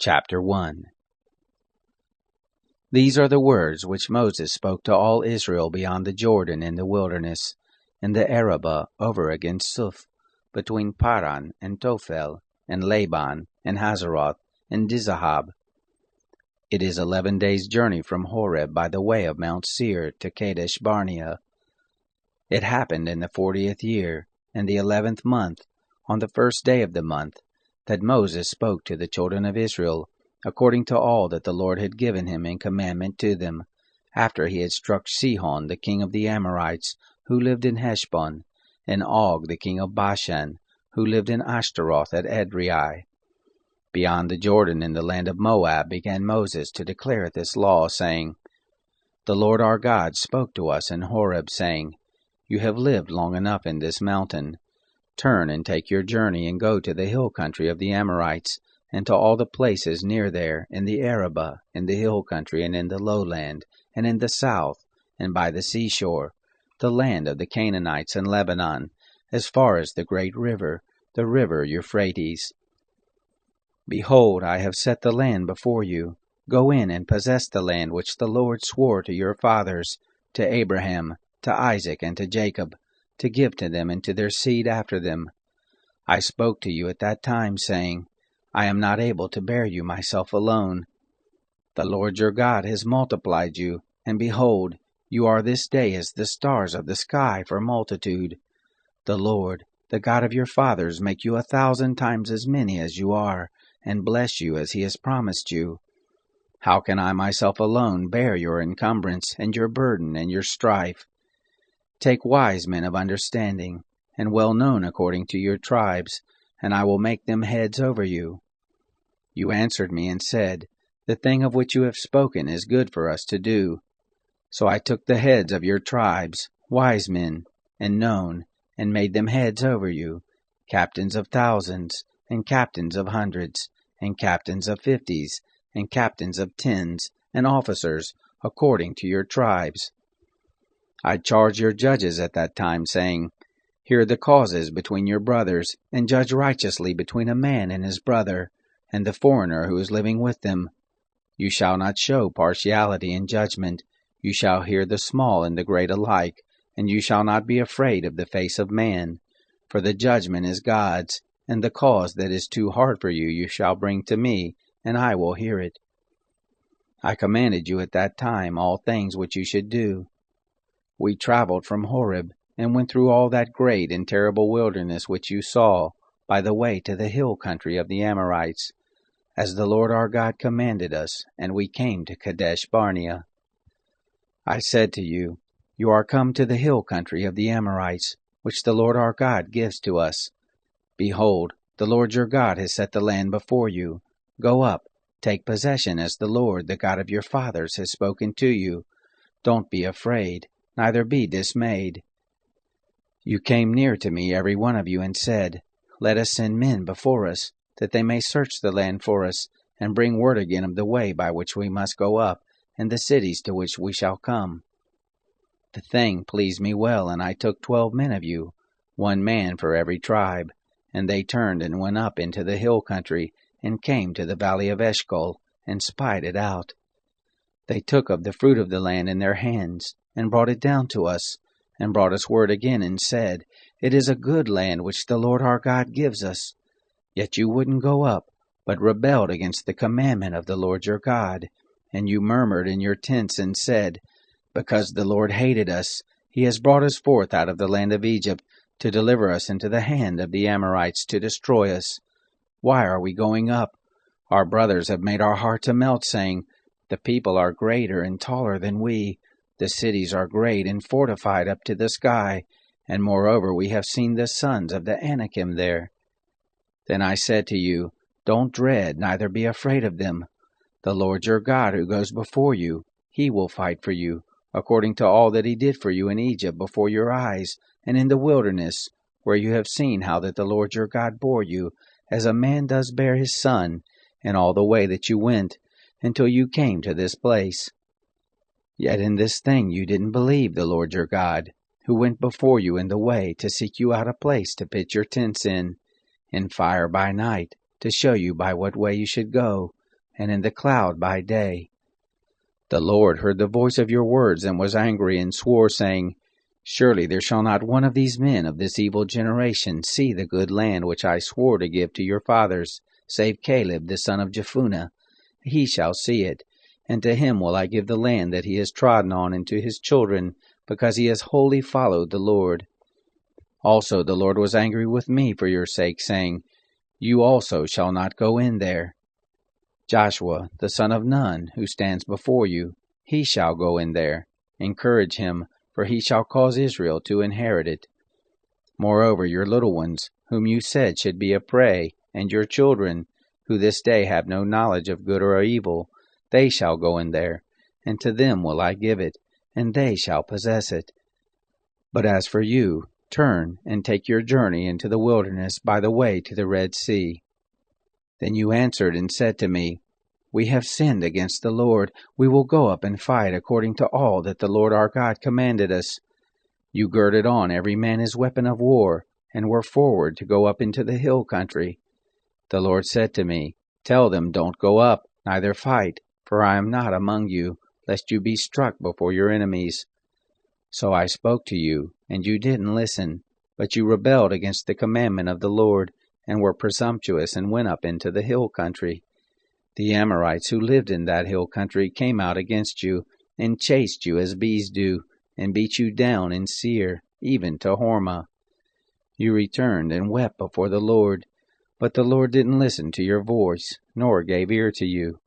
Chapter 1. These are the words which Moses spoke to all Israel beyond the Jordan in the wilderness, in the Arabah over against Suf, between Paran and Tophel, and Laban, and Hazeroth, and Dizahab. It is 11 days' journey from Horeb by the way of Mount Seir to Kadesh Barnea. It happened in the 40th year, in the 11th month, on the first day of the month, that Moses spoke to the children of Israel, according to all that the Lord had given him in commandment to them, after he had struck Sihon the king of the Amorites, who lived in Heshbon, and Og the king of Bashan, who lived in Ashtaroth at Edrei. Beyond the Jordan in the land of Moab began Moses to declare this law, saying, The Lord our God spoke to us in Horeb, saying, You have lived long enough in this mountain. Turn and take your journey and go to the hill country of the Amorites, and to all the places near there, in the Arabah, in the hill country, and in the lowland, and in the south, and by the seashore, the land of the Canaanites and Lebanon, as far as the great river, the river Euphrates. Behold, I have set the land before you. Go in and possess the land which the Lord swore to your fathers, to Abraham, to Isaac, and to Jacob, to give to them and to their seed after them. I spoke to you at that time, saying, I am not able to bear you myself alone. The Lord your God has multiplied you, and behold, you are this day as the stars of the sky for multitude. The Lord, the God of your fathers, make you 1,000 times as many as you are, and bless you as he has promised you. How can I myself alone bear your encumbrance, and your burden, and your strife? Take wise men of understanding, and well known according to your tribes, and I will make them heads over you. You answered me and said, The thing of which you have spoken is good for us to do. So I took the heads of your tribes, wise men, and known, and made them heads over you, captains of thousands, and captains of hundreds, and captains of 50s, and captains of 10s, and officers, according to your tribes. I charged your judges at that time, saying, Hear the causes between your brothers, and judge righteously between a man and his brother, and the foreigner who is living with them. You shall not show partiality in judgment. You shall hear the small and the great alike, and you shall not be afraid of the face of man. For the judgment is God's, and the cause that is too hard for you you shall bring to me, and I will hear it. I commanded you at that time all things which you should do. We traveled from Horeb, and went through all that great and terrible wilderness which you saw, by the way to the hill country of the Amorites, as the Lord our God commanded us, and we came to Kadesh Barnea. I said to you, You are come to the hill country of the Amorites, which the Lord our God gives to us. Behold, the Lord your God has set the land before you. Go up, take possession as the Lord, the God of your fathers, has spoken to you. Don't be afraid, neither be dismayed. You came near to me, every one of you, and said, Let us send men before us, that they may search the land for us, and bring word again of the way by which we must go up, and the cities to which we shall come. The thing pleased me well, and I took 12 men of you, 1 man for every tribe, and they turned and went up into the hill country, and came to the valley of Eshcol, and spied it out. They took of the fruit of the land in their hands, and brought it down to us, and brought us word again, and said, It is a good land which the Lord our God gives us. Yet you wouldn't go up, but rebelled against the commandment of the Lord your God. And you murmured in your tents, and said, Because the Lord hated us, he has brought us forth out of the land of Egypt, to deliver us into the hand of the Amorites, to destroy us. Why are we going up? Our brothers have made our heart to melt, saying, The people are greater and taller than we. The cities are great and fortified up to the sky, and moreover we have seen the sons of the Anakim there. Then I said to you, Don't dread, neither be afraid of them. The Lord your God who goes before you, he will fight for you, according to all that he did for you in Egypt before your eyes, and in the wilderness, where you have seen how that the Lord your God bore you, as a man does bear his son, in all the way that you went, until you came to this place. Yet in this thing you didn't believe the Lord your God, who went before you in the way to seek you out a place to pitch your tents in fire by night, to show you by what way you should go, and in the cloud by day. The Lord heard the voice of your words, and was angry, and swore, saying, Surely there shall not one of these men of this evil generation see the good land which I swore to give to your fathers, save Caleb the son of Jephunneh. He shall see it, and to him will I give the land that he has trodden on, and to his children, because he has wholly followed the Lord. Also the Lord was angry with me for your sake, saying, You also shall not go in there. Joshua the son of Nun, who stands before you, he shall go in there. Encourage him, for he shall cause Israel to inherit it. Moreover, your little ones, whom you said should be a prey, and your children, who this day have no knowledge of good or evil, they shall go in there, and to them will I give it, and they shall possess it. But as for you, turn and take your journey into the wilderness by the way to the Red Sea. Then you answered and said to me, We have sinned against the Lord. We will go up and fight according to all that the Lord our God commanded us. You girded on every man his weapon of war, and were forward to go up into the hill country. The Lord said to me, Tell them, Don't go up, neither fight, for I am not among you, lest you be struck before your enemies. So I spoke to you, and you didn't listen, but you rebelled against the commandment of the Lord, and were presumptuous, and went up into the hill country. The Amorites who lived in that hill country came out against you, and chased you as bees do, and beat you down in Seir, even to Hormah. You returned and wept before the Lord, but the Lord didn't listen to your voice, nor gave ear to you.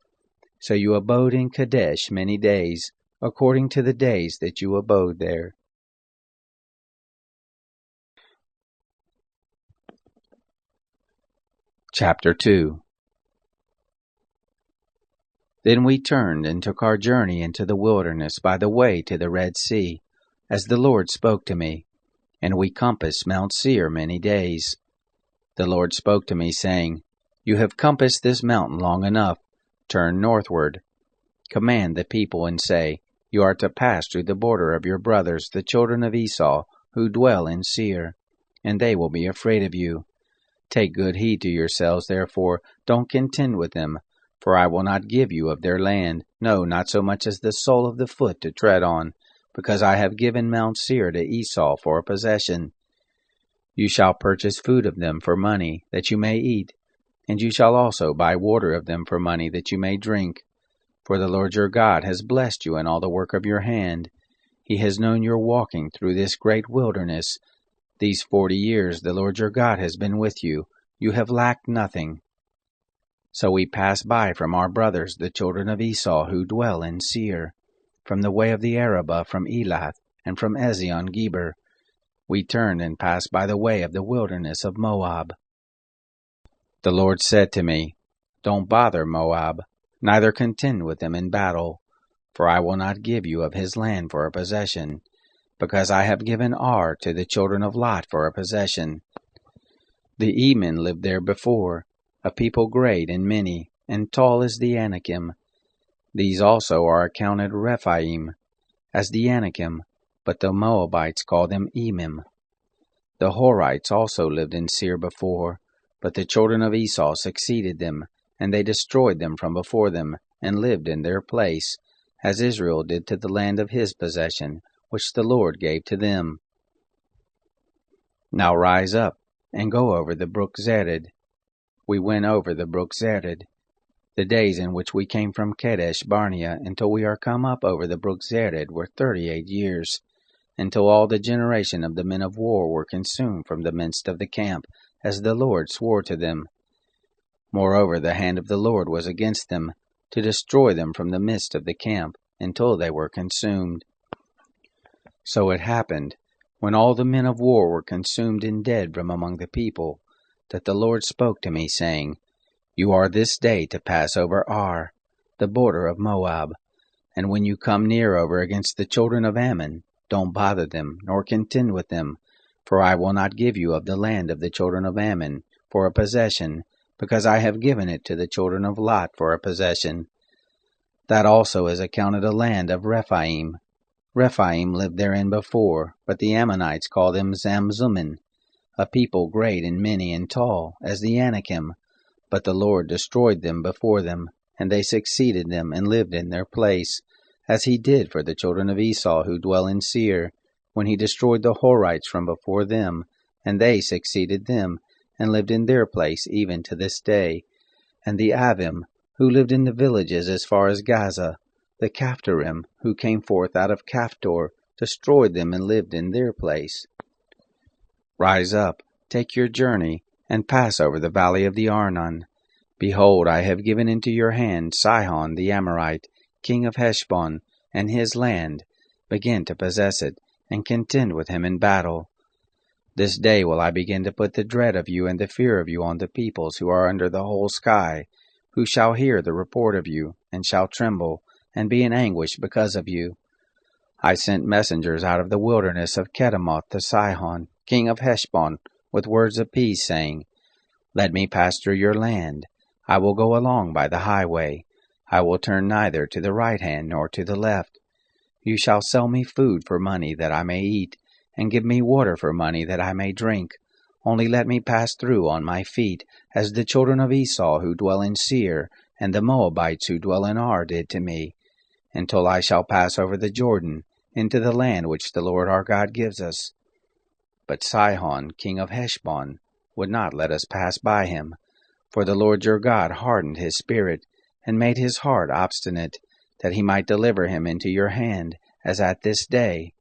So you abode in Kadesh many days, according to the days that you abode there. Chapter 2. Then we turned and took our journey into the wilderness by the way to the Red Sea, as the Lord spoke to me, and we compassed Mount Seir many days. The Lord spoke to me, saying, You have compassed this mountain long enough. Turn northward. Command the people, and say, You are to pass through the border of your brothers, the children of Esau, who dwell in Seir, and they will be afraid of you. Take good heed to yourselves, therefore, don't contend with them, for I will not give you of their land, no, not so much as the sole of the foot to tread on, because I have given Mount Seir to Esau for a possession. You shall purchase food of them for money, that you may eat, and you shall also buy water of them for money, that you may drink. For the Lord your God has blessed you in all the work of your hand. He has known your walking through this great wilderness. These 40 years the Lord your God has been with you. You have lacked nothing. So we passed by from our brothers, the children of Esau, who dwell in Seir, from the way of the Arabah, from Elath, and from Ezion-Geber. We turned and passed by the way of the wilderness of Moab. The Lord said to me, Don't bother Moab, neither contend with them in battle, for I will not give you of his land for a possession, because I have given Ar to the children of Lot for a possession. The Emin lived there before, a people great and many, and tall as the Anakim. These also are accounted Rephaim, as the Anakim, but the Moabites call them Emim. The Horites also lived in Seir before, but the children of Esau succeeded them, and they destroyed them from before them, and lived in their place, as Israel did to the land of his possession, which the Lord gave to them. Now rise up, and go over the brook Zered. We went over the brook Zered. The days in which we came from Kadesh Barnea until we are come up over the brook Zered were 38 years, until all the generation of the men of war were consumed from the midst of the camp, as the Lord swore to them. Moreover, the hand of the Lord was against them, to destroy them from the midst of the camp, until they were consumed. So it happened, when all the men of war were consumed and dead from among the people, that the Lord spoke to me, saying, You are this day to pass over Ar, the border of Moab, and when you come near over against the children of Ammon, don't bother them, nor contend with them, for I will not give you of the land of the children of Ammon for a possession, because I have given it to the children of Lot for a possession. That also is accounted a land of Rephaim. Rephaim lived therein before, but the Ammonites call them Zamzummim, a people great and many and tall, as the Anakim, but the Lord destroyed them before them. and they succeeded them and lived in their place, as he did for the children of Esau who dwell in Seir, when he destroyed the Horites from before them, and they succeeded them, and lived in their place even to this day. And the Avim, who lived in the villages as far as Gaza, the Caphtorim, who came forth out of Caphtor, destroyed them and lived in their place. Rise up, take your journey, and pass over the valley of the Arnon. Behold, I have given into your hand Sihon the Amorite, king of Heshbon, and his land. Begin to possess it, and contend with him in battle. This day will I begin to put the dread of you and the fear of you on the peoples who are under the whole sky, who shall hear the report of you, and shall tremble, and be in anguish because of you. I sent messengers out of the wilderness of Kedemoth to Sihon, king of Heshbon, with words of peace, saying, Let me pass through your land. I will go along by the highway. I will turn neither to the right hand nor to the left. You shall sell me food for money that I may eat, and give me water for money that I may drink. Only let me pass through on my feet, as the children of Esau who dwell in Seir, and the Moabites who dwell in Ar did to me, until I shall pass over the Jordan, into the land which the Lord our God gives us. But Sihon, king of Heshbon, would not let us pass by him, for the Lord your God hardened his spirit, and made his heart obstinate, that he might deliver him into your hand, as at this day.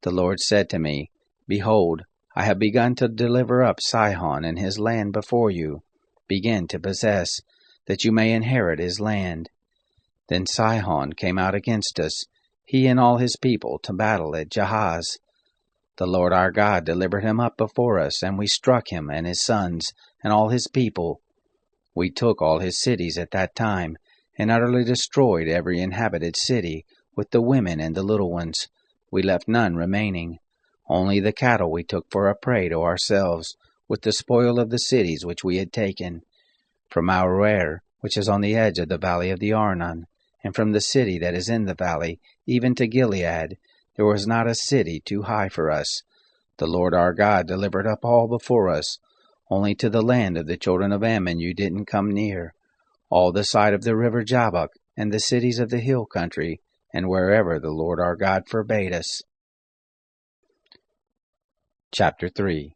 The Lord said to me, Behold, I have begun to deliver up Sihon and his land before you. Begin to possess, that you may inherit his land. Then Sihon came out against us, he and all his people, to battle at Jahaz. The Lord our God delivered him up before us, and we struck him and his sons and all his people. We took all his cities at that time, and utterly destroyed every inhabited city, with the women and the little ones. We left none remaining. Only the cattle we took for a prey to ourselves, with the spoil of the cities which we had taken. From Aroer, which is on the edge of the valley of the Arnon, and from the city that is in the valley, even to Gilead, there was not a city too high for us. The Lord our God delivered up all before us. Only to the land of the children of Ammon you didn't come near. All the side of the river Jabbok, and the cities of the hill country, and wherever the Lord our God forbade us. Chapter 3.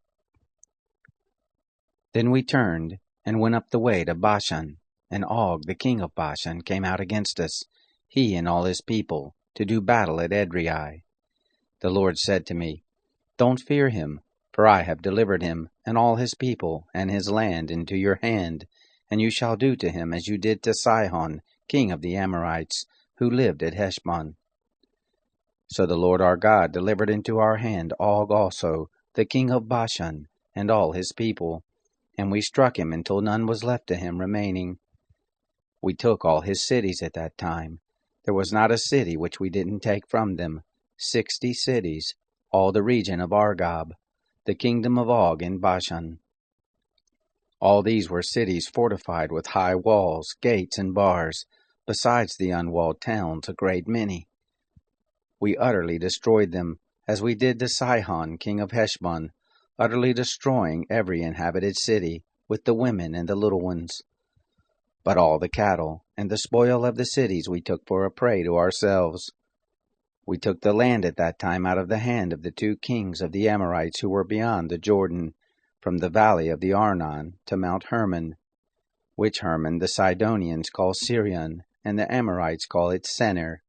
Then we turned, and went up the way to Bashan, and Og the king of Bashan came out against us, he and all his people, to do battle at Edrei. The Lord said to me, Don't fear him, for I have delivered him, and all his people, and his land into your hand, and you shall do to him as you did to Sihon, king of the Amorites, who lived at Heshbon. So the Lord our God delivered into our hand Og also, the king of Bashan, and all his people, and we struck him until none was left to him remaining. We took all his cities at that time. There was not a city which we didn't take from them, 60 cities, all the region of Argob, the kingdom of Og in Bashan. All these were cities fortified with high walls, gates, and bars, besides the unwalled towns, a great many. We utterly destroyed them, as we did to Sihon, king of Heshbon, utterly destroying every inhabited city, with the women and the little ones. But all the cattle and the spoil of the cities we took for a prey to ourselves. We took the land at that time out of the hand of the 2 kings of the Amorites who were beyond the Jordan, from the valley of the Arnon to Mount Hermon, which Hermon the Sidonians call Sirion, and the Amorites call it Senir.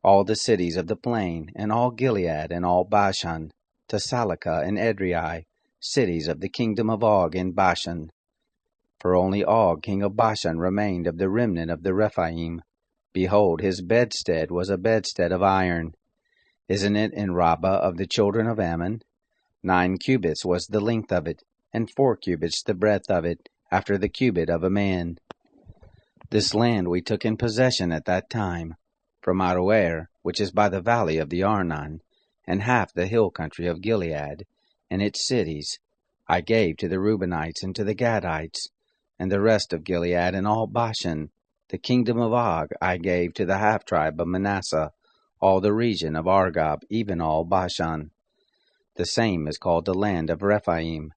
All the cities of the plain, and all Gilead, and all Bashan, to Salakah and Edrei, cities of the kingdom of Og in Bashan. For only Og king of Bashan remained of the remnant of the Rephaim. Behold, his bedstead was a bedstead of iron. Isn't it in Rabbah of the children of Ammon? 9 cubits was the length of it, and 4 cubits the breadth of it, after the cubit of a man. This land we took in possession at that time, from Aroer, which is by the valley of the Arnon, and half the hill country of Gilead, and its cities, I gave to the Reubenites and to the Gadites, and the rest of Gilead and all Bashan. The kingdom of Og I gave to the half-tribe of Manasseh, all the region of Argob, even all Bashan. The same is called the land of Rephaim.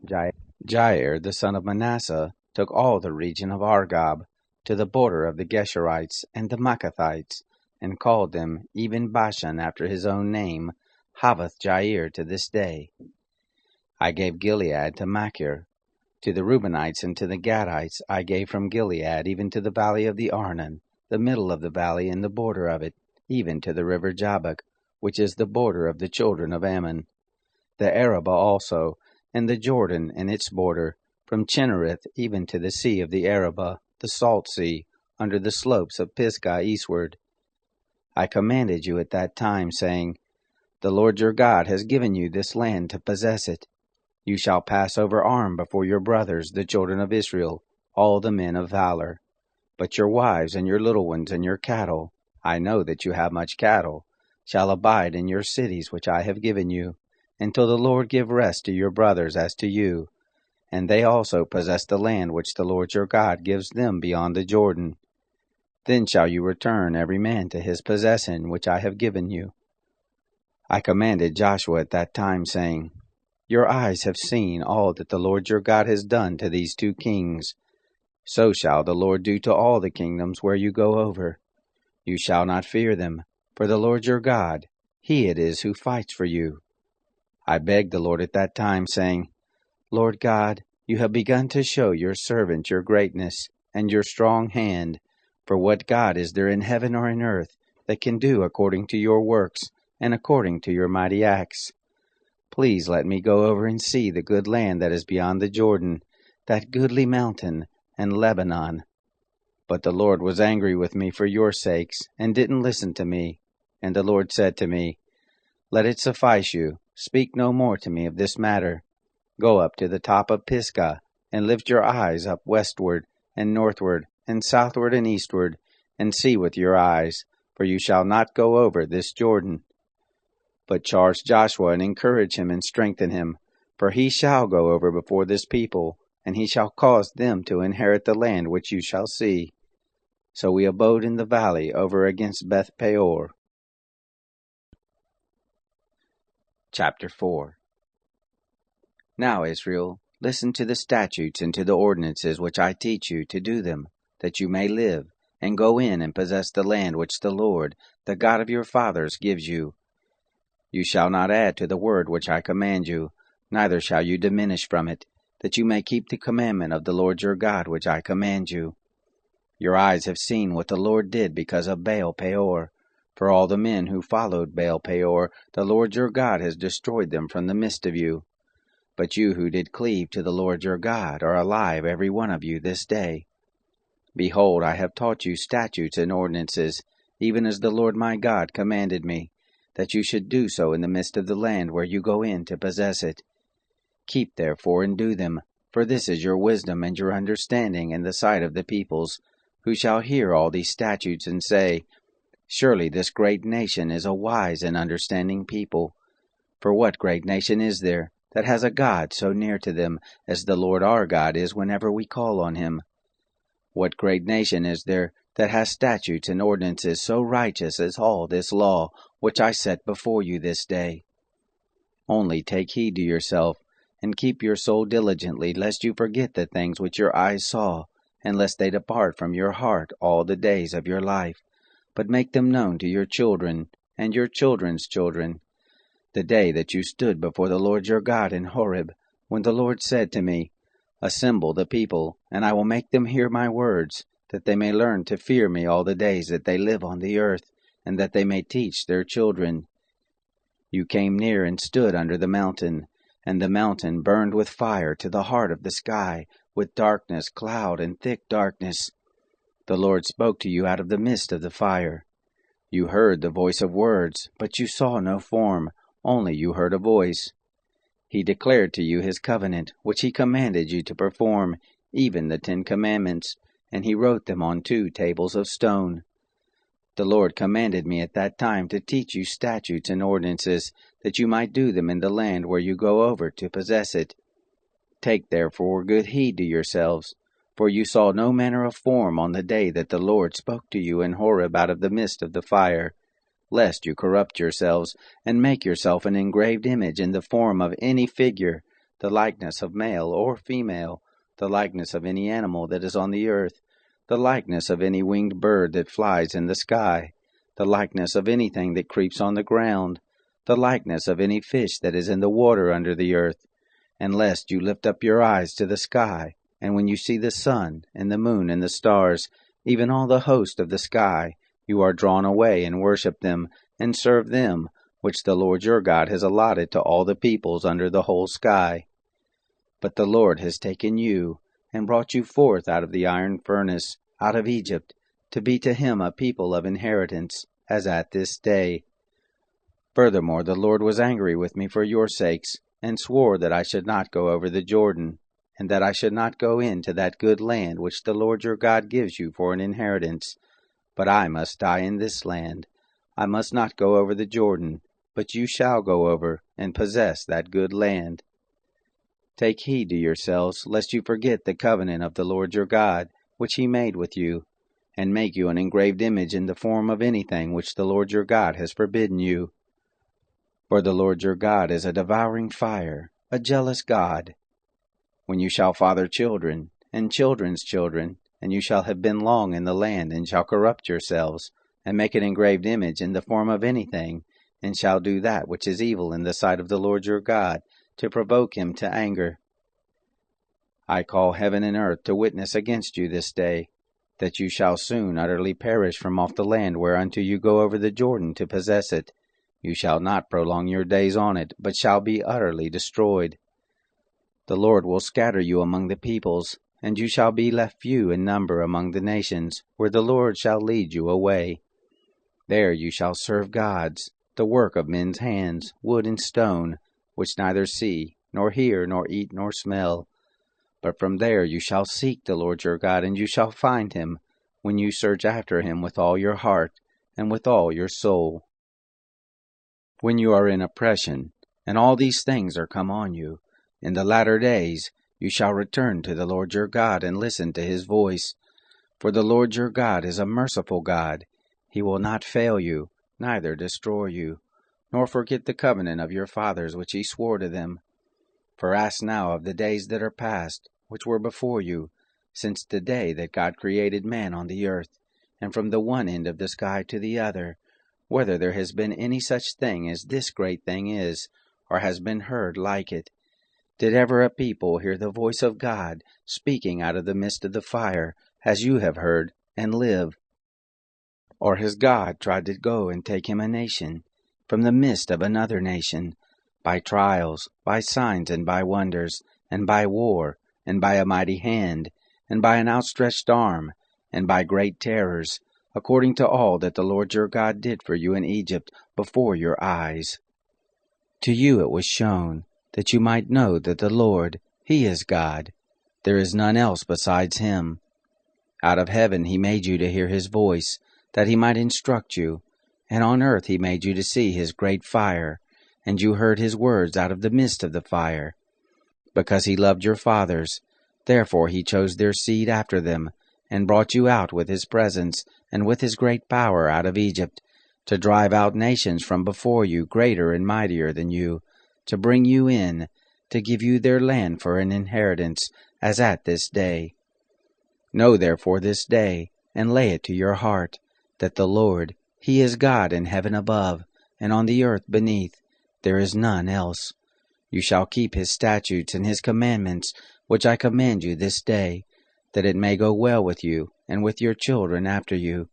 Jair the son of Manasseh took all the region of Argob, to the border of the Geshurites and the Maacathites, and called them, even Bashan after his own name, Havoth Jair to this day. I gave Gilead to Machir. To the Reubenites and to the Gadites I gave from Gilead even to the valley of the Arnon, the middle of the valley and the border of it, even to the river Jabbok, which is the border of the children of Ammon. The Arabah also, and the Jordan and its border, from Chinnereth even to the sea of the Arabah, the salt sea, under the slopes of Pisgah eastward. I commanded you at that time, saying, The Lord your God has given you this land to possess it. You shall pass over armed before your brothers, the children of Israel, all the men of valor. But your wives and your little ones and your cattle, I know that you have much cattle, shall abide in your cities which I have given you, until the Lord give rest to your brothers as to you, and they also possess the land which the Lord your God gives them beyond the Jordan. Then shall you return every man to his possession which I have given you. I commanded Joshua at that time, saying, Your eyes have seen all that the Lord your God has done to these two kings. So shall the Lord do to all the kingdoms where you go over. You shall not fear them, for the Lord your God, he it is who fights for you. I begged the Lord at that time, saying, Lord God, you have begun to show your servant your greatness and your strong hand. For what God is there in heaven or in earth that can do according to your works and according to your mighty acts? Please let me go over and see the good land that is beyond the Jordan, that goodly mountain, and Lebanon. But the Lord was angry with me for your sakes, and didn't listen to me. And the Lord said to me, Let it suffice you. Speak no more to me of this matter. Go up to the top of Pisgah, and lift your eyes up westward, and northward, and southward, and eastward, and see with your eyes, for you shall not go over this Jordan. But charge Joshua, and encourage him, and strengthen him, for he shall go over before this people, and he shall cause them to inherit the land which you shall see. So we abode in the valley over against Beth Peor. Chapter 4. Now, Israel, listen to the statutes and to the ordinances which I teach you to do them, that you may live, and go in and possess the land which the Lord, the God of your fathers, gives you. You shall not add to the word which I command you, neither shall you diminish from it, that you may keep the commandment of the Lord your God which I command you. Your eyes have seen what the Lord did because of Baal Peor. For all the men who followed Baal Peor, the Lord your God has destroyed them from the midst of you. But you who did cleave to the Lord your God are alive, every one of you, this day. Behold, I have taught you statutes and ordinances, even as the Lord my God commanded me, that you should do so in the midst of the land where you go in to possess it. Keep therefore and do them, for this is your wisdom and your understanding in the sight of the peoples, who shall hear all these statutes and say, Surely this great nation is a wise and understanding people. For what great nation is there that has a God so near to them as the Lord our God is whenever we call on him? What great nation is there that has statutes and ordinances so righteous as all this law which I set before you this day? Only take heed to yourself, and keep your soul diligently, lest you forget the things which your eyes saw, and lest they depart from your heart all the days of your life, but make them known to your children, and your children's children, the day that you stood before the Lord your God in Horeb, when the Lord said to me, Assemble the people, and I will make them hear my words, that they may learn to fear me all the days that they live on the earth, and that they may teach their children. You came near and stood under the mountain, and the mountain burned with fire to the heart of the sky, with darkness, cloud, and thick darkness. The Lord spoke to you out of the midst of the fire. You heard the voice of words, but you saw no form, only you heard a voice. He declared to you his covenant, which he commanded you to perform, even the 10 Commandments, and he wrote them on 2 tables of stone. The Lord commanded me at that time to teach you statutes and ordinances, that you might do them in the land where you go over to possess it. Take therefore good heed to yourselves, for you saw no manner of form on the day that the Lord spoke to you in Horeb out of the midst of the fire, lest you corrupt yourselves, and make yourself an engraved image in the form of any figure, the likeness of male or female, the likeness of any animal that is on the earth, the likeness of any winged bird that flies in the sky, the likeness of anything that creeps on the ground, the likeness of any fish that is in the water under the earth, and lest you lift up your eyes to the sky, and when you see the sun, and the moon, and the stars, even all the host of the sky, you are drawn away and worship them, and serve them, which the Lord your God has allotted to all the peoples under the whole sky. But the Lord has taken you, and brought you forth out of the iron furnace, out of Egypt, to be to him a people of inheritance, as at this day. Furthermore, the Lord was angry with me for your sakes, and swore that I should not go over the Jordan, and that I should not go into that good land which the Lord your God gives you for an inheritance. But I must die in this land. I must not go over the Jordan, but you shall go over, and possess that good land. Take heed to yourselves, lest you forget the covenant of the Lord your God, which he made with you, and make you an engraved image in the form of anything which the Lord your God has forbidden you. For the Lord your God is a devouring fire, a jealous God. When you shall father children, and children's children, and you shall have been long in the land, and shall corrupt yourselves, and make an engraved image in the form of anything, and shall do that which is evil in the sight of the Lord your God, to provoke him to anger. I call heaven and earth to witness against you this day, that you shall soon utterly perish from off the land whereunto you go over the Jordan to possess it. You shall not prolong your days on it, but shall be utterly destroyed. The Lord will scatter you among the peoples, and you shall be left few in number among the nations, where the Lord shall lead you away. There you shall serve gods, the work of men's hands, wood and stone, which neither see, nor hear, nor eat, nor smell. But from there you shall seek the Lord your God, and you shall find him, when you search after him with all your heart, and with all your soul. When you are in oppression, and all these things are come on you, in the latter days you shall return to the Lord your God, and listen to his voice. For the Lord your God is a merciful God. He will not fail you, neither destroy you, nor forget the covenant of your fathers which he swore to them. For ask now of the days that are past, which were before you, since the day that God created man on the earth, and from the one end of the sky to the other, whether there has been any such thing as this great thing is, or has been heard like it. Did ever a people hear the voice of God speaking out of the midst of the fire, as you have heard, and live? Or has God tried to go and take him a nation, from the midst of another nation, by trials, by signs, and by wonders, and by war, and by a mighty hand, and by an outstretched arm, and by great terrors, according to all that the Lord your God did for you in Egypt before your eyes? To you it was shown, that you might know that the Lord, he is God. There is none else besides him. Out of heaven he made you to hear his voice, that he might instruct you, and on earth he made you to see his great fire, and you heard his words out of the midst of the fire. Because he loved your fathers, therefore he chose their seed after them, and brought you out with his presence, and with his great power out of Egypt, to drive out nations from before you greater and mightier than you, to bring you in, to give you their land for an inheritance, as at this day. Know therefore this day, and lay it to your heart, that the Lord, he is God in heaven above, and on the earth beneath. There is none else. You shall keep his statutes and his commandments, which I command you this day, that it may go well with you, and with your children after you,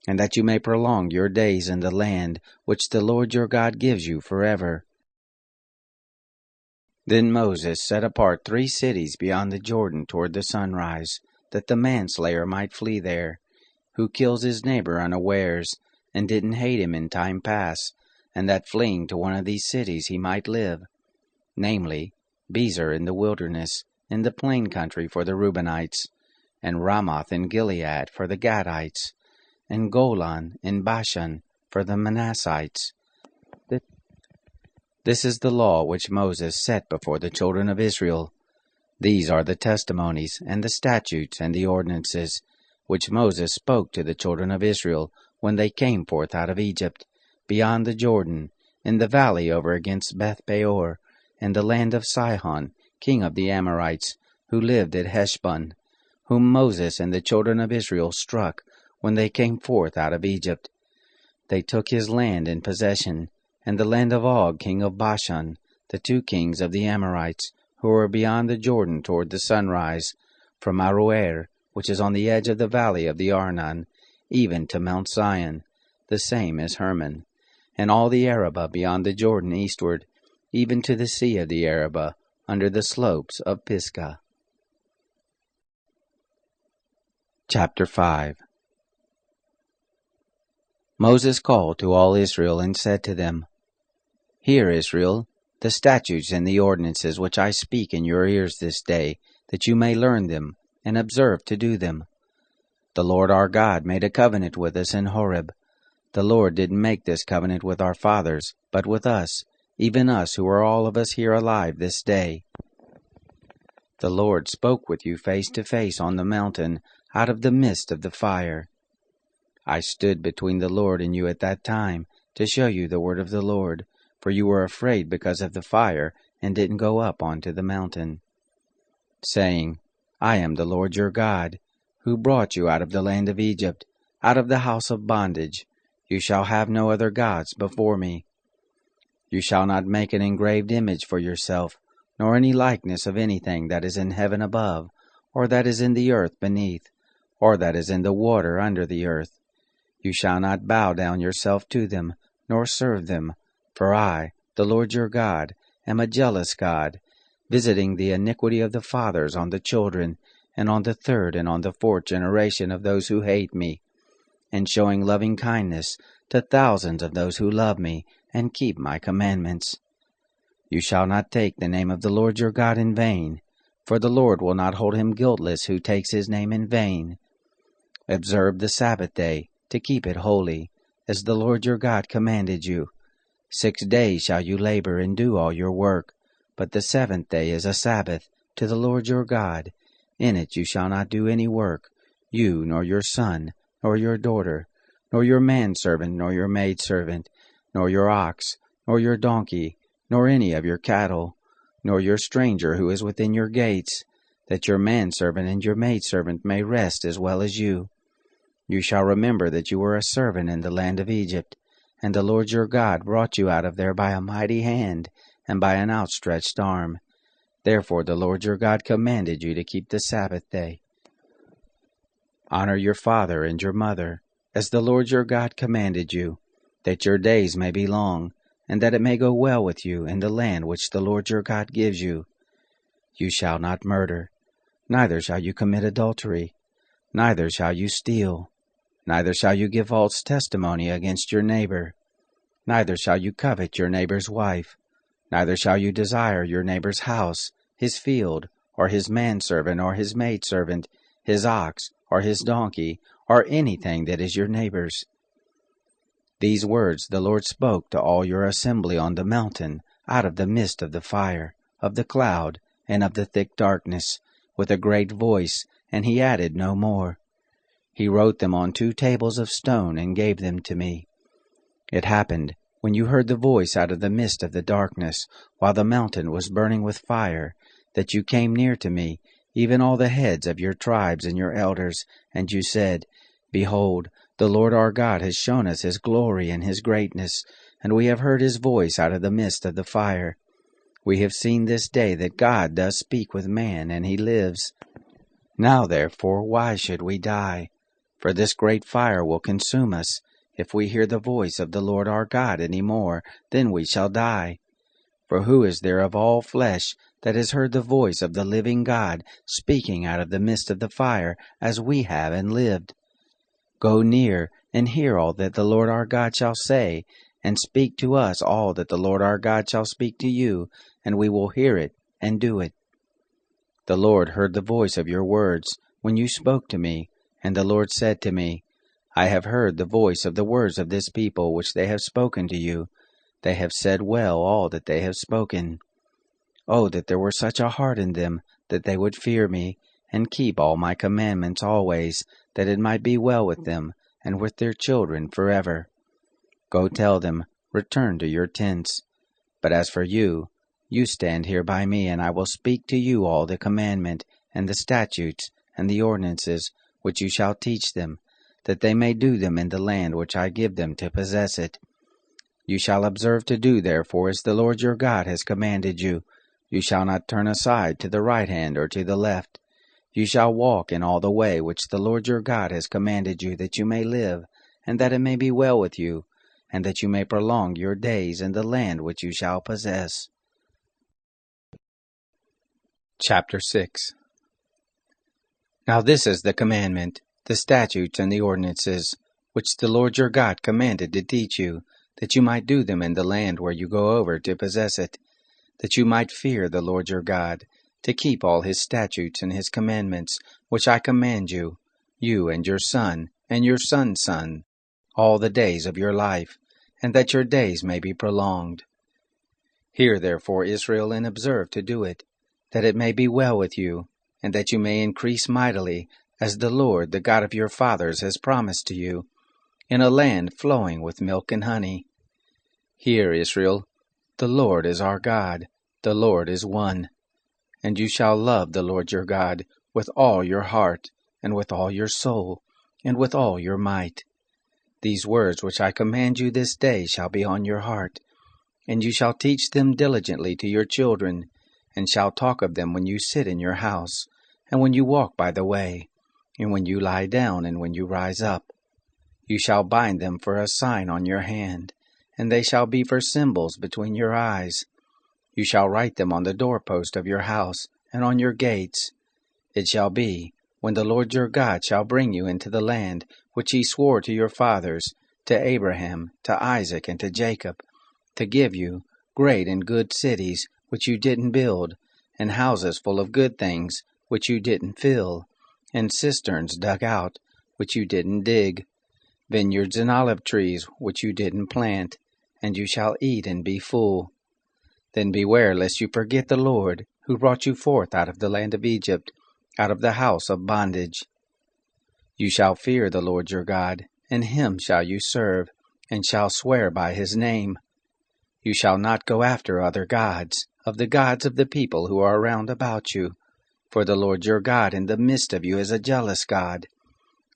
and that you may prolong your days in the land which the Lord your God gives you forever. Then Moses set apart 3 cities beyond the Jordan toward the sunrise, that the manslayer might flee there, who kills his neighbor unawares, and didn't hate him in time past, and that fleeing to one of these cities he might live, namely, Bezer in the wilderness, in the plain country for the Reubenites, and Ramoth in Gilead for the Gadites, and Golan in Bashan for the Manassites. This is the law which Moses set before the children of Israel. These are the testimonies, and the statutes, and the ordinances, which Moses spoke to the children of Israel when they came forth out of Egypt, beyond the Jordan, in the valley over against Beth-peor, in the land of Sihon, king of the Amorites, who lived at Heshbon, whom Moses and the children of Israel struck when they came forth out of Egypt. They took his land in possession, and the land of Og king of Bashan, the 2 kings of the Amorites, who were beyond the Jordan toward the sunrise, from Aroer, which is on the edge of the valley of the Arnon, even to Mount Zion, the same as Hermon, and all the Arabah beyond the Jordan eastward, even to the sea of the Arabah, under the slopes of Pisgah. Chapter 5. Moses called to all Israel and said to them, Hear, Israel, the statutes and the ordinances which I speak in your ears this day, that you may learn them, and observe to do them. The Lord our God made a covenant with us in Horeb. The Lord didn't make this covenant with our fathers, but with us, even us who are all of us here alive this day. The Lord spoke with you face to face on the mountain, out of the midst of the fire. I stood between the Lord and you at that time, to show you the word of the Lord, for you were afraid because of the fire, and didn't go up onto the mountain, saying, I am the Lord your God, who brought you out of the land of Egypt, out of the house of bondage. You shall have no other gods before me. You shall not make an engraved image for yourself, nor any likeness of anything that is in heaven above, or that is in the earth beneath, or that is in the water under the earth. You shall not bow down yourself to them, nor serve them, for I, the Lord your God, am a jealous God, visiting the iniquity of the fathers on the children, and on the 3rd and on the 4th generation of those who hate me, and showing loving kindness to thousands of those who love me and keep my commandments. You shall not take the name of the Lord your God in vain, for the Lord will not hold him guiltless who takes his name in vain. Observe the Sabbath day, to keep it holy, as the Lord your God commanded you. 6 days shall you labor and do all your work, but the 7th day is a Sabbath to the Lord your God. In it you shall not do any work, you, nor your son, nor your daughter, nor your manservant, nor your maidservant, nor your ox, nor your donkey, nor any of your cattle, nor your stranger who is within your gates, that your manservant and your maidservant may rest as well as you. You shall remember that you were a servant in the land of Egypt, and the Lord your God brought you out of there by a mighty hand, and by an outstretched arm. Therefore the Lord your God commanded you to keep the Sabbath day. Honor your father and your mother, as the Lord your God commanded you, that your days may be long, and that it may go well with you in the land which the Lord your God gives you. You shall not murder, neither shall you commit adultery, neither shall you steal, neither shall you give false testimony against your neighbor, neither shall you covet your neighbor's wife, neither shall you desire your neighbor's house, his field, or his manservant, or his maidservant, his ox, or his donkey, or anything that is your neighbor's. These words the Lord spoke to all your assembly on the mountain, out of the midst of the fire, of the cloud, and of the thick darkness, with a great voice, and he added no more. He wrote them on 2 tables of stone and gave them to me. It happened, when you heard the voice out of the midst of the darkness, while the mountain was burning with fire, that you came near to me, even all the heads of your tribes and your elders, and you said, Behold, the Lord our God has shown us his glory and his greatness, and we have heard his voice out of the midst of the fire. We have seen this day that God does speak with man, and he lives. Now therefore, why should we die? For this great fire will consume us. If we hear the voice of the Lord our God any more, then we shall die. For who is there of all flesh that has heard the voice of the living God speaking out of the midst of the fire, as we have and lived? Go near and hear all that the Lord our God shall say, and speak to us all that the Lord our God shall speak to you, and we will hear it and do it. The Lord heard the voice of your words when you spoke to me, and the Lord said to me, I have heard the voice of the words of this people which they have spoken to you. They have said well all that they have spoken. Oh, that there were such a heart in them, that they would fear me, and keep all my commandments always, that it might be well with them, and with their children forever. Go tell them, return to your tents. But as for you, you stand here by me, and I will speak to you all the commandment, and the statutes, and the ordinances which you shall teach them, that they may do them in the land which I give them to possess it. You shall observe to do therefore as the Lord your God has commanded you. You shall not turn aside to the right hand or to the left. You shall walk in all the way which the Lord your God has commanded you, that you may live, and that it may be well with you, and that you may prolong your days in the land which you shall possess. Chapter 6. Now this is the commandment, the statutes and the ordinances, which the Lord your God commanded to teach you, that you might do them in the land where you go over to possess it, that you might fear the Lord your God, to keep all his statutes and his commandments, which I command you, you and your son, and your son's son, all the days of your life, and that your days may be prolonged. Hear therefore, Israel, and observe to do it, that it may be well with you, and that you may increase mightily, as the Lord, the God of your fathers, has promised to you, in a land flowing with milk and honey. Hear, Israel, the Lord is our God, the Lord is one. And you shall love the Lord your God with all your heart, and with all your soul, and with all your might. These words which I command you this day shall be on your heart, and you shall teach them diligently to your children, and shall talk of them when you sit in your house, and when you walk by the way, and when you lie down, and when you rise up. You shall bind them for a sign on your hand, and they shall be for symbols between your eyes. You shall write them on the doorpost of your house, and on your gates. It shall be, when the Lord your God shall bring you into the land which he swore to your fathers, to Abraham, to Isaac, and to Jacob, to give you great and good cities which you didn't build, and houses full of good things which you didn't fill, and cisterns dug out which you didn't dig, vineyards and olive trees which you didn't plant, and you shall eat and be full. Then beware lest you forget the Lord, who brought you forth out of the land of Egypt, out of the house of bondage. You shall fear the Lord your God, and him shall you serve, and shall swear by his name. You shall not go after other gods, of the people who are round about you, for the Lord your God in the midst of you is a jealous God,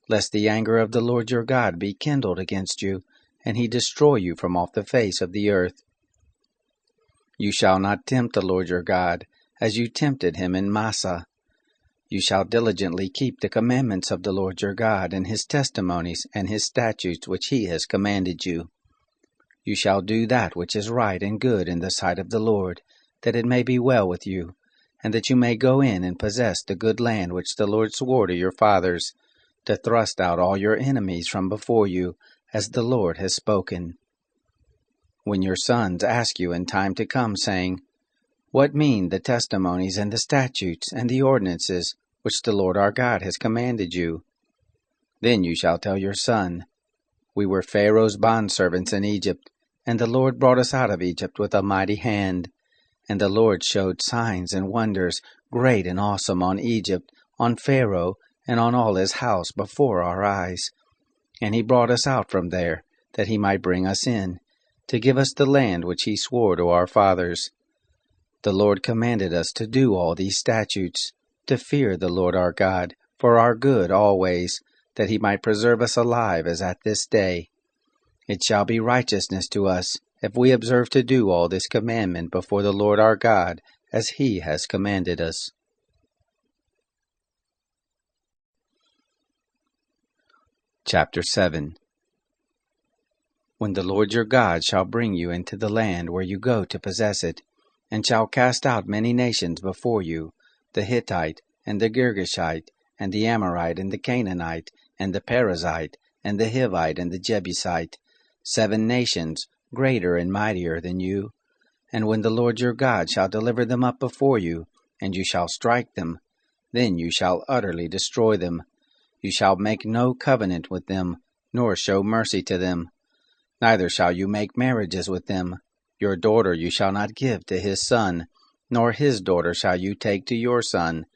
lest the anger of the Lord your God be kindled against you, and he destroy you from off the face of the earth. You shall not tempt the Lord your God, as you tempted him in Massah. You shall diligently keep the commandments of the Lord your God, and his testimonies, and his statutes which he has commanded you. You shall do that which is right and good in the sight of the Lord, that it may be well with you, and that you may go in and possess the good land which the Lord swore to your fathers, to thrust out all your enemies from before you, as the Lord has spoken. When your sons ask you in time to come, saying, What mean the testimonies and the statutes and the ordinances which the Lord our God has commanded you? Then you shall tell your son, We were Pharaoh's bondservants in Egypt, and the Lord brought us out of Egypt with a mighty hand. And the Lord showed signs and wonders, great and awesome, on Egypt, on Pharaoh, and on all his house before our eyes. And he brought us out from there, that he might bring us in, to give us the land which he swore to our fathers. The Lord commanded us to do all these statutes, to fear the Lord our God, for our good always, that he might preserve us alive as at this day. It shall be righteousness to us, if we observe to do all this commandment before the Lord our God, as he has commanded us. Chapter 7. When the Lord your God shall bring you into the land where you go to possess it, and shall cast out many nations before you, the Hittite, and the Girgashite, and the Amorite, and the Canaanite, and the Perizzite, and the Hivite, and the Jebusite, 7 nations, greater and mightier than you. And when the Lord your God shall deliver them up before you, and you shall strike them, then you shall utterly destroy them. You shall make no covenant with them, nor show mercy to them. Neither shall you make marriages with them. Your daughter you shall not give to his son, nor his daughter shall you take to your son.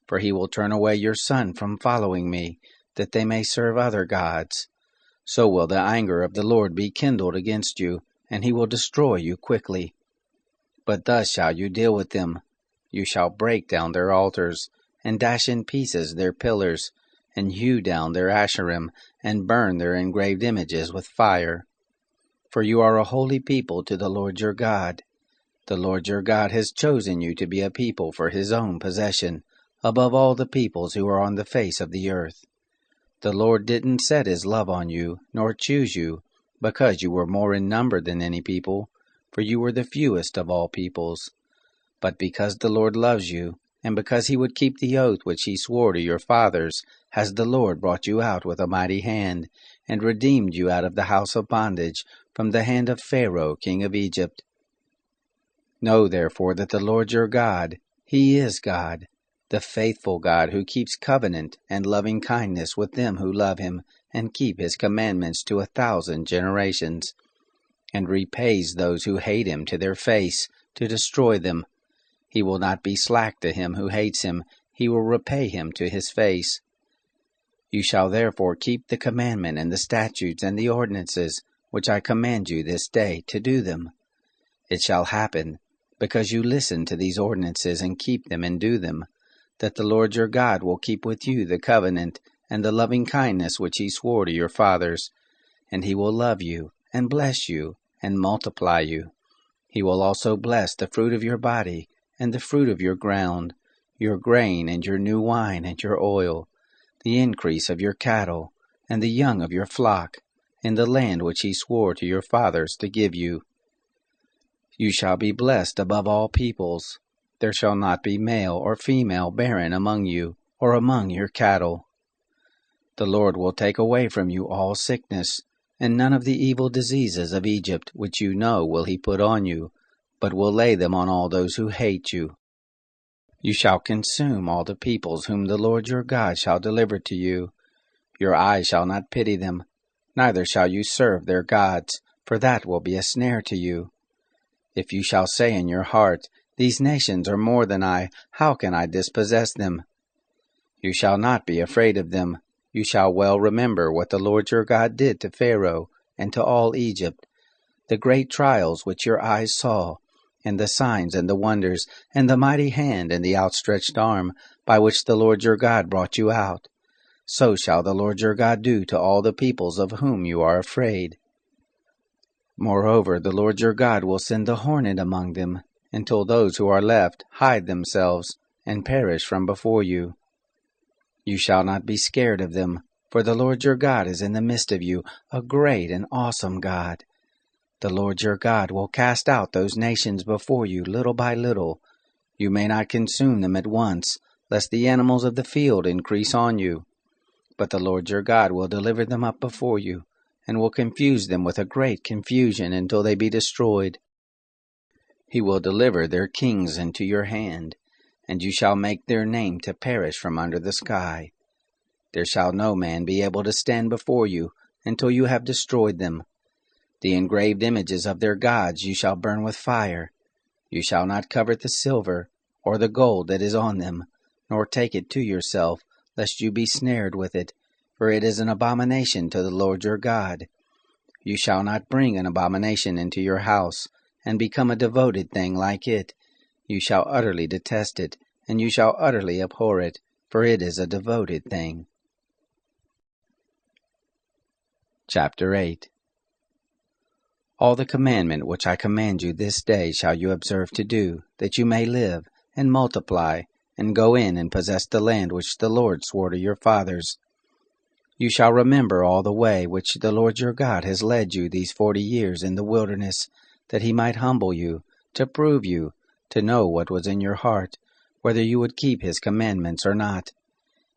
For he will turn away your son from following me, that they may serve other gods. So will the anger of the Lord be kindled against you, and he will destroy you quickly. But thus shall you deal with them. You shall break down their altars, and dash in pieces their pillars, and hew down their Asherim, and burn their engraved images with fire. For you are a holy people to the Lord your God. The Lord your God has chosen you to be a people for his own possession, above all the peoples who are on the face of the earth. The Lord didn't set his love on you, nor choose you, because you were more in number than any people, for you were the fewest of all peoples. But because the Lord loves you, and because he would keep the oath which he swore to your fathers, has the Lord brought you out with a mighty hand, and redeemed you out of the house of bondage, from the hand of Pharaoh king of Egypt. Know therefore that the Lord your God, he is God, the faithful God who keeps covenant and loving kindness with them who love him, and keep his commandments to 1,000 generations, and repays those who hate him to their face, to destroy them. He will not be slack to him who hates him, he will repay him to his face. You shall therefore keep the commandment and the statutes and the ordinances, which I command you this day, to do them. It shall happen, because you listen to these ordinances and keep them and do them, that the Lord your God will keep with you the covenant and the loving kindness which he swore to your fathers, and he will love you, and bless you, and multiply you. He will also bless the fruit of your body, and the fruit of your ground, your grain, and your new wine, and your oil, the increase of your cattle, and the young of your flock, in the land which he swore to your fathers to give you. You shall be blessed above all peoples. There shall not be male or female barren among you, or among your cattle. The Lord will take away from you all sickness, and none of the evil diseases of Egypt which you know will he put on you, but will lay them on all those who hate you. You shall consume all the peoples whom the Lord your God shall deliver to you. Your eye shall not pity them, neither shall you serve their gods, for that will be a snare to you. If you shall say in your heart, these nations are more than I, how can I dispossess them? You shall not be afraid of them. You shall well remember what the Lord your God did to Pharaoh and to all Egypt, the great trials which your eyes saw, and the signs and the wonders, and the mighty hand and the outstretched arm, by which the Lord your God brought you out. So shall the Lord your God do to all the peoples of whom you are afraid. Moreover, the Lord your God will send the hornet among them, until those who are left hide themselves, and perish from before you. You shall not be scared of them, for the Lord your God is in the midst of you, a great and awesome God. The Lord your God will cast out those nations before you little by little. You may not consume them at once, lest the animals of the field increase on you. But the Lord your God will deliver them up before you, and will confuse them with a great confusion until they be destroyed. He will deliver their kings into your hand, and you shall make their name to perish from under the sky. There shall no man be able to stand before you until you have destroyed them. The engraved images of their gods you shall burn with fire. You shall not covet the silver, or the gold that is on them, nor take it to yourself, lest you be snared with it, for it is an abomination to the Lord your God. You shall not bring an abomination into your house, and become a devoted thing like it. You shall utterly detest it, and you shall utterly abhor it, for it is a devoted thing. Chapter 8. All the commandment which I command you this day shall you observe to do, that you may live, and multiply, and go in and possess the land which the Lord swore to your fathers. You shall remember all the way which the Lord your God has led you these 40 years in the wilderness, that he might humble you, to prove you, to know what was in your heart, whether you would keep his commandments or not.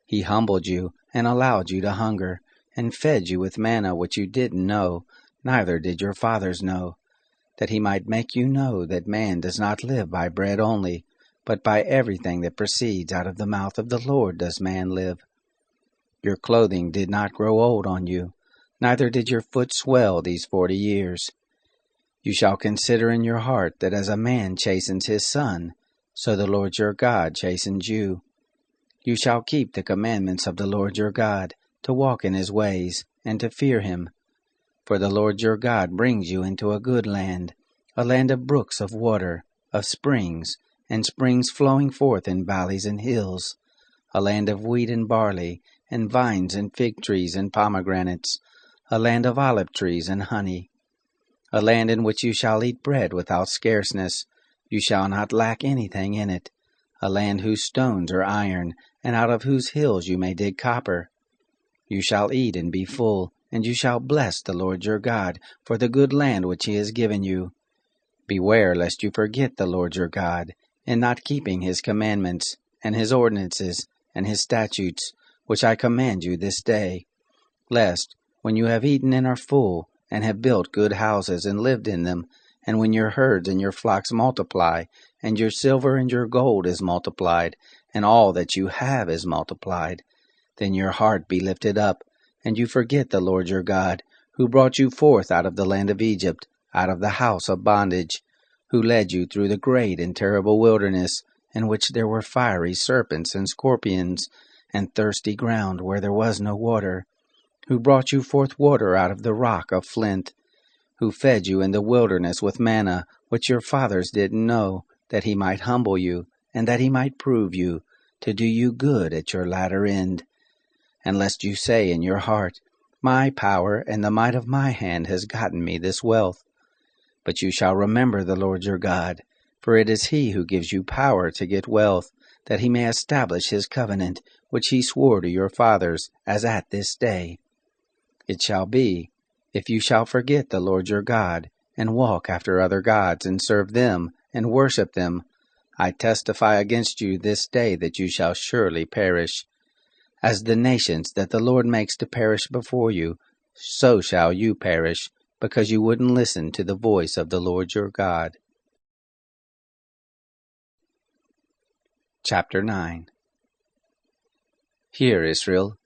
He humbled you, and allowed you to hunger, and fed you with manna which you didn't know, neither did your fathers know, that he might make you know that man does not live by bread only, but by everything that proceeds out of the mouth of the Lord does man live. Your clothing did not grow old on you, neither did your foot swell these 40 years. You shall consider in your heart that as a man chastens his son, so the Lord your God chastens you. You shall keep the commandments of the Lord your God, to walk in his ways, and to fear him. For the Lord your God brings you into a good land, a land of brooks of water, of springs, and springs flowing forth in valleys and hills, a land of wheat and barley, and vines and fig trees and pomegranates, a land of olive trees and honey, a land in which you shall eat bread without scarceness, you shall not lack anything in it, a land whose stones are iron, and out of whose hills you may dig copper. You shall eat and be full, and you shall bless the Lord your God for the good land which he has given you. Beware lest you forget the Lord your God, in not keeping his commandments, and his ordinances, and his statutes, which I command you this day, lest, when you have eaten and are full, and have built good houses and lived in them, and when your herds and your flocks multiply, and your silver and your gold is multiplied, and all that you have is multiplied, then your heart be lifted up, and you forget the Lord your God, who brought you forth out of the land of Egypt, out of the house of bondage, who led you through the great and terrible wilderness, in which there were fiery serpents and scorpions, and thirsty ground where there was no water, who brought you forth water out of the rock of flint, who fed you in the wilderness with manna, which your fathers didn't know, that he might humble you, and that he might prove you, to do you good at your latter end. And lest you say in your heart, My power and the might of my hand has gotten me this wealth. But you shall remember the Lord your God, for it is he who gives you power to get wealth, that he may establish his covenant, which he swore to your fathers, as at this day. It shall be, if you shall forget the Lord your God, and walk after other gods, and serve them, and worship them, I testify against you this day that you shall surely perish. As the nations that the Lord makes to perish before you, so shall you perish, because you wouldn't listen to the voice of the Lord your God. Chapter 9. Hear, Israel,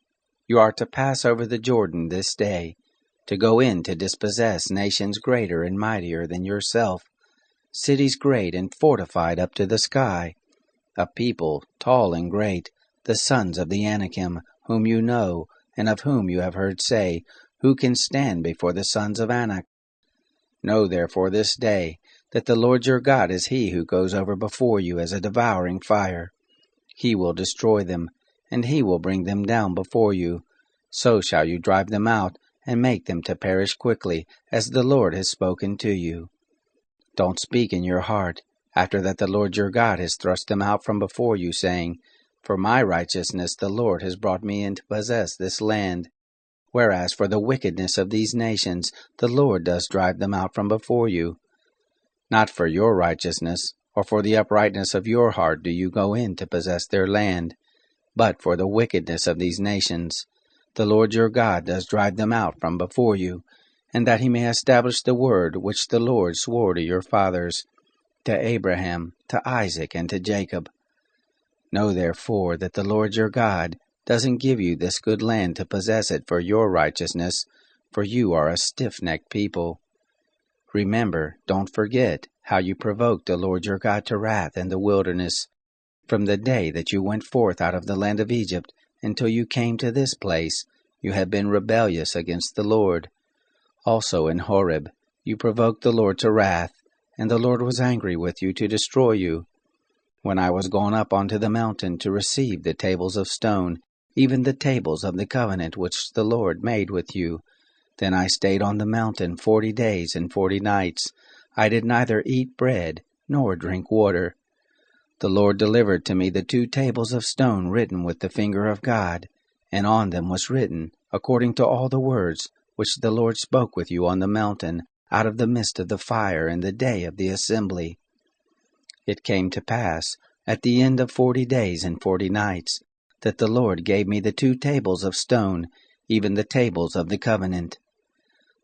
you are to pass over the Jordan this day, to go in to dispossess nations greater and mightier than yourself, cities great and fortified up to the sky, a people tall and great, the sons of the Anakim, whom you know, and of whom you have heard say, Who can stand before the sons of Anak? Know therefore this day, that the Lord your God is he who goes over before you as a devouring fire. He will destroy them, and he will bring them down before you. So shall you drive them out, and make them to perish quickly, as the Lord has spoken to you. Don't speak in your heart, after that the Lord your God has thrust them out from before you, saying, For my righteousness the Lord has brought me in to possess this land. Whereas for the wickedness of these nations the Lord does drive them out from before you. Not for your righteousness, or for the uprightness of your heart do you go in to possess their land, but for the wickedness of these nations. The Lord your God does drive them out from before you, and that he may establish the word which the Lord swore to your fathers, to Abraham, to Isaac, and to Jacob. Know therefore that the Lord your God doesn't give you this good land to possess it for your righteousness, for you are a stiff-necked people. Remember, don't forget, how you provoked the Lord your God to wrath in the wilderness, from the day that you went forth out of the land of Egypt until you came to this place. You have been rebellious against the Lord. Also in Horeb you provoked the Lord to wrath, and the Lord was angry with you to destroy you. When I was gone up onto the mountain to receive the tables of stone, even the tables of the covenant which the Lord made with you, then I stayed on the mountain 40 days and 40 nights. I did neither eat bread nor drink water. The Lord delivered to me the 2 tables of stone written with the finger of God, and on them was written, according to all the words which the Lord spoke with you on the mountain, out of the midst of the fire in the day of the assembly. It came to pass, at the end of 40 days and 40 nights, that the Lord gave me the 2 tables of stone, even the tables of the covenant.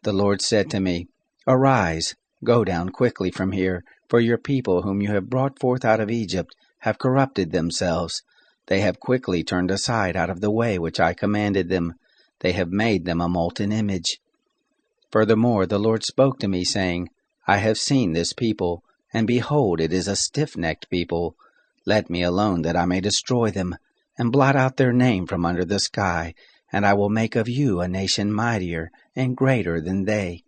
The Lord said to me, Arise, go down quickly from here, for your people whom you have brought forth out of Egypt have corrupted themselves. They have quickly turned aside out of the way which I commanded them. They have made them a molten image. Furthermore, the Lord spoke to me, saying, I have seen this people, and behold, it is a stiff-necked people. Let me alone that I may destroy them, and blot out their name from under the sky, and I will make of you a nation mightier and greater than they.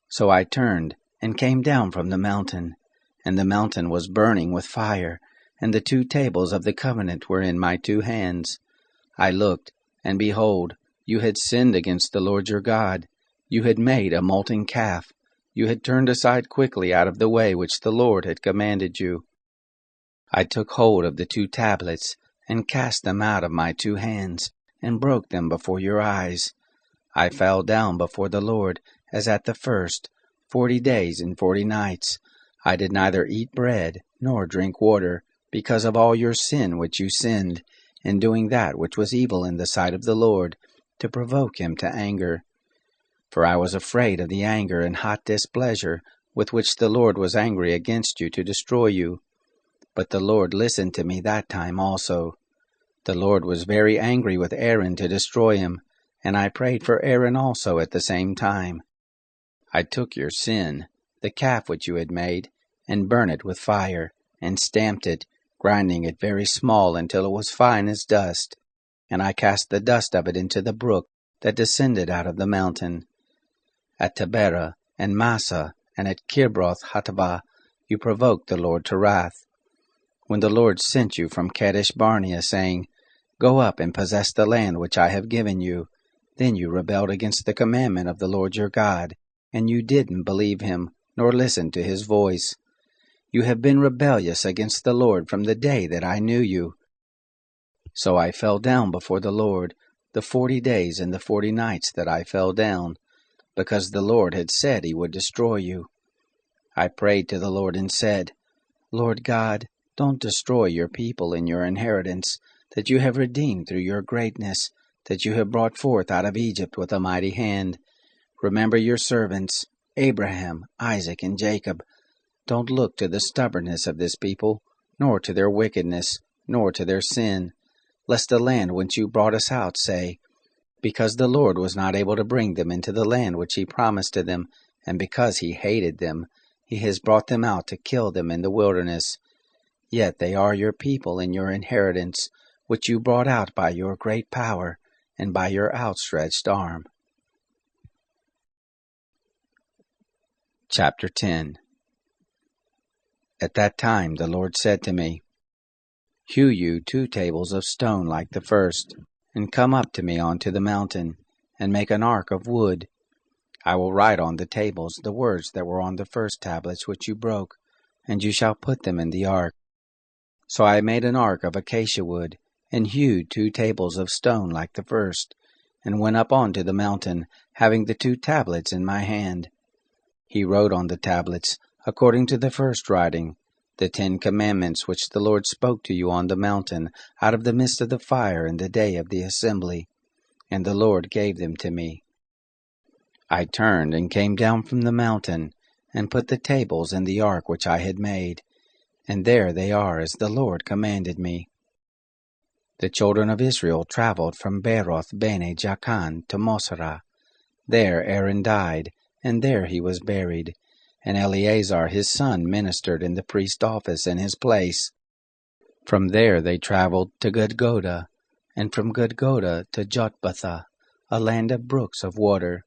So I turned, and came down from the mountain, and the mountain was burning with fire, and the 2 tables of the covenant were in my 2 hands. I looked, and behold, you had sinned against the Lord your God. You had made a molten calf. You had turned aside quickly out of the way which the Lord had commanded you. I took hold of the 2 tablets, and cast them out of my 2 hands, and broke them before your eyes. I fell down before the Lord, as at the first, 40 days and 40 nights. I did neither eat bread, nor drink water, because of all your sin which you sinned, in doing that which was evil in the sight of the Lord, to provoke him to anger. For I was afraid of the anger and hot displeasure with which the Lord was angry against you to destroy you. But the Lord listened to me that time also. The Lord was very angry with Aaron to destroy him, and I prayed for Aaron also at the same time. I took your sin, the calf which you had made, and burnt it with fire, and stamped it, grinding it very small until it was fine as dust. And I cast the dust of it into the brook that descended out of the mountain. At Taberah, and Massah, and at Kibroth Hattaavah, you provoked the Lord to wrath. When the Lord sent you from Kadesh Barnea, saying, Go up and possess the land which I have given you, then you rebelled against the commandment of the Lord your God, and you didn't believe him, nor listen to his voice. You have been rebellious against the Lord from the day that I knew you. So I fell down before the Lord, the 40 days and the 40 nights that I fell down, because the Lord had said he would destroy you. I prayed to the Lord and said, Lord God, don't destroy your people and your inheritance, that you have redeemed through your greatness, that you have brought forth out of Egypt with a mighty hand. Remember your servants, Abraham, Isaac, and Jacob. Don't look to the stubbornness of this people, nor to their wickedness, nor to their sin, lest the land whence you brought us out say, Because the Lord was not able to bring them into the land which he promised to them, and because he hated them, he has brought them out to kill them in the wilderness. Yet they are your people and your inheritance, which you brought out by your great power and by your outstretched arm. Chapter 10. At that time the Lord said to me, Hew you 2 tables of stone like the first, and come up to me onto the mountain, and make an ark of wood. I will write on the tables the words that were on the first tablets which you broke, and you shall put them in the ark. So I made an ark of acacia wood, and hewed 2 tables of stone like the first, and went up onto the mountain, having the 2 tablets in my hand. He wrote on the tablets, according to the first writing, the 10 commandments which the Lord spoke to you on the mountain, out of the midst of the fire in the day of the assembly. And the Lord gave them to me. I turned and came down from the mountain, and put the tables in the ark which I had made, and there they are as the Lord commanded me. The children of Israel traveled from Beroth Bene Jaakan to Mosera. There Aaron died, and there he was buried, and Eleazar his son ministered in the priest's office in his place. From there they traveled to Gudgoda, and from Gudgoda to Jotbatha, a land of brooks of water.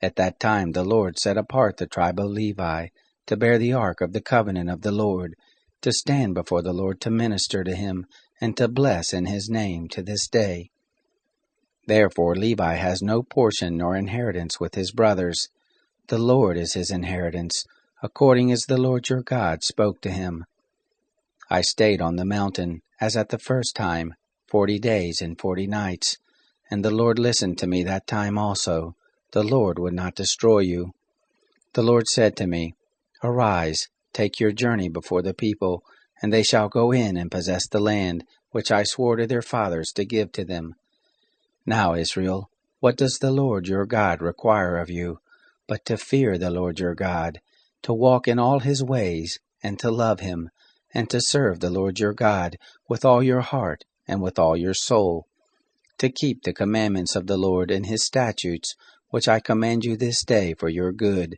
At that time the Lord set apart the tribe of Levi, to bear the ark of the covenant of the Lord, to stand before the Lord to minister to him, and to bless in his name to this day. Therefore Levi has no portion nor inheritance with his brothers. The Lord is his inheritance, according as the Lord your God spoke to him. I stayed on the mountain, as at the first time, 40 days and 40 nights, and the Lord listened to me that time also. The Lord would not destroy you. The Lord said to me, Arise, take your journey before the people, and they shall go in and possess the land, which I swore to their fathers to give to them. Now, Israel, what does the Lord your God require of you, but to fear the Lord your God, to walk in all his ways, and to love him, and to serve the Lord your God with all your heart and with all your soul, to keep the commandments of the Lord and his statutes, which I command you this day for your good.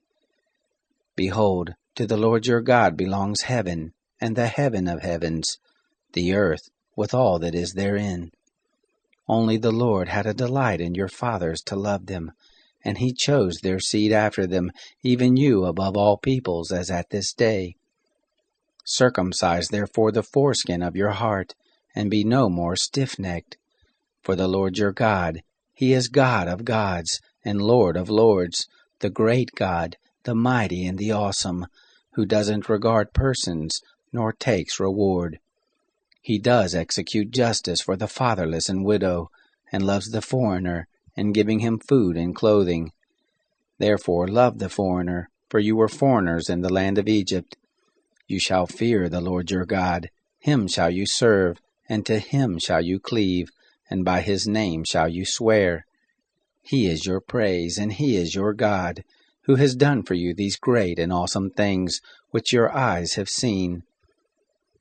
Behold, to the Lord your God belongs heaven, and the heaven of heavens, the earth, with all that is therein. Only the Lord had a delight in your fathers to love them, and he chose their seed after them, even you above all peoples, as at this day. Circumcise therefore the foreskin of your heart, and be no more stiff-necked. For the Lord your God, He is God of gods, and Lord of lords, the great God, the mighty and the awesome, who doesn't regard persons, nor takes reward. He does execute justice for the fatherless and widow, and loves the foreigner, in giving him food and clothing. Therefore love the foreigner, for you were foreigners in the land of Egypt. You shall fear the Lord your God, Him shall you serve, and to Him shall you cleave, and by His name shall you swear. He is your praise, and He is your God, who has done for you these great and awesome things, which your eyes have seen.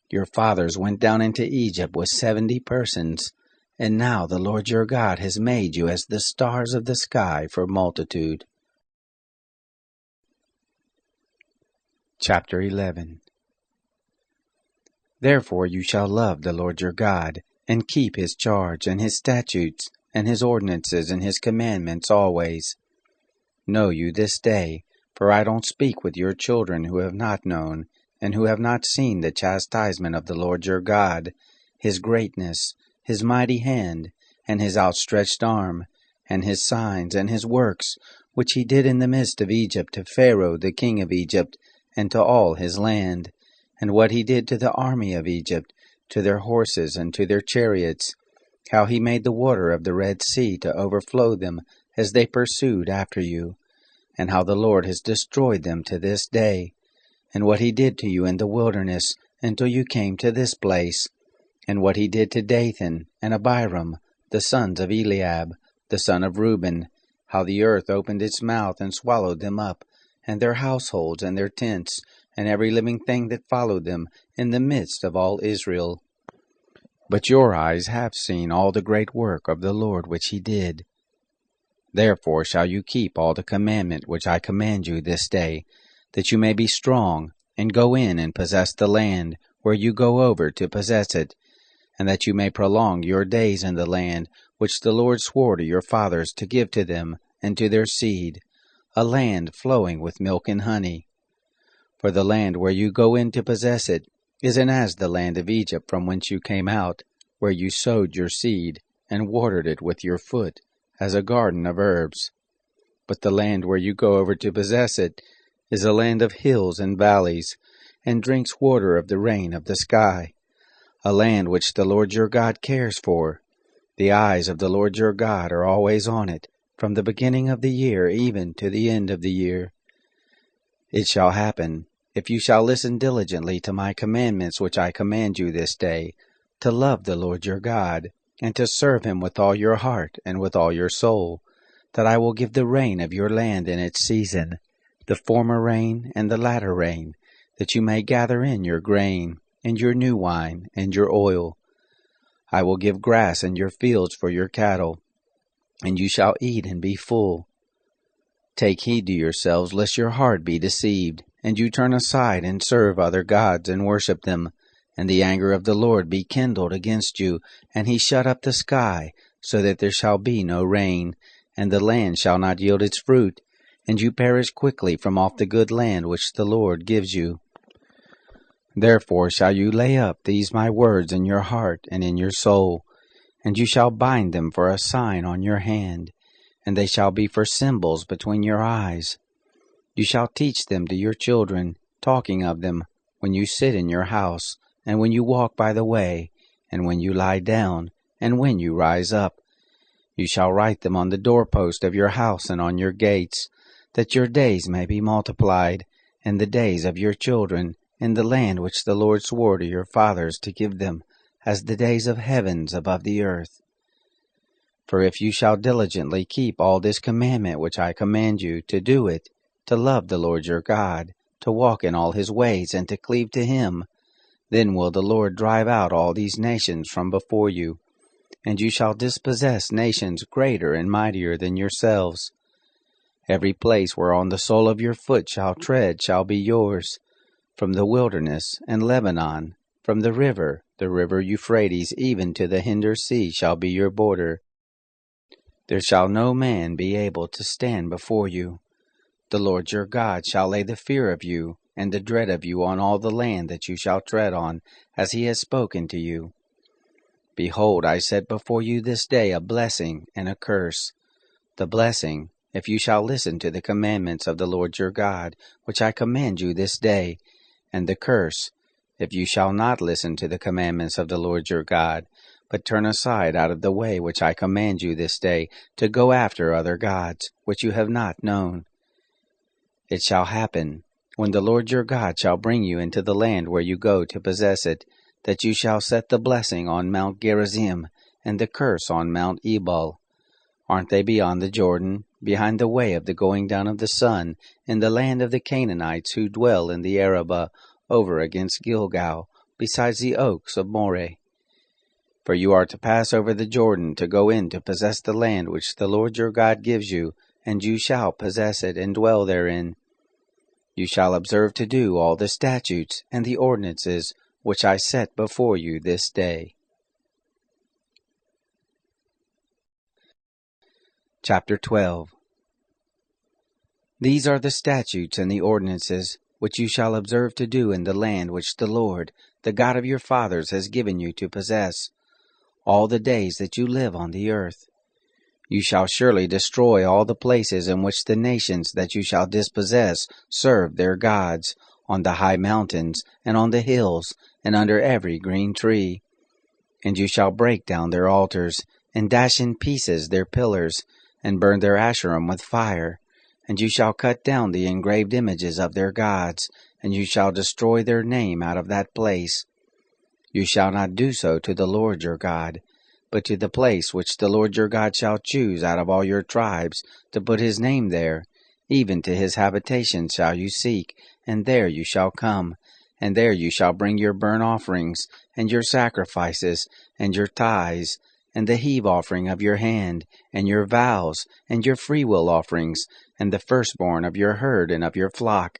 Your fathers went down into Egypt with 70 persons, and now the Lord your God has made you as the stars of the sky for multitude. Chapter 11. Therefore you shall love the Lord your God, and keep His charge, and His statutes, and His ordinances, and His commandments always. Know you this day, for I don't speak with your children who have not known, and who have not seen the chastisement of the Lord your God, His greatness, His mighty hand, and His outstretched arm, and His signs, and His works, which He did in the midst of Egypt to Pharaoh the king of Egypt, and to all his land, and what He did to the army of Egypt, to their horses and to their chariots, how He made the water of the Red Sea to overflow them as they pursued after you, and how the Lord has destroyed them to this day, and what He did to you in the wilderness until you came to this place, and what He did to Dathan and Abiram, the sons of Eliab, the son of Reuben, how the earth opened its mouth and swallowed them up, and their households and their tents, and every living thing that followed them, in the midst of all Israel. But your eyes have seen all the great work of the Lord which He did. Therefore shall you keep all the commandment which I command you this day, that you may be strong, and go in and possess the land where you go over to possess it, and that you may prolong your days in the land which the Lord swore to your fathers to give to them and to their seed, a land flowing with milk and honey. For the land where you go in to possess it isn't as the land of Egypt from whence you came out, where you sowed your seed, and watered it with your foot, as a garden of herbs. But the land where you go over to possess it is a land of hills and valleys, and drinks water of the rain of the sky, a land which the Lord your God cares for. The eyes of the Lord your God are always on it, from the beginning of the year even to the end of the year. It shall happen, if you shall listen diligently to my commandments which I command you this day, to love the Lord your God, and to serve Him with all your heart and with all your soul, that I will give the rain of your land in its season, the former rain and the latter rain, that you may gather in your grain, and your new wine, and your oil. I will give grass in your fields for your cattle, and you shall eat and be full. Take heed to yourselves, lest your heart be deceived, and you turn aside and serve other gods and worship them, and the anger of the Lord be kindled against you, and He shut up the sky, so that there shall be no rain, and the land shall not yield its fruit, and you perish quickly from off the good land which the Lord gives you. Therefore shall you lay up these my words in your heart and in your soul, and you shall bind them for a sign on your hand, and they shall be for symbols between your eyes. You shall teach them to your children, talking of them, when you sit in your house, and when you walk by the way, and when you lie down, and when you rise up. You shall write them on the doorpost of your house and on your gates, that your days may be multiplied, and the days of your children, in the land which the Lord swore to your fathers to give them, as the days of heavens above the earth. For if you shall diligently keep all this commandment which I command you, to do it, to love the Lord your God, to walk in all His ways, and to cleave to Him, then will the Lord drive out all these nations from before you, and you shall dispossess nations greater and mightier than yourselves. Every place whereon the sole of your foot shall tread shall be yours, from the wilderness and Lebanon, from the river Euphrates, even to the hinder sea shall be your border. There shall no man be able to stand before you. The Lord your God shall lay the fear of you and the dread of you on all the land that you shall tread on, as he has spoken to you. Behold, I set before you this day a blessing and a curse. The blessing, if you shall listen to the commandments of the Lord your God, which I command you this day, and the curse, if you shall not listen to the commandments of the Lord your God, but turn aside out of the way which I command you this day, to go after other gods, which you have not known. It shall happen, when the Lord your God shall bring you into the land where you go to possess it, that you shall set the blessing on Mount Gerizim, and the curse on Mount Ebal. Aren't they beyond the Jordan, behind the way of the going down of the sun, in the land of the Canaanites who dwell in the Arabah, over against Gilgal, besides the oaks of Moreh? For you are to pass over the Jordan to go in to possess the land which the Lord your God gives you, and you shall possess it and dwell therein. You shall observe to do all the statutes and the ordinances which I set before you this day. Chapter 12. These are the statutes and the ordinances which you shall observe to do in the land which the Lord, the God of your fathers, has given you to possess, all the days that you live on the earth. You shall surely destroy all the places in which the nations that you shall dispossess serve their gods, on the high mountains, and on the hills, and under every green tree. And you shall break down their altars, and dash in pieces their pillars, and burn their Asherim with fire. And you shall cut down the engraved images of their gods, and you shall destroy their name out of that place. You shall not do so to the Lord your God, but to the place which the Lord your God shall choose out of all your tribes, to put his name there, even to his habitation shall you seek, and there you shall come, and there you shall bring your burnt offerings, and your sacrifices, and your tithes, and the heave offering of your hand, and your vows, and your freewill offerings, and the firstborn of your herd and of your flock.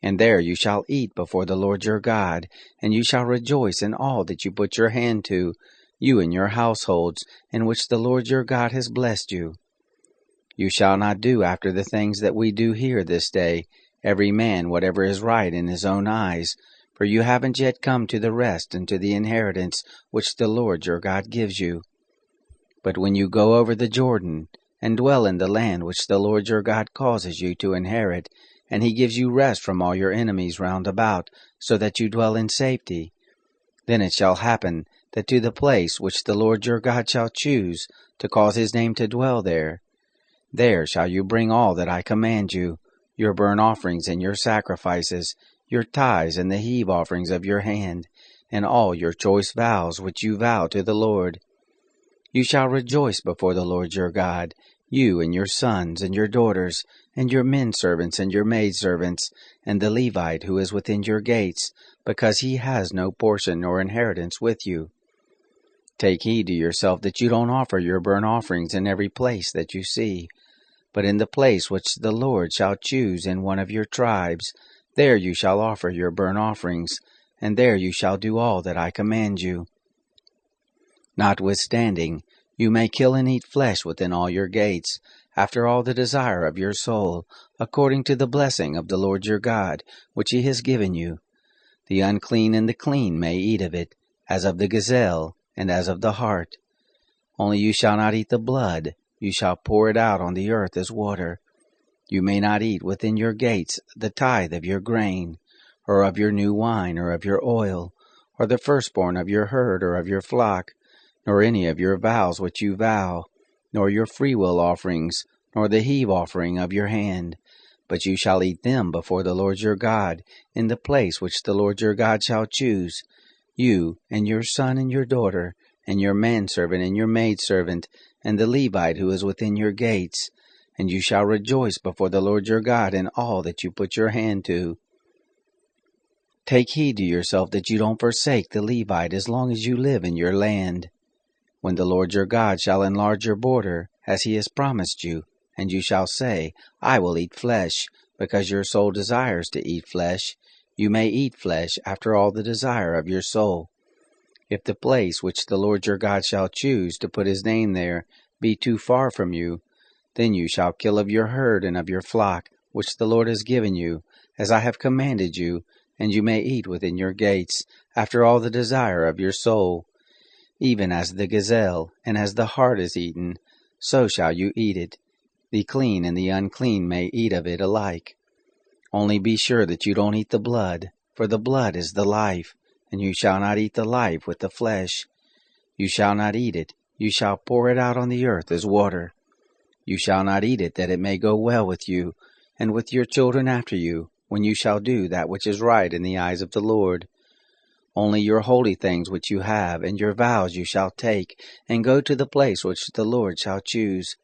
And there you shall eat before the Lord your God, and you shall rejoice in all that you put your hand to, you and your households, in which the Lord your God has blessed you. You shall not do after the things that we do here this day, every man whatever is right in his own eyes, for you haven't yet come to the rest and to the inheritance which the Lord your God gives you. But when you go over the Jordan, and dwell in the land which the Lord your God causes you to inherit, and he gives you rest from all your enemies round about, so that you dwell in safety, then it shall happen that to the place which the Lord your God shall choose, to cause his name to dwell there, there shall you bring all that I command you, your burnt offerings and your sacrifices, your tithes and the heave offerings of your hand, and all your choice vows which you vow to the Lord. You shall rejoice before the Lord your God, you and your sons and your daughters, and your menservants and your maidservants, and the Levite who is within your gates, because he has no portion nor inheritance with you. Take heed to yourself that you don't offer your burnt offerings in every place that you see, but in the place which the Lord shall choose in one of your tribes, there you shall offer your burnt offerings, and there you shall do all that I command you. Notwithstanding, you may kill and eat flesh within all your gates, after all the desire of your soul, according to the blessing of the Lord your God, which he has given you. The unclean and the clean may eat of it, as of the gazelle, and as of the hart. Only you shall not eat the blood, you shall pour it out on the earth as water. You may not eat within your gates the tithe of your grain, or of your new wine, or of your oil, or the firstborn of your herd or of your flock, nor any of your vows which you vow, nor your freewill offerings, nor the heave offering of your hand. But you shall eat them before the Lord your God, in the place which the Lord your God shall choose, you, and your son and your daughter, and your manservant and your maidservant, and the Levite who is within your gates. And you shall rejoice before the Lord your God in all that you put your hand to. Take heed to yourself that you don't forsake the Levite as long as you live in your land. When the Lord your God shall enlarge your border, as he has promised you, and you shall say, I will eat flesh, because your soul desires to eat flesh, you may eat flesh after all the desire of your soul. If the place which the Lord your God shall choose to put his name there be too far from you, then you shall kill of your herd and of your flock, which the Lord has given you, as I have commanded you, and you may eat within your gates, after all the desire of your soul. Even as the gazelle and as the hart is eaten, so shall you eat it. The clean and the unclean may eat of it alike. Only be sure that you don't eat the blood, for the blood is the life, and you shall not eat the life with the flesh. You shall not eat it, you shall pour it out on the earth as water. You shall not eat it, that it may go well with you, and with your children after you, when you shall do that which is right in the eyes of the Lord. Only your holy things which you have, and your vows you shall take, and go to the place which the Lord shall choose.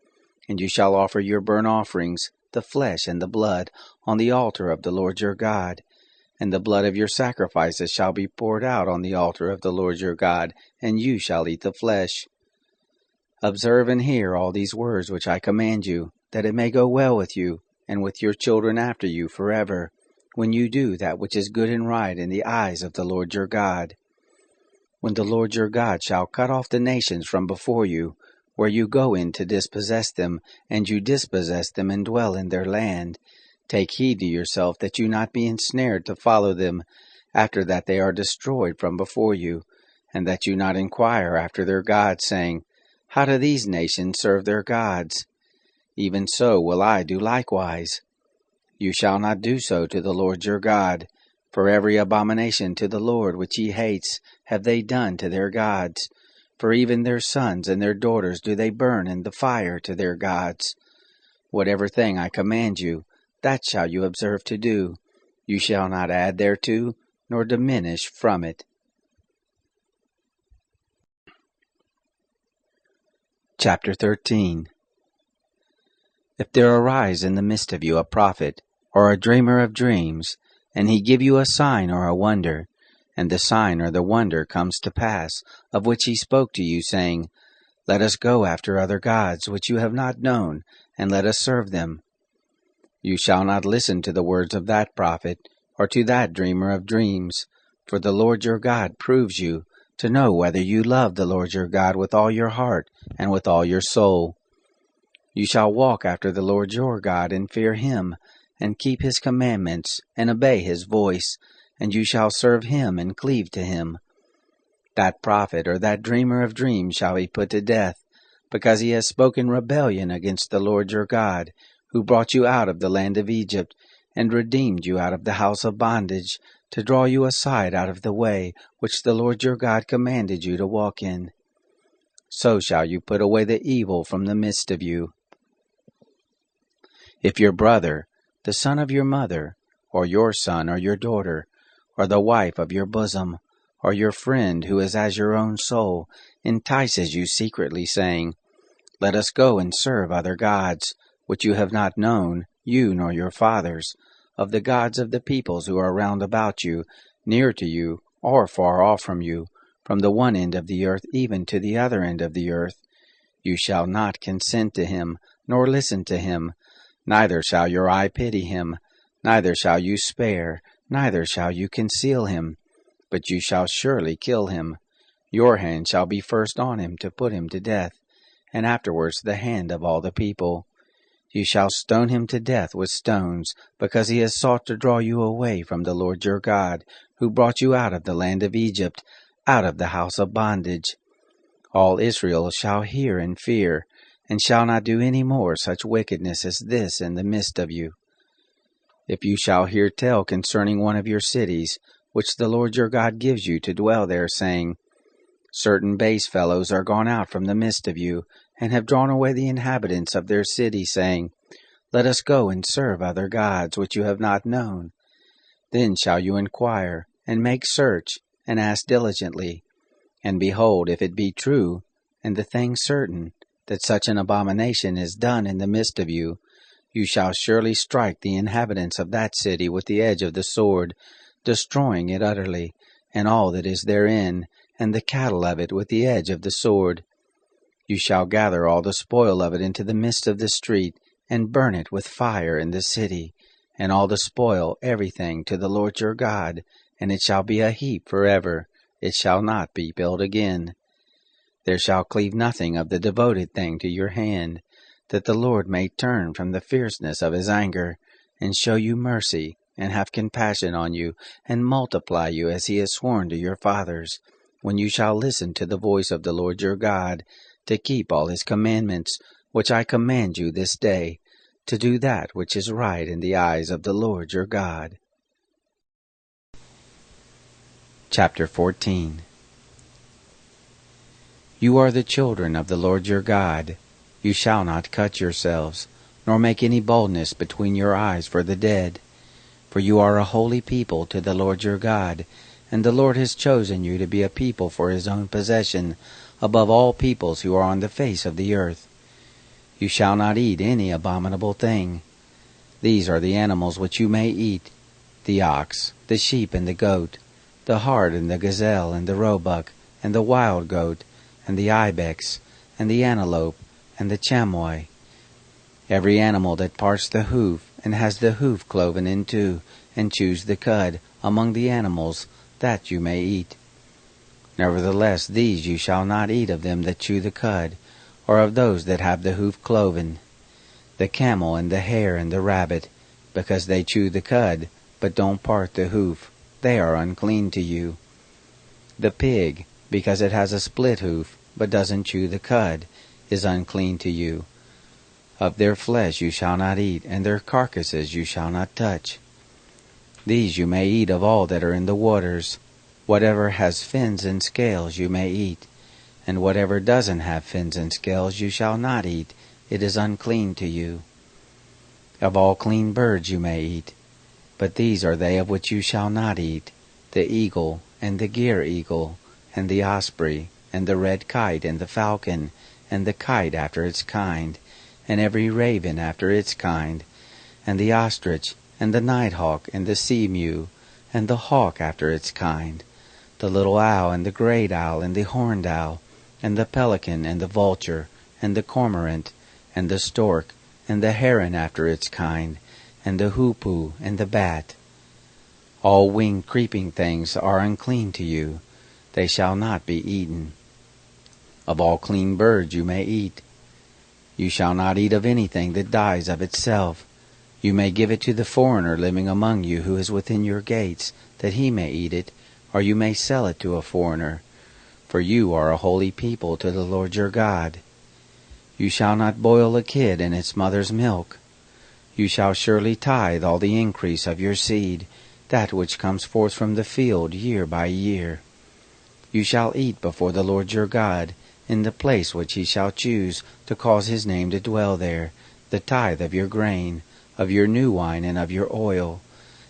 And you shall offer your burnt offerings, the flesh and the blood, on the altar of the Lord your God. And the blood of your sacrifices shall be poured out on the altar of the Lord your God, and you shall eat the flesh. Observe and hear all these words which I command you, that it may go well with you, and with your children after you forever, when you do that which is good and right in the eyes of the Lord your God. When the Lord your God shall cut off the nations from before you, where you go in to dispossess them, and you dispossess them and dwell in their land, take heed to yourself that you not be ensnared to follow them, after that they are destroyed from before you, and that you not inquire after their gods, saying, How do these nations serve their gods? Even so will I do likewise. You shall not do so to the Lord your God, for every abomination to the Lord which he hates have they done to their gods. For even their sons and their daughters do they burn in the fire to their gods. Whatever thing I command you, that shall you observe to do. You shall not add thereto, nor diminish from it. Chapter 13. If there arise in the midst of you a prophet, or a dreamer of dreams, and he give you a sign or a wonder, and the sign or the wonder comes to pass, of which he spoke to you, saying, Let us go after other gods which you have not known, and let us serve them. You shall not listen to the words of that prophet, or to that dreamer of dreams, for the Lord your God proves you, to know whether you love the Lord your God with all your heart and with all your soul. You shall walk after the Lord your God, and fear him, and keep his commandments, and obey his voice, and you shall serve him and cleave to him. That prophet or that dreamer of dreams shall be put to death, because he has spoken rebellion against the Lord your God, who brought you out of the land of Egypt, and redeemed you out of the house of bondage, to draw you aside out of the way which the Lord your God commanded you to walk in. So shall you put away the evil from the midst of you. If your brother, the son of your mother, or your son or your daughter, or the wife of your bosom, or your friend who is as your own soul, entices you secretly, saying, Let us go and serve other gods, which you have not known, you nor your fathers, of the gods of the peoples who are round about you, near to you, or far off from you, from the one end of the earth even to the other end of the earth. You shall not consent to him, nor listen to him, neither shall your eye pity him, neither shall you spare, neither shall you conceal him, but you shall surely kill him. Your hand shall be first on him to put him to death, and afterwards the hand of all the people. You shall stone him to death with stones, because he has sought to draw you away from the Lord your God, who brought you out of the land of Egypt, out of the house of bondage. All Israel shall hear and fear, and shall not do any more such wickedness as this in the midst of you. If you shall hear tell concerning one of your cities, which the Lord your God gives you to dwell there, saying, Certain base fellows are gone out from the midst of you, and have drawn away the inhabitants of their city, saying, Let us go and serve other gods which you have not known. Then shall you inquire, and make search, and ask diligently. And behold, if it be true, and the thing certain, that such an abomination is done in the midst of you, you shall surely strike the inhabitants of that city with the edge of the sword, destroying it utterly, and all that is therein, and the cattle of it with the edge of the sword. You shall gather all the spoil of it into the midst of the street, and burn it with fire in the city, and all the spoil, everything, to the Lord your God, and it shall be a heap forever, it shall not be built again. There shall cleave nothing of the devoted thing to your hand, that the Lord may turn from the fierceness of his anger, and show you mercy, and have compassion on you, and multiply you as he has sworn to your fathers, when you shall listen to the voice of the Lord your God, to keep all his commandments, which I command you this day, to do that which is right in the eyes of the Lord your God. Chapter 14. You are the children of the Lord your God. You shall not cut yourselves, nor make any boldness between your eyes for the dead. For you are a holy people to the Lord your God, and the Lord has chosen you to be a people for his own possession, above all peoples who are on the face of the earth. You shall not eat any abominable thing. These are the animals which you may eat: the ox, the sheep, and the goat, the hart, and the gazelle, and the roebuck, and the wild goat, and the ibex, and the antelope, and the chamois. Every animal that parts the hoof, and has the hoof cloven in two, and chews the cud, among the animals, that you may eat. Nevertheless these you shall not eat of them that chew the cud, or of those that have the hoof cloven: the camel, and the hare, and the rabbit, because they chew the cud, but don't part the hoof, they are unclean to you. The pig, because it has a split hoof, but doesn't chew the cud, is unclean to you. Of their flesh you shall not eat, and their carcasses you shall not touch. These you may eat of all that are in the waters. Whatever has fins and scales you may eat, and whatever doesn't have fins and scales you shall not eat, it is unclean to you. Of all clean birds you may eat, but these are they of which you shall not eat: the eagle, and the gyre eagle, and the osprey, and the red kite, and the falcon, and the kite after its kind, and every raven after its kind, and the ostrich, and the nighthawk, and the sea-mew, and the hawk after its kind, the little owl, and the great owl, and the horned owl, and the pelican, and the vulture, and the cormorant, and the stork, and the heron after its kind, and the hoopoe, and the bat. All winged creeping things are unclean to you, they shall not be eaten. Of all clean birds you may eat. You shall not eat of anything that dies of itself. You may give it to the foreigner living among you who is within your gates, that he may eat it, or you may sell it to a foreigner. For you are a holy people to the Lord your God. You shall not boil a kid in its mother's milk. You shall surely tithe all the increase of your seed, that which comes forth from the field year by year. You shall eat before the Lord your God, in the place which he shall choose to cause his name to dwell there, the tithe of your grain, of your new wine, and of your oil,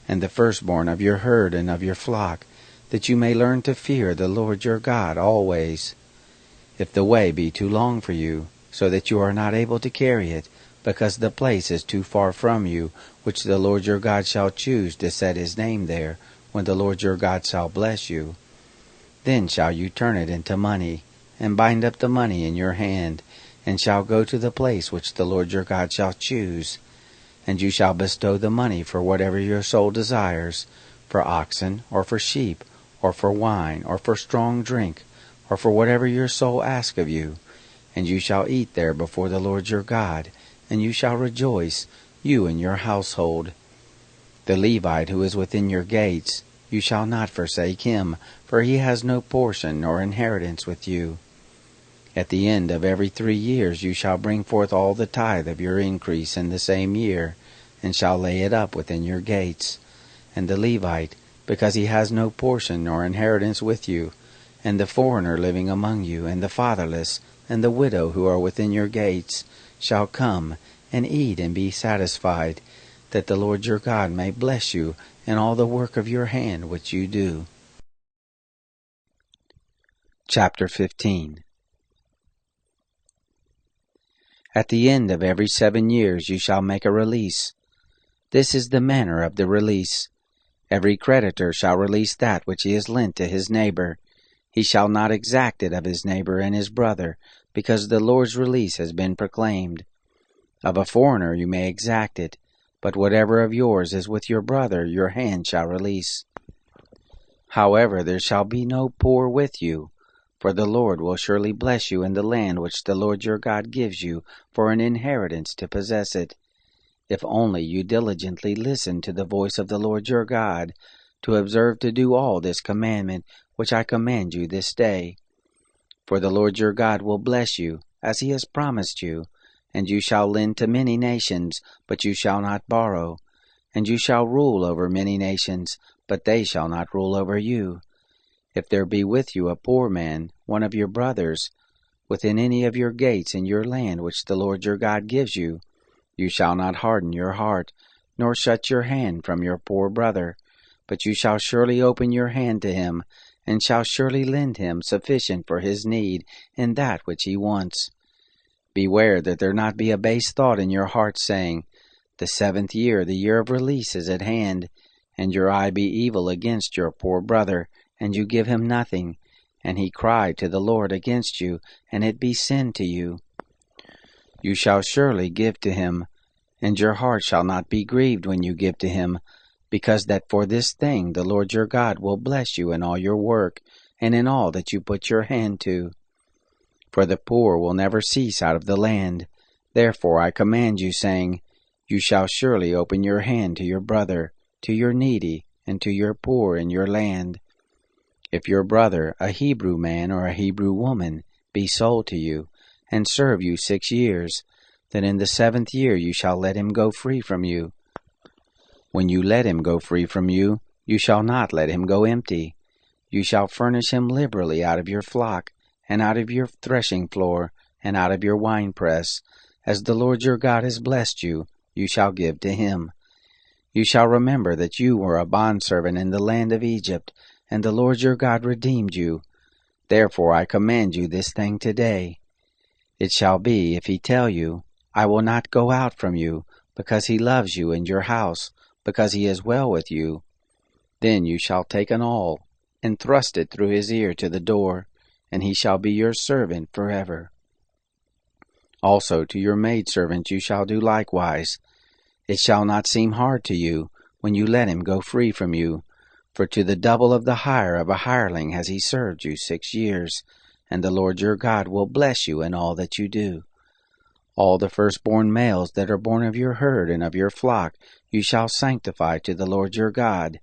and the firstborn of your herd and of your flock, that you may learn to fear the Lord your God always. If the way be too long for you, so that you are not able to carry it, because the place is too far from you, which the Lord your God shall choose to set his name there, when the Lord your God shall bless you, then shall you turn it into money, and bind up the money in your hand, and shall go to the place which the Lord your God shall choose. And you shall bestow the money for whatever your soul desires, for oxen, or for sheep, or for wine, or for strong drink, or for whatever your soul asks of you. And you shall eat there before the Lord your God, and you shall rejoice, you and your household. The Levite who is within your gates, you shall not forsake him, for he has no portion nor inheritance with you. At the end of every 3 years you shall bring forth all the tithe of your increase in the same year, and shall lay it up within your gates. And the Levite, because he has no portion nor inheritance with you, and the foreigner living among you, and the fatherless, and the widow who are within your gates, shall come and eat and be satisfied, that the Lord your God may bless you in all the work of your hand which you do. Chapter 15. At the end of every 7 years you shall make a release. This is the manner of the release. Every creditor shall release that which he has lent to his neighbor. He shall not exact it of his neighbor and his brother, because the Lord's release has been proclaimed. Of a foreigner you may exact it, but whatever of yours is with your brother your hand shall release. However, there shall be no poor with you, for the Lord will surely bless you in the land which the Lord your God gives you for an inheritance to possess it. if only you diligently listen to the voice of the Lord your God, to observe to do all this commandment which I command you this day. For the Lord your God will bless you, as he has promised you, and you shall lend to many nations, but you shall not borrow. And you shall rule over many nations, but they shall not rule over you. If there be with you a poor man, one of your brothers, within any of your gates in your land which the Lord your God gives you, you shall not harden your heart, nor shut your hand from your poor brother, but you shall surely open your hand to him, and shall surely lend him sufficient for his need in that which he wants. Beware that there not be a base thought in your heart, saying, The 7th year, the year of release, is at hand, and your eye be evil against your poor brother, and you give him nothing, and he cry to the Lord against you, and it be sin to you. You shall surely give to him, and your heart shall not be grieved when you give to him, because that for this thing the Lord your God will bless you in all your work, and in all that you put your hand to. For the poor will never cease out of the land. Therefore I command you, saying, You shall surely open your hand to your brother, to your needy, and to your poor in your land. If your brother, a Hebrew man or a Hebrew woman, be sold to you, and serve you 6 years, then in the 7th year you shall let him go free from you. When you let him go free from you, you shall not let him go empty. You shall furnish him liberally out of your flock, and out of your threshing floor, and out of your winepress. As the Lord your God has blessed you, you shall give to him. You shall remember that you were a bondservant in the land of Egypt, and the Lord your God redeemed you. Therefore I command you this thing today. It shall be, if he tell you, I will not go out from you, because he loves you and your house, because he is well with you, then you shall take an awl, and thrust it through his ear to the door, and he shall be your servant forever. Also to your maidservant you shall do likewise. It shall not seem hard to you, when you let him go free from you, for to the double of the hire of a hireling has he served you 6 years, and the Lord your God will bless you in all that you do. All the firstborn males that are born of your herd and of your flock you shall sanctify to the Lord your God.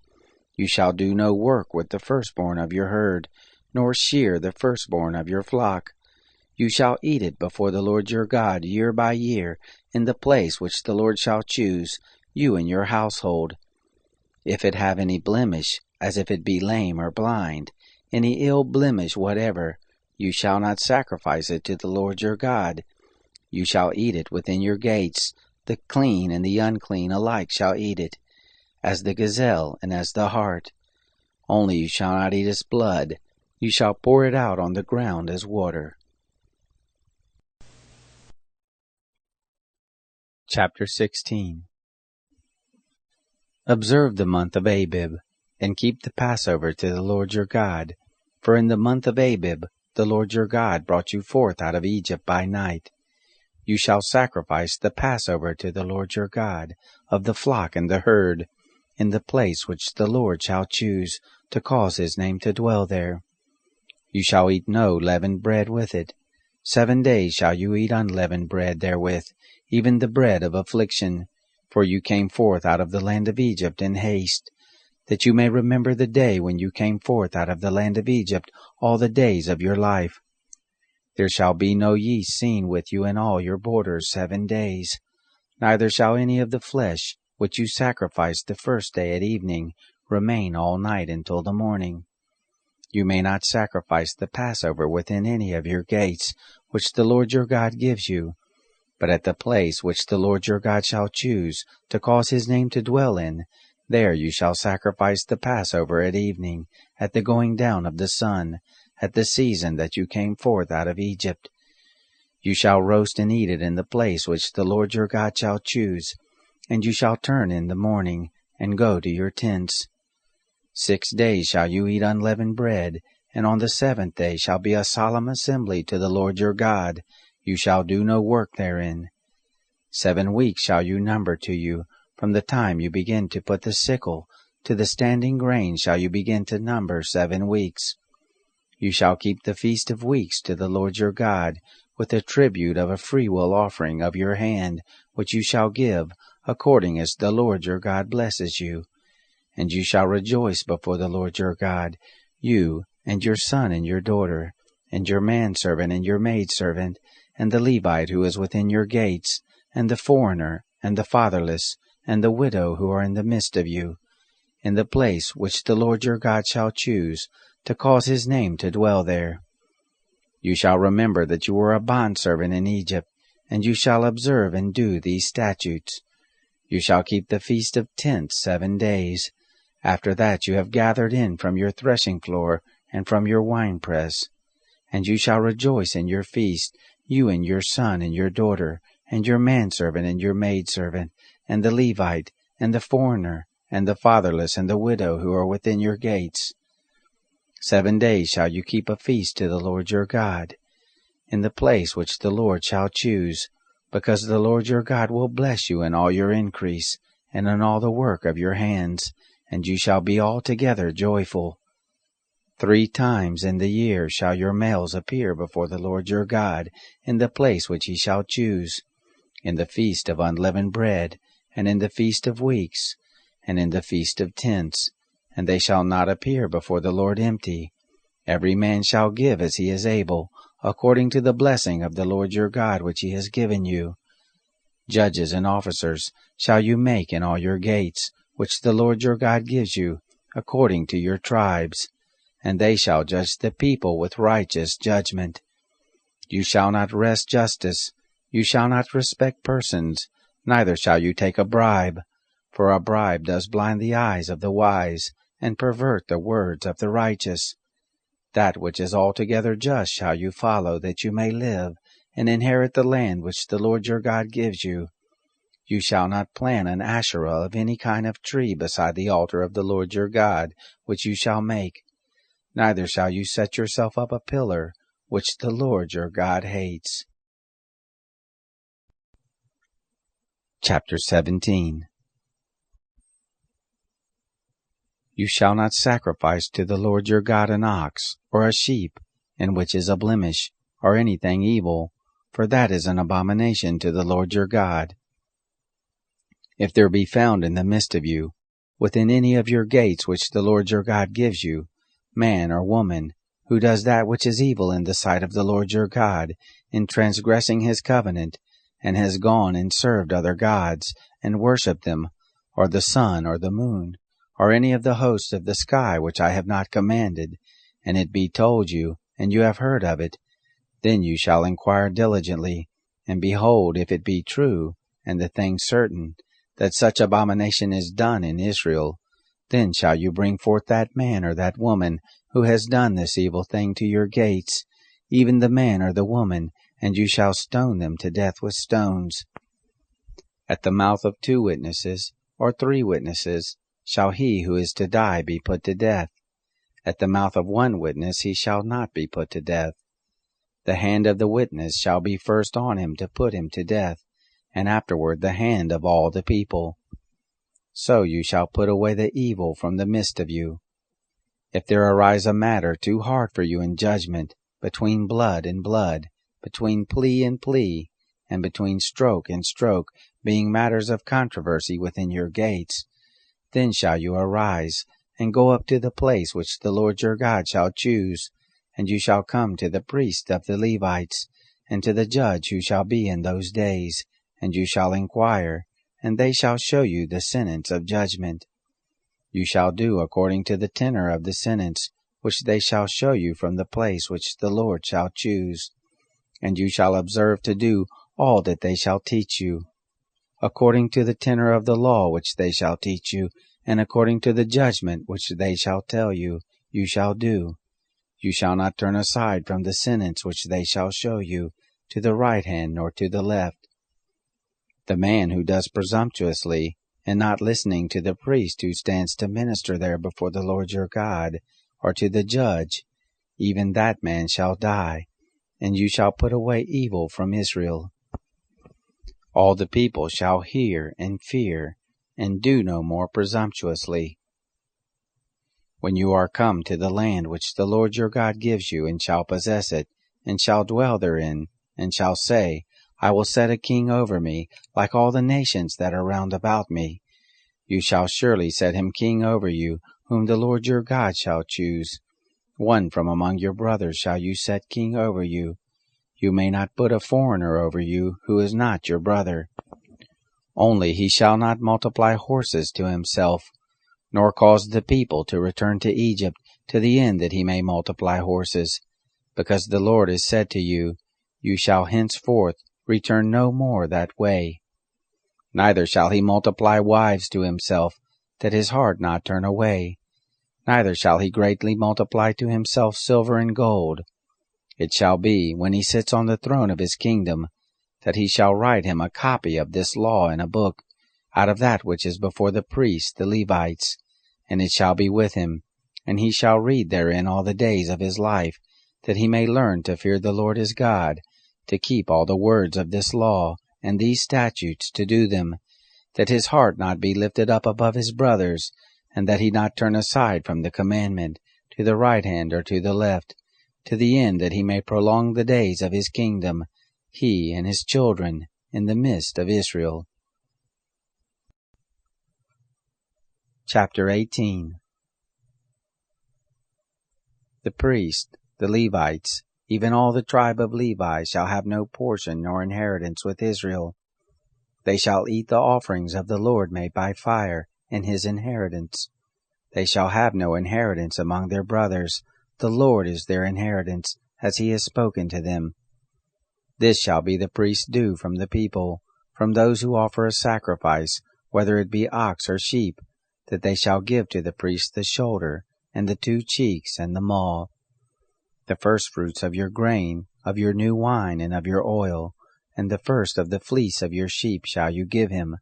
You shall do no work with the firstborn of your herd, nor shear the firstborn of your flock. You shall eat it before the Lord your God year by year, in the place which the Lord shall choose, you and your household. If it have any blemish, as if it be lame or blind, any ill blemish whatever, you shall not sacrifice it to the Lord your God. You shall eat it within your gates. The clean and the unclean alike shall eat it, as the gazelle and as the hart. Only you shall not eat its blood. You shall pour it out on the ground as water. Chapter 16. Observe the month of Abib, and keep the Passover to the Lord your God. For in the month of Abib the Lord your God brought you forth out of Egypt by night. You shall sacrifice the Passover to the Lord your God, of the flock and the herd, in the place which the Lord shall choose, to cause his name to dwell there. You shall eat no leavened bread with it. 7 days shall you eat unleavened bread therewith, even the bread of affliction, for you came forth out of the land of Egypt in haste, that you may remember the day when you came forth out of the land of Egypt all the days of your life. There shall be no yeast seen with you in all your borders 7 days, neither shall any of the flesh, which you sacrifice the first day at evening, remain all night until the morning. You may not sacrifice the Passover within any of your gates, which the Lord your God gives you, but at the place which the Lord your God shall choose, to cause his name to dwell in, there you shall sacrifice the Passover at evening, at the going down of the sun, at the season that you came forth out of Egypt. You shall roast and eat it in the place which the Lord your God shall choose, and you shall turn in the morning, and go to your tents. 6 days shall you eat unleavened bread, and on the 7th day shall be a solemn assembly to the Lord your God. You shall do no work therein. 7 weeks shall you number to you, from the time you begin to put the sickle, to the standing grain shall you begin to number 7 weeks. You shall keep the feast of weeks to the Lord your God, with a tribute of a freewill offering of your hand, which you shall give, according as the Lord your God blesses you. And you shall rejoice before the Lord your God, you, and your son and your daughter, and your manservant and your maidservant, and the Levite who is within your gates, and the foreigner, and the fatherless, and the widow who are in the midst of you, in the place which the Lord your God shall choose, to cause his name to dwell there. You shall remember that you were a bondservant in Egypt, and you shall observe and do these statutes. You shall keep the Feast of Tents 7 days. After that you have gathered in from your threshing floor and from your winepress. And you shall rejoice in your feast, you and your son and your daughter, and your manservant and your maidservant, and the Levite, and the foreigner, and the fatherless, and the widow who are within your gates. 7 days shall you keep a feast to the Lord your God, in the place which the Lord shall choose, because the Lord your God will bless you in all your increase, and in all the work of your hands, and you shall be altogether joyful. 3 times in the year shall your males appear before the Lord your God, in the place which he shall choose, in the feast of unleavened bread, and in the feast of weeks, and in the feast of tents, and they shall not appear before the Lord empty. Every man shall give as he is able, according to the blessing of the Lord your God which he has given you. Judges and officers shall you make in all your gates, which the Lord your God gives you, according to your tribes, and they shall judge the people with righteous judgment. You shall not wrest justice, you shall not respect persons, neither shall you take a bribe, for a bribe does blind the eyes of the wise, and pervert the words of the righteous. That which is altogether just shall you follow, that you may live, and inherit the land which the Lord your God gives you. You shall not plant an Asherah of any kind of tree beside the altar of the Lord your God, which you shall make. Neither shall you set yourself up a pillar, which the Lord your God hates. Chapter 17. You shall not sacrifice to the Lord your God an ox, or a sheep, in which is a blemish, or anything evil, for that is an abomination to the Lord your God. If there be found in the midst of you, within any of your gates which the Lord your God gives you, man or woman, who does that which is evil in the sight of the Lord your God, in transgressing his covenant, and has gone and served other gods, and worshipped them, or the sun, or the moon, or any of the hosts of the sky which I have not commanded, and it be told you, and you have heard of it, then you shall inquire diligently, and behold, if it be true, and the thing certain, that such abomination is done in Israel, then shall you bring forth that man or that woman who has done this evil thing to your gates, even the man or the woman, and you shall stone them to death with stones. At the mouth of 2 witnesses, or 3 witnesses, shall he who is to die be put to death. At the mouth of 1 witness he shall not be put to death. The hand of the witness shall be first on him to put him to death, and afterward the hand of all the people. So you shall put away the evil from the midst of you. If there arise a matter too hard for you in judgment, between blood and blood, between plea and plea, and between stroke and stroke, being matters of controversy within your gates, then shall you arise, and go up to the place which the Lord your God shall choose, and you shall come to the priest of the Levites, and to the judge who shall be in those days, and you shall inquire, and they shall show you the sentence of judgment. You shall do according to the tenor of the sentence, which they shall show you from the place which the Lord shall choose, and you shall observe to do all that they shall teach you. According to the tenor of the law which they shall teach you, and according to the judgment which they shall tell you, you shall do. You shall not turn aside from the sentence which they shall show you, to the right hand nor to the left. The man who does presumptuously, and not listening to the priest who stands to minister there before the Lord your God, or to the judge, even that man shall die, and you shall put away evil from Israel. All the people shall hear and fear, and do no more presumptuously. When you are come to the land which the Lord your God gives you, and shall possess it, and shall dwell therein, and shall say, I will set a king over me, like all the nations that are round about me. You shall surely set him king over you, whom the Lord your God shall choose. One from among your brothers shall you set king over you. You may not put a foreigner over you, who is not your brother. Only he shall not multiply horses to himself, nor cause the people to return to Egypt, to the end that he may multiply horses. Because the Lord has said to you, You shall henceforth return no more that way. Neither shall he multiply wives to himself, that his heart not turn away. Neither shall he greatly multiply to himself silver and gold. It shall be, when he sits on the throne of his kingdom, that he shall write him a copy of this law in a book, out of that which is before the priests, the Levites, and it shall be with him, and he shall read therein all the days of his life, that he may learn to fear the Lord his God, to keep all the words of this law, and these statutes, to do them, that his heart not be lifted up above his brothers, and that he not turn aside from the commandment, to the right hand or to the left, to the end that he may prolong the days of his kingdom, he and his children, in the midst of Israel. Chapter 18. The priests, the Levites, even all the tribe of Levi, shall have no portion nor inheritance with Israel. They shall eat the offerings of the Lord made by fire, and his inheritance. They shall have no inheritance among their brothers. The Lord is their inheritance, as he has spoken to them. This shall be the priest's due from the people, from those who offer a sacrifice, whether it be ox or sheep, that they shall give to the priest the shoulder, and the 2 cheeks, and the maw. The firstfruits of your grain, of your new wine, and of your oil, and the first of the fleece of your sheep shall you give him.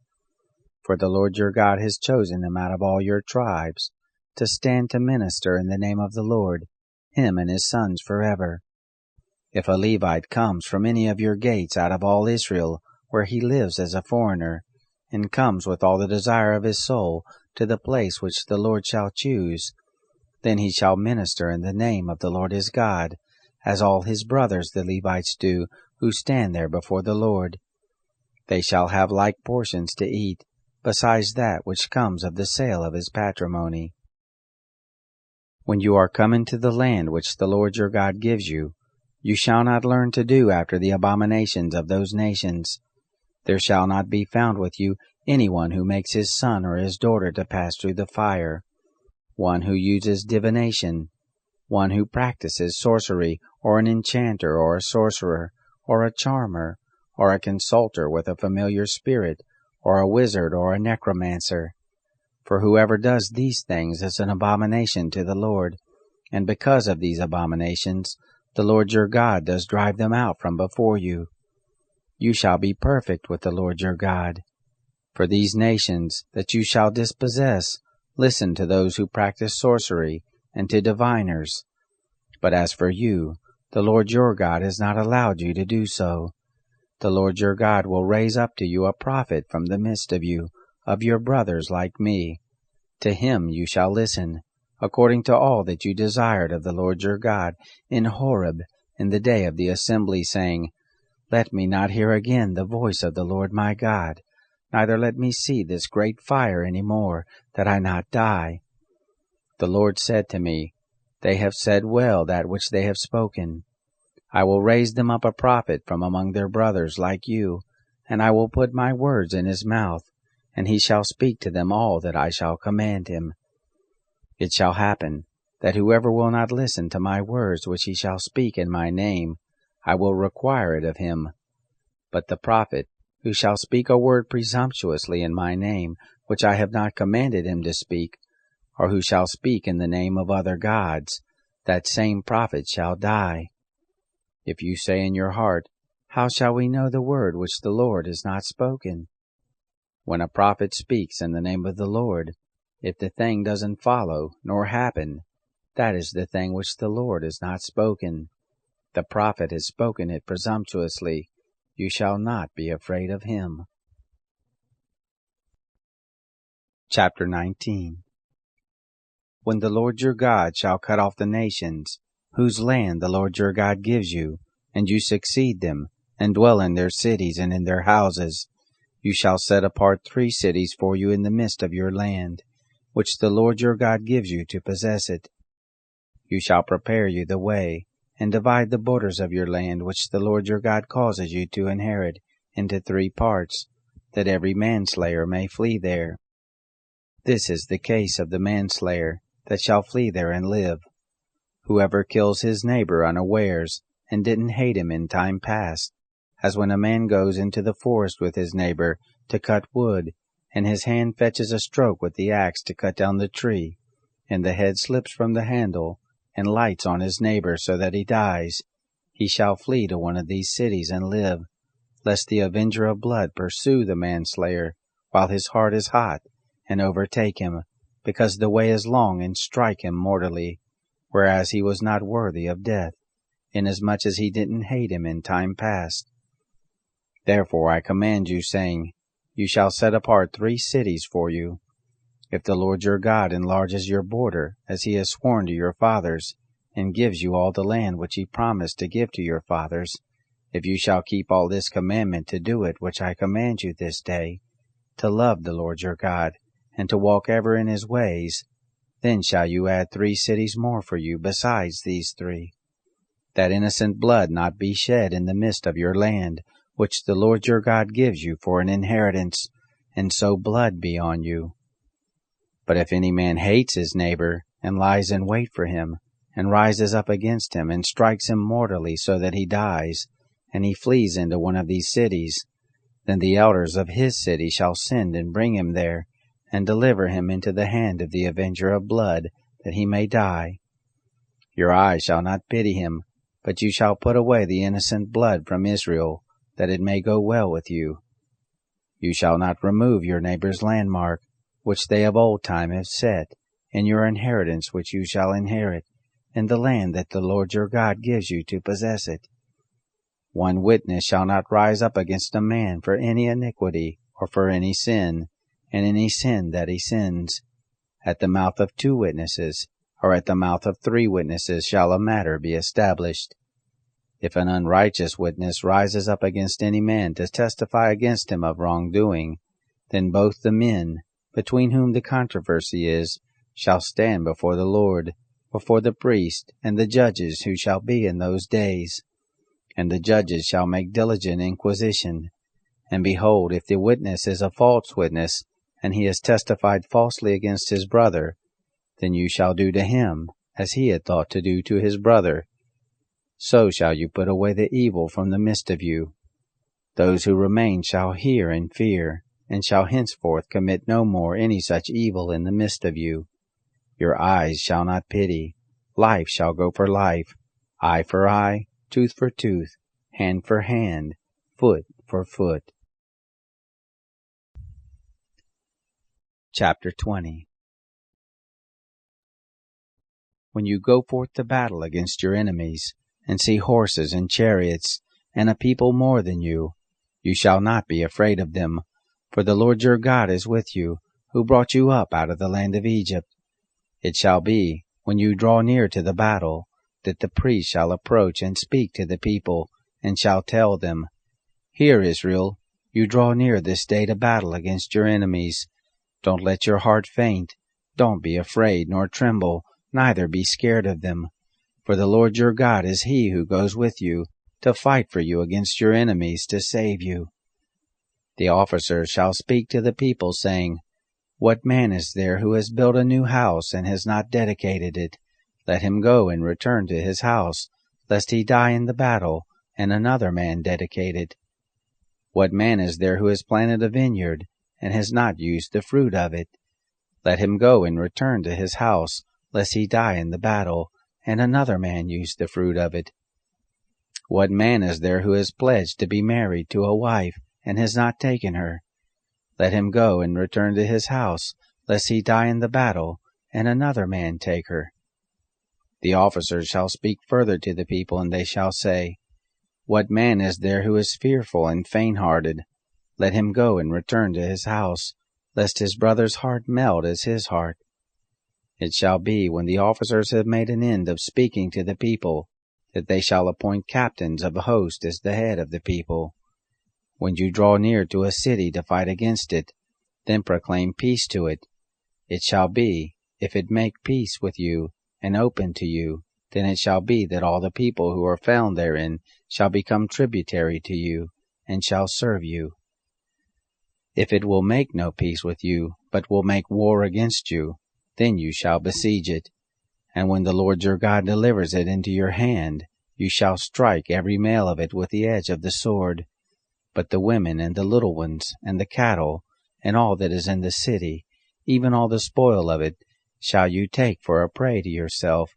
For the Lord your God has chosen them out of all your tribes, to stand to minister in the name of the Lord, him and his sons forever. If a Levite comes from any of your gates out of all Israel, where he lives as a foreigner, and comes with all the desire of his soul to the place which the Lord shall choose, then he shall minister in the name of the Lord his God, as all his brothers the Levites do, who stand there before the Lord. They shall have like portions to eat, besides that which comes of the sale of his patrimony. When you are come into the land which the Lord your God gives you, you shall not learn to do after the abominations of those nations. There shall not be found with you anyone who makes his son or his daughter to pass through the fire, one who uses divination, one who practices sorcery, or an enchanter, or a sorcerer, or a charmer, or a consulter with a familiar spirit, or a wizard, or a necromancer. For whoever does these things is an abomination to the Lord, and because of these abominations, the Lord your God does drive them out from before you. You shall be perfect with the Lord your God. For these nations that you shall dispossess, listen to those who practice sorcery, and to diviners. But as for you, the Lord your God has not allowed you to do so. The Lord your God will raise up to you a prophet from the midst of you, of your brothers like me. To him you shall listen, according to all that you desired of the Lord your God in Horeb in the day of the assembly, saying, Let me not hear again the voice of the Lord my God, neither let me see this great fire any more, that I not die. The Lord said to me, They have said well that which they have spoken. I will raise them up a prophet from among their brothers like you, and I will put my words in his mouth, and he shall speak to them all that I shall command him. It shall happen, that whoever will not listen to my words which he shall speak in my name, I will require it of him. But the prophet, who shall speak a word presumptuously in my name, which I have not commanded him to speak, or who shall speak in the name of other gods, that same prophet shall die. If you say in your heart, How shall we know the word which the Lord has not spoken? When a prophet speaks in the name of the Lord, if the thing doesn't follow nor happen, that is the thing which the Lord has not spoken. The prophet has spoken it presumptuously. You shall not be afraid of him. Chapter 19. When the Lord your God shall cut off the nations, whose land the Lord your God gives you, and you succeed them, and dwell in their cities and in their houses. You shall set apart 3 cities for you in the midst of your land, which the Lord your God gives you to possess it. You shall prepare you the way, and divide the borders of your land which the Lord your God causes you to inherit into 3 parts, that every manslayer may flee there. This is the case of the manslayer that shall flee there and live. Whoever kills his neighbor unawares, and didn't hate him in time past, as when a man goes into the forest with his neighbor to cut wood, and his hand fetches a stroke with the axe to cut down the tree, and the head slips from the handle, and lights on his neighbor so that he dies, he shall flee to one of these cities and live, lest the avenger of blood pursue the manslayer while his heart is hot, and overtake him, because the way is long, and strike him mortally, whereas he was not worthy of death, inasmuch as he didn't hate him in time past. Therefore I command you, saying, You shall set apart 3 cities for you. If the Lord your God enlarges your border, as he has sworn to your fathers, and gives you all the land which he promised to give to your fathers, if you shall keep all this commandment to do it which I command you this day, to love the Lord your God, and to walk ever in his ways, then shall you add 3 cities more for you besides these 3, that innocent blood not be shed in the midst of your land, which the Lord your God gives you for an inheritance, and so blood be on you. But if any man hates his neighbor, and lies in wait for him, and rises up against him, and strikes him mortally so that he dies, and he flees into one of these cities, then the elders of his city shall send and bring him there, and deliver him into the hand of the avenger of blood, that he may die. Your eye shall not pity him, but you shall put away the innocent blood from Israel, that it may go well with you. You shall not remove your neighbor's landmark, which they of old time have set, in your inheritance which you shall inherit, in the land that the Lord your God gives you to possess it. One witness shall not rise up against a man for any iniquity, or for any sin, and any sin that he sins. At the mouth of 2 witnesses, or at the mouth of 3 witnesses shall a matter be established. If an unrighteous witness rises up against any man to testify against him of wrongdoing, then both the men, between whom the controversy is, shall stand before the Lord, before the priest and the judges who shall be in those days. And the judges shall make diligent inquisition. And behold, if the witness is a false witness, and he has testified falsely against his brother, then you shall do to him as he had thought to do to his brother. So shall you put away the evil from the midst of you. Those who remain shall hear and fear, and shall henceforth commit no more any such evil in the midst of you. Your eyes shall not pity. Life shall go for life, eye for eye, tooth for tooth, hand for hand, foot for foot. Chapter 20. When you go forth to battle against your enemies, and see horses and chariots, and a people more than you, you shall not be afraid of them, for the Lord your God is with you, who brought you up out of the land of Egypt. It shall be, when you draw near to the battle, that the priest shall approach and speak to the people, and shall tell them, Hear, Israel, you draw near this day to battle against your enemies. Don't let your heart faint. Don't be afraid, nor tremble, neither be scared of them. For the Lord your God is he who goes with you, to fight for you against your enemies, to save you. The officers shall speak to the people, saying, What man is there who has built a new house, and has not dedicated it? Let him go and return to his house, lest he die in the battle, and another man dedicate it. What man is there who has planted a vineyard, and has not used the fruit of it? Let him go and return to his house, lest he die in the battle, and another man use the fruit of it. What man is there who has pledged to be married to a wife, and has not taken her? Let him go and return to his house, lest he die in the battle, and another man take her. The officers shall speak further to the people, and they shall say, What man is there who is fearful and faint-hearted? Let him go and return to his house, lest his brother's heart melt as his heart. It shall be, when the officers have made an end of speaking to the people, that they shall appoint captains of a host as the head of the people. When you draw near to a city to fight against it, then proclaim peace to it. It shall be, if it make peace with you, and open to you, then it shall be that all the people who are found therein shall become tributary to you, and shall serve you. If it will make no peace with you, but will make war against you, then you shall besiege it. And when the Lord your God delivers it into your hand, you shall strike every male of it with the edge of the sword. But the women and the little ones, and the cattle, and all that is in the city, even all the spoil of it, shall you take for a prey to yourself,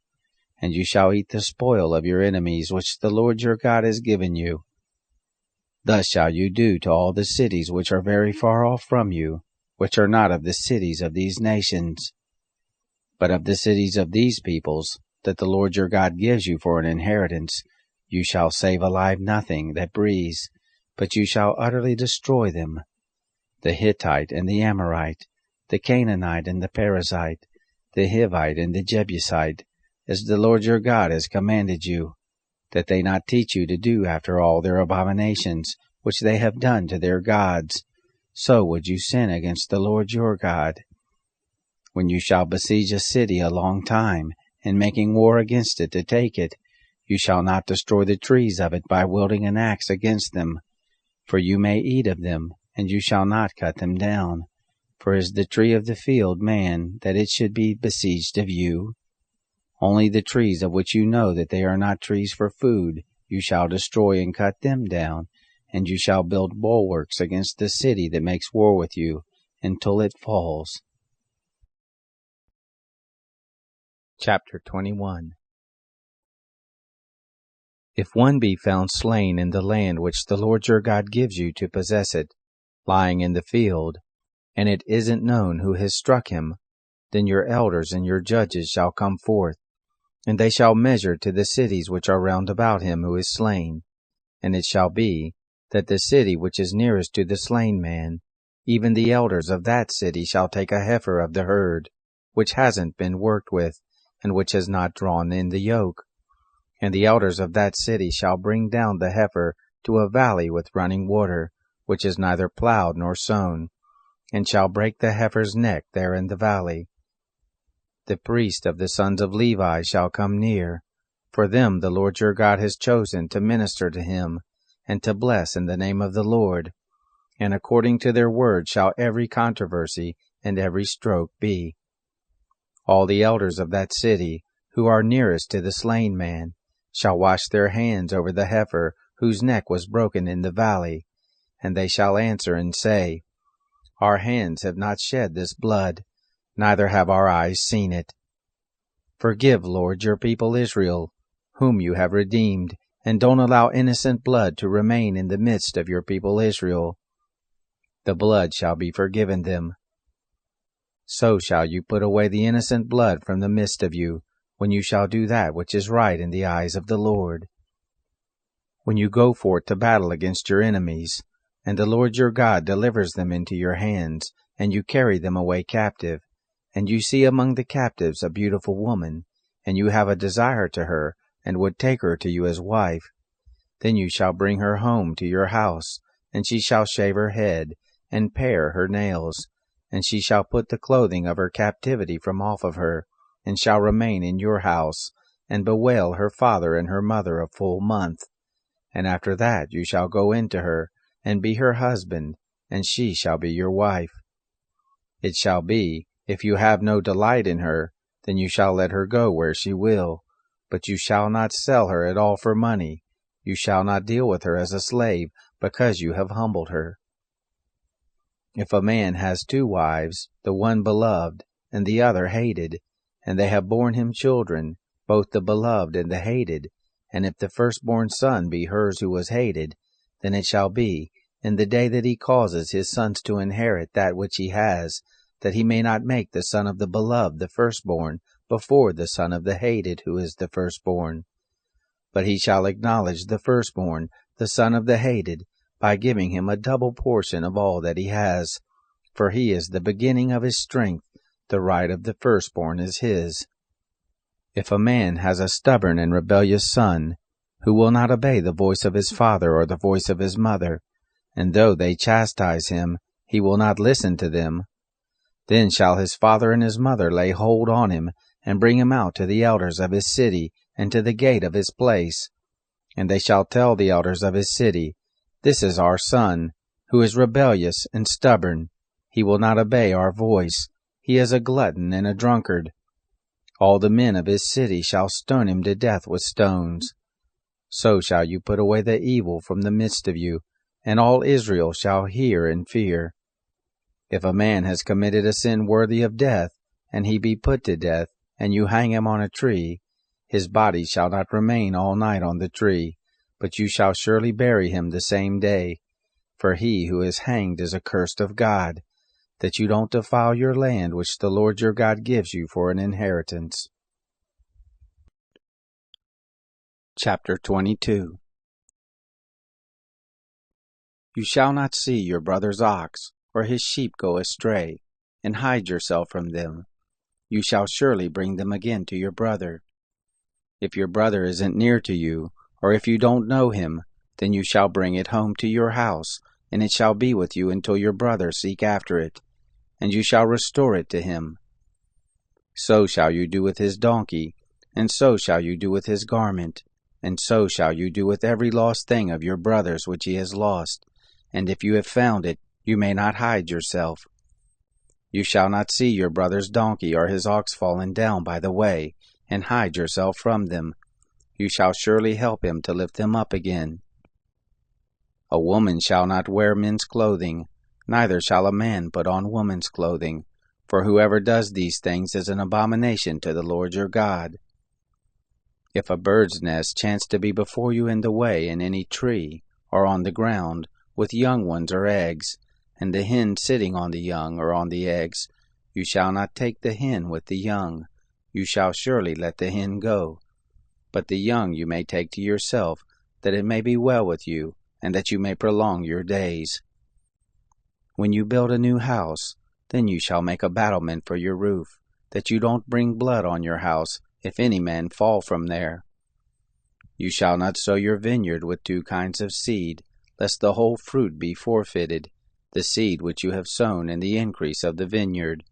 and you shall eat the spoil of your enemies which the Lord your God has given you. Thus shall you do to all the cities which are very far off from you, which are not of the cities of these nations, but of the cities of these peoples, that the Lord your God gives you for an inheritance. You shall save alive nothing that breathes, but you shall utterly destroy them. The Hittite and the Amorite, the Canaanite and the Perizzite, the Hivite and the Jebusite, as the Lord your God has commanded you, that they not teach you to do after all their abominations which they have done to their gods. So would you sin against the Lord your God. When you shall besiege a city a long time, and making war against it to take it, you shall not destroy the trees of it by wielding an axe against them. For you may eat of them, and you shall not cut them down. For is the tree of the field man, that it should be besieged of you? Only the trees of which you know that they are not trees for food, you shall destroy and cut them down, and you shall build bulwarks against the city that makes war with you, until it falls. Chapter 21. If one be found slain in the land which the Lord your God gives you to possess it, lying in the field, and it isn't known who has struck him, then your elders and your judges shall come forth, and they shall measure to the cities which are round about him who is slain. And it shall be, that the city which is nearest to the slain man, even the elders of that city shall take a heifer of the herd, which hasn't been worked with, and which has not drawn in the yoke. And the elders of that city shall bring down the heifer to a valley with running water, which is neither plowed nor sown, and shall break the heifer's neck there in the valley. The priest of the sons of Levi shall come near, for them the Lord your God has chosen to minister to him, and to bless in the name of the Lord. And according to their word shall every controversy and every stroke be. All the elders of that city, who are nearest to the slain man, shall wash their hands over the heifer whose neck was broken in the valley, and they shall answer and say, Our hands have not shed this blood, neither have our eyes seen it. Forgive, Lord, your people Israel, whom you have redeemed, and don't allow innocent blood to remain in the midst of your people Israel. The blood shall be forgiven them. So shall you put away the innocent blood from the midst of you, when you shall do that which is right in the eyes of the Lord. When you go forth to battle against your enemies, and the Lord your God delivers them into your hands, and you carry them away captive, and you see among the captives a beautiful woman, and you have a desire to her, and would take her to you as wife, then you shall bring her home to your house, and she shall shave her head, and pare her nails, and she shall put the clothing of her captivity from off of her, and shall remain in your house, and bewail her father and her mother a full month. And after that you shall go in to her, and be her husband, and she shall be your wife. It shall be, if you have no delight in her, then you shall let her go where she will, but you shall not sell her at all for money. You shall not deal with her as a slave, because you have humbled her. If a man has 2 wives, the one beloved, and the other hated, and they have borne him children, both the beloved and the hated, and if the firstborn son be hers who was hated, then it shall be, in the day that he causes his sons to inherit that which he has, that he may not make the son of the beloved the firstborn before the son of the hated who is the firstborn. But he shall acknowledge the firstborn, the son of the hated, by giving him a double portion of all that he has, for he is the beginning of his strength, the right of the firstborn is his. If a man has a stubborn and rebellious son, who will not obey the voice of his father or the voice of his mother, and though they chastise him, he will not listen to them. Then shall his father and his mother lay hold on him, and bring him out to the elders of his city, and to the gate of his place. And they shall tell the elders of his city, This is our son, who is rebellious and stubborn. He will not obey our voice. He is a glutton and a drunkard. All the men of his city shall stone him to death with stones. So shall you put away the evil from the midst of you, and all Israel shall hear and fear. If a man has committed a sin worthy of death, and he be put to death, and you hang him on a tree, his body shall not remain all night on the tree, but you shall surely bury him the same day. For he who is hanged is accursed of God, that you don't defile your land which the Lord your God gives you for an inheritance. Chapter 22. You shall not see your brother's ox, or his sheep go astray, and hide yourself from them. You shall surely bring them again to your brother. If your brother isn't near to you, or if you don't know him, then you shall bring it home to your house, and it shall be with you until your brother seek after it, and you shall restore it to him. So shall you do with his donkey, and so shall you do with his garment, and so shall you do with every lost thing of your brother's which he has lost. And if you have found it, you may not hide yourself. You shall not see your brother's donkey or his ox fallen down by the way, and hide yourself from them. You shall surely help him to lift them up again. A woman shall not wear men's clothing, neither shall a man put on woman's clothing, for whoever does these things is an abomination to the Lord your God. If a bird's nest chance to be before you in the way in any tree, or on the ground, with young ones or eggs, and the hen sitting on the young or on the eggs, you shall not take the hen with the young. You shall surely let the hen go. But the young you may take to yourself, that it may be well with you, and that you may prolong your days. When you build a new house, then you shall make a battlement for your roof, that you don't bring blood on your house, if any man fall from there. You shall not sow your vineyard with two kinds of seed, lest the whole fruit be forfeited, the seed which you have sown in the increase of the vineyard.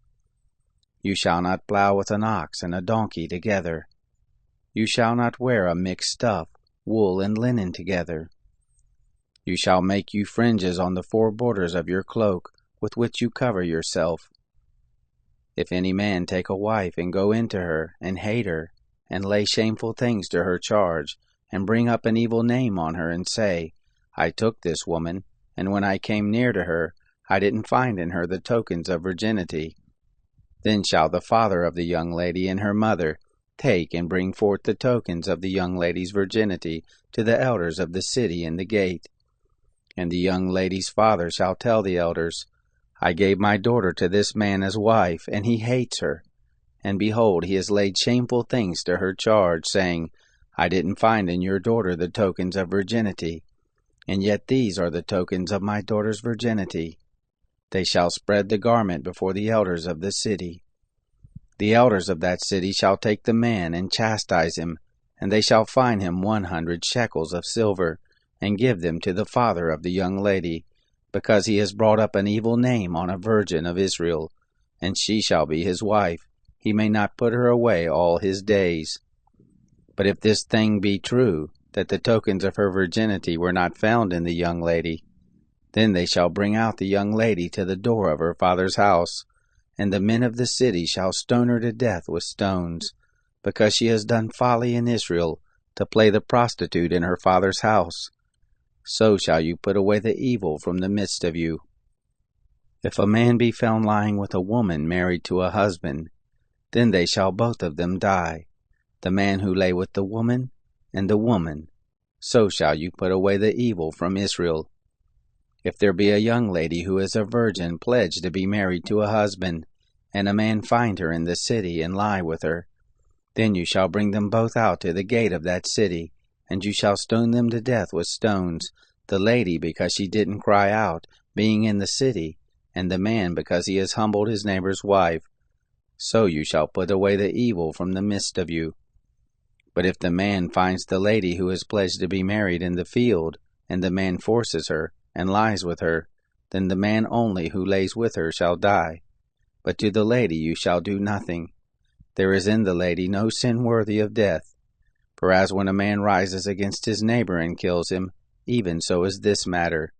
You shall not plow with an ox and a donkey together. You shall not wear a mixed stuff, wool and linen together. You shall make you fringes on the four borders of your cloak, with which you cover yourself. If any man take a wife and go into her, and hate her, and lay shameful things to her charge, and bring up an evil name on her, and say, I took this woman, and when I came near to her, I didn't find in her the tokens of virginity. Then shall the father of the young lady and her mother take and bring forth the tokens of the young lady's virginity to the elders of the city in the gate. And the young lady's father shall tell the elders, I gave my daughter to this man as wife, and he hates her. And behold, he has laid shameful things to her charge, saying, I didn't find in your daughter the tokens of virginity. And yet these are the tokens of my daughter's virginity. They shall spread the garment before the elders of the city. The elders of that city shall take the man and chastise him, and they shall fine him 100 shekels of silver, and give them to the father of the young lady, because he has brought up an evil name on a virgin of Israel, and she shall be his wife. He may not put her away all his days. But if this thing be true, that the tokens of her virginity were not found in the young lady, then they shall bring out the young lady to the door of her father's house, and the men of the city shall stone her to death with stones, because she has done folly in Israel, to play the prostitute in her father's house. So shall you put away the evil from the midst of you. If a man be found lying with a woman married to a husband, then they shall both of them die, the man who lay with the woman, and the woman. So shall you put away the evil from Israel. If there be a young lady who is a virgin pledged to be married to a husband, and a man find her in the city and lie with her, then you shall bring them both out to the gate of that city, and you shall stone them to death with stones, the lady because she didn't cry out, being in the city, and the man because he has humbled his neighbor's wife. So you shall put away the evil from the midst of you. But if the man finds the lady who is pledged to be married in the field, and the man forces her, and lies with her, then the man only who lays with her shall die. But to the lady you shall do nothing. There is in the lady no sin worthy of death. For as when a man rises against his neighbor and kills him, even so is this matter.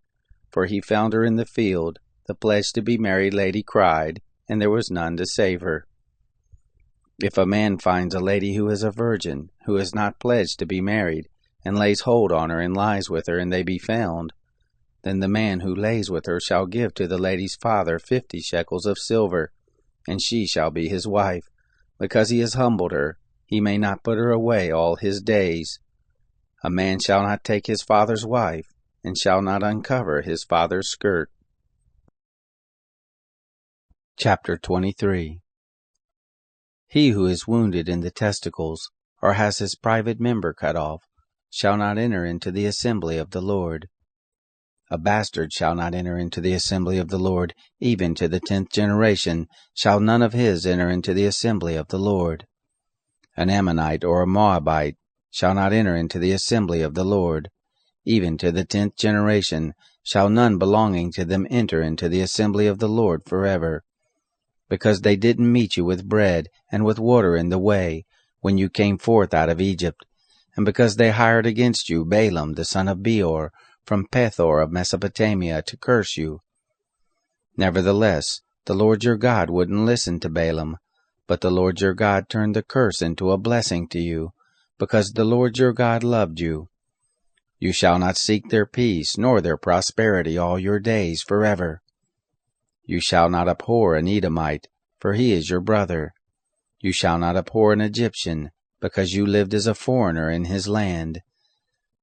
For he found her in the field, the pledged to be married lady cried, and there was none to save her. If a man finds a lady who is a virgin, who is not pledged to be married, and lays hold on her and lies with her, and they be found, then the man who lays with her shall give to the lady's father 50 shekels of silver, and she shall be his wife. Because he has humbled her, he may not put her away all his days. A man shall not take his father's wife, and shall not uncover his father's skirt. Chapter 23. He who is wounded in the testicles, or has his private member cut off, shall not enter into the assembly of the Lord. A bastard shall not enter into the assembly of the Lord, even to the 10th generation shall none of his enter into the assembly of the Lord. An Ammonite or a Moabite shall not enter into the assembly of the Lord. Even to the 10th generation shall none belonging to them enter into the assembly of the Lord forever. Because they didn't meet you with bread and with water in the way, when you came forth out of Egypt, and because they hired against you Balaam the son of Beor, from Pethor of Mesopotamia, to curse you. Nevertheless, the Lord your God wouldn't listen to Balaam, but the Lord your God turned the curse into a blessing to you, because the Lord your God loved you. You shall not seek their peace, nor their prosperity all your days forever. You shall not abhor an Edomite, for he is your brother. You shall not abhor an Egyptian, because you lived as a foreigner in his land.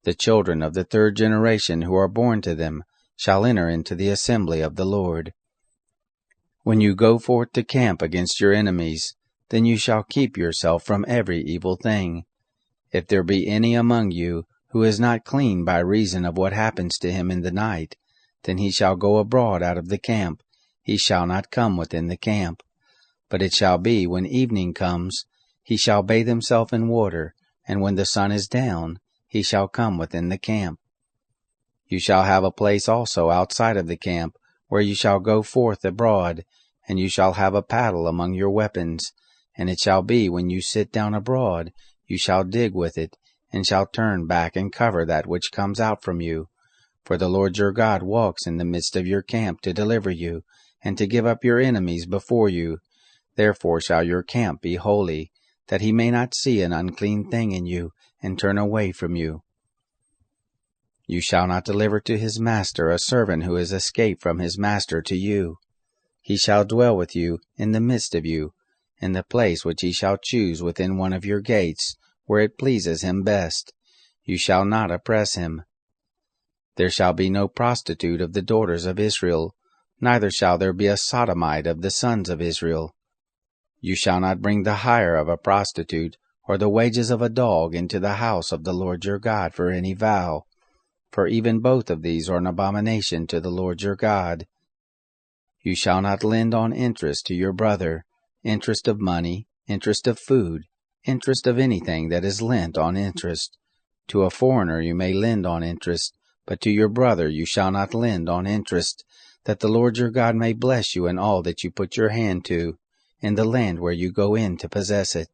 The children of the 3rd generation who are born to them shall enter into the assembly of the Lord. When you go forth to camp against your enemies, then you shall keep yourself from every evil thing. If there be any among you who is not clean by reason of what happens to him in the night, then he shall go abroad out of the camp. He shall not come within the camp. But it shall be, when evening comes, he shall bathe himself in water, and when the sun is down, he shall come within the camp. You shall have a place also outside of the camp, where you shall go forth abroad, and you shall have a paddle among your weapons. And it shall be, when you sit down abroad, you shall dig with it, and shall turn back and cover that which comes out from you. For the Lord your God walks in the midst of your camp to deliver you, and to give up your enemies before you. Therefore shall your camp be holy, that he may not see an unclean thing in you, and turn away from you. You shall not deliver to his master a servant who is escaped from his master to you. He shall dwell with you in the midst of you, in the place which he shall choose within one of your gates, where it pleases him best. You shall not oppress him. There shall be no prostitute of the daughters of Israel, neither shall there be a sodomite of the sons of Israel. You shall not bring the hire of a prostitute, or the wages of a dog into the house of the Lord your God for any vow, for even both of these are an abomination to the Lord your God. You shall not lend on interest to your brother, interest of money, interest of food, interest of anything that is lent on interest. To a foreigner you may lend on interest, but to your brother you shall not lend on interest, that the Lord your God may bless you in all that you put your hand to, in the land where you go in to possess it.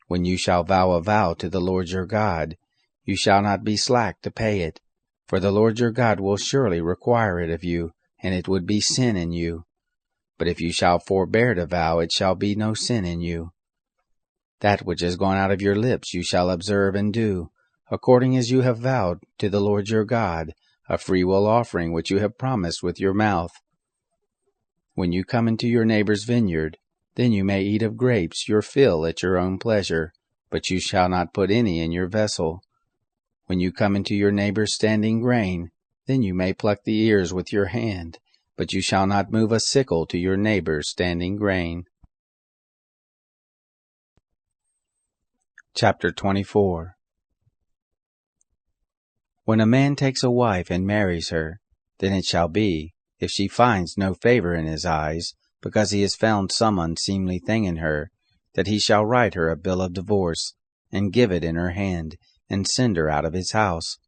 When you shall vow a vow to the Lord your God, you shall not be slack to pay it, for the Lord your God will surely require it of you, and it would be sin in you. But if you shall forbear to vow, it shall be no sin in you. That which has gone out of your lips you shall observe and do, according as you have vowed to the Lord your God, a freewill offering which you have promised with your mouth. When you come into your neighbor's vineyard, then you may eat of grapes your fill at your own pleasure, but you shall not put any in your vessel. When you come into your neighbor's standing grain, then you may pluck the ears with your hand, but you shall not move a sickle to your neighbor's standing grain. Chapter 24. When a man takes a wife and marries her, then it shall be, if she finds no favor in his eyes, because he has found some unseemly thing in her, that he shall write her a bill of divorce, and give it in her hand, and send her out of his house.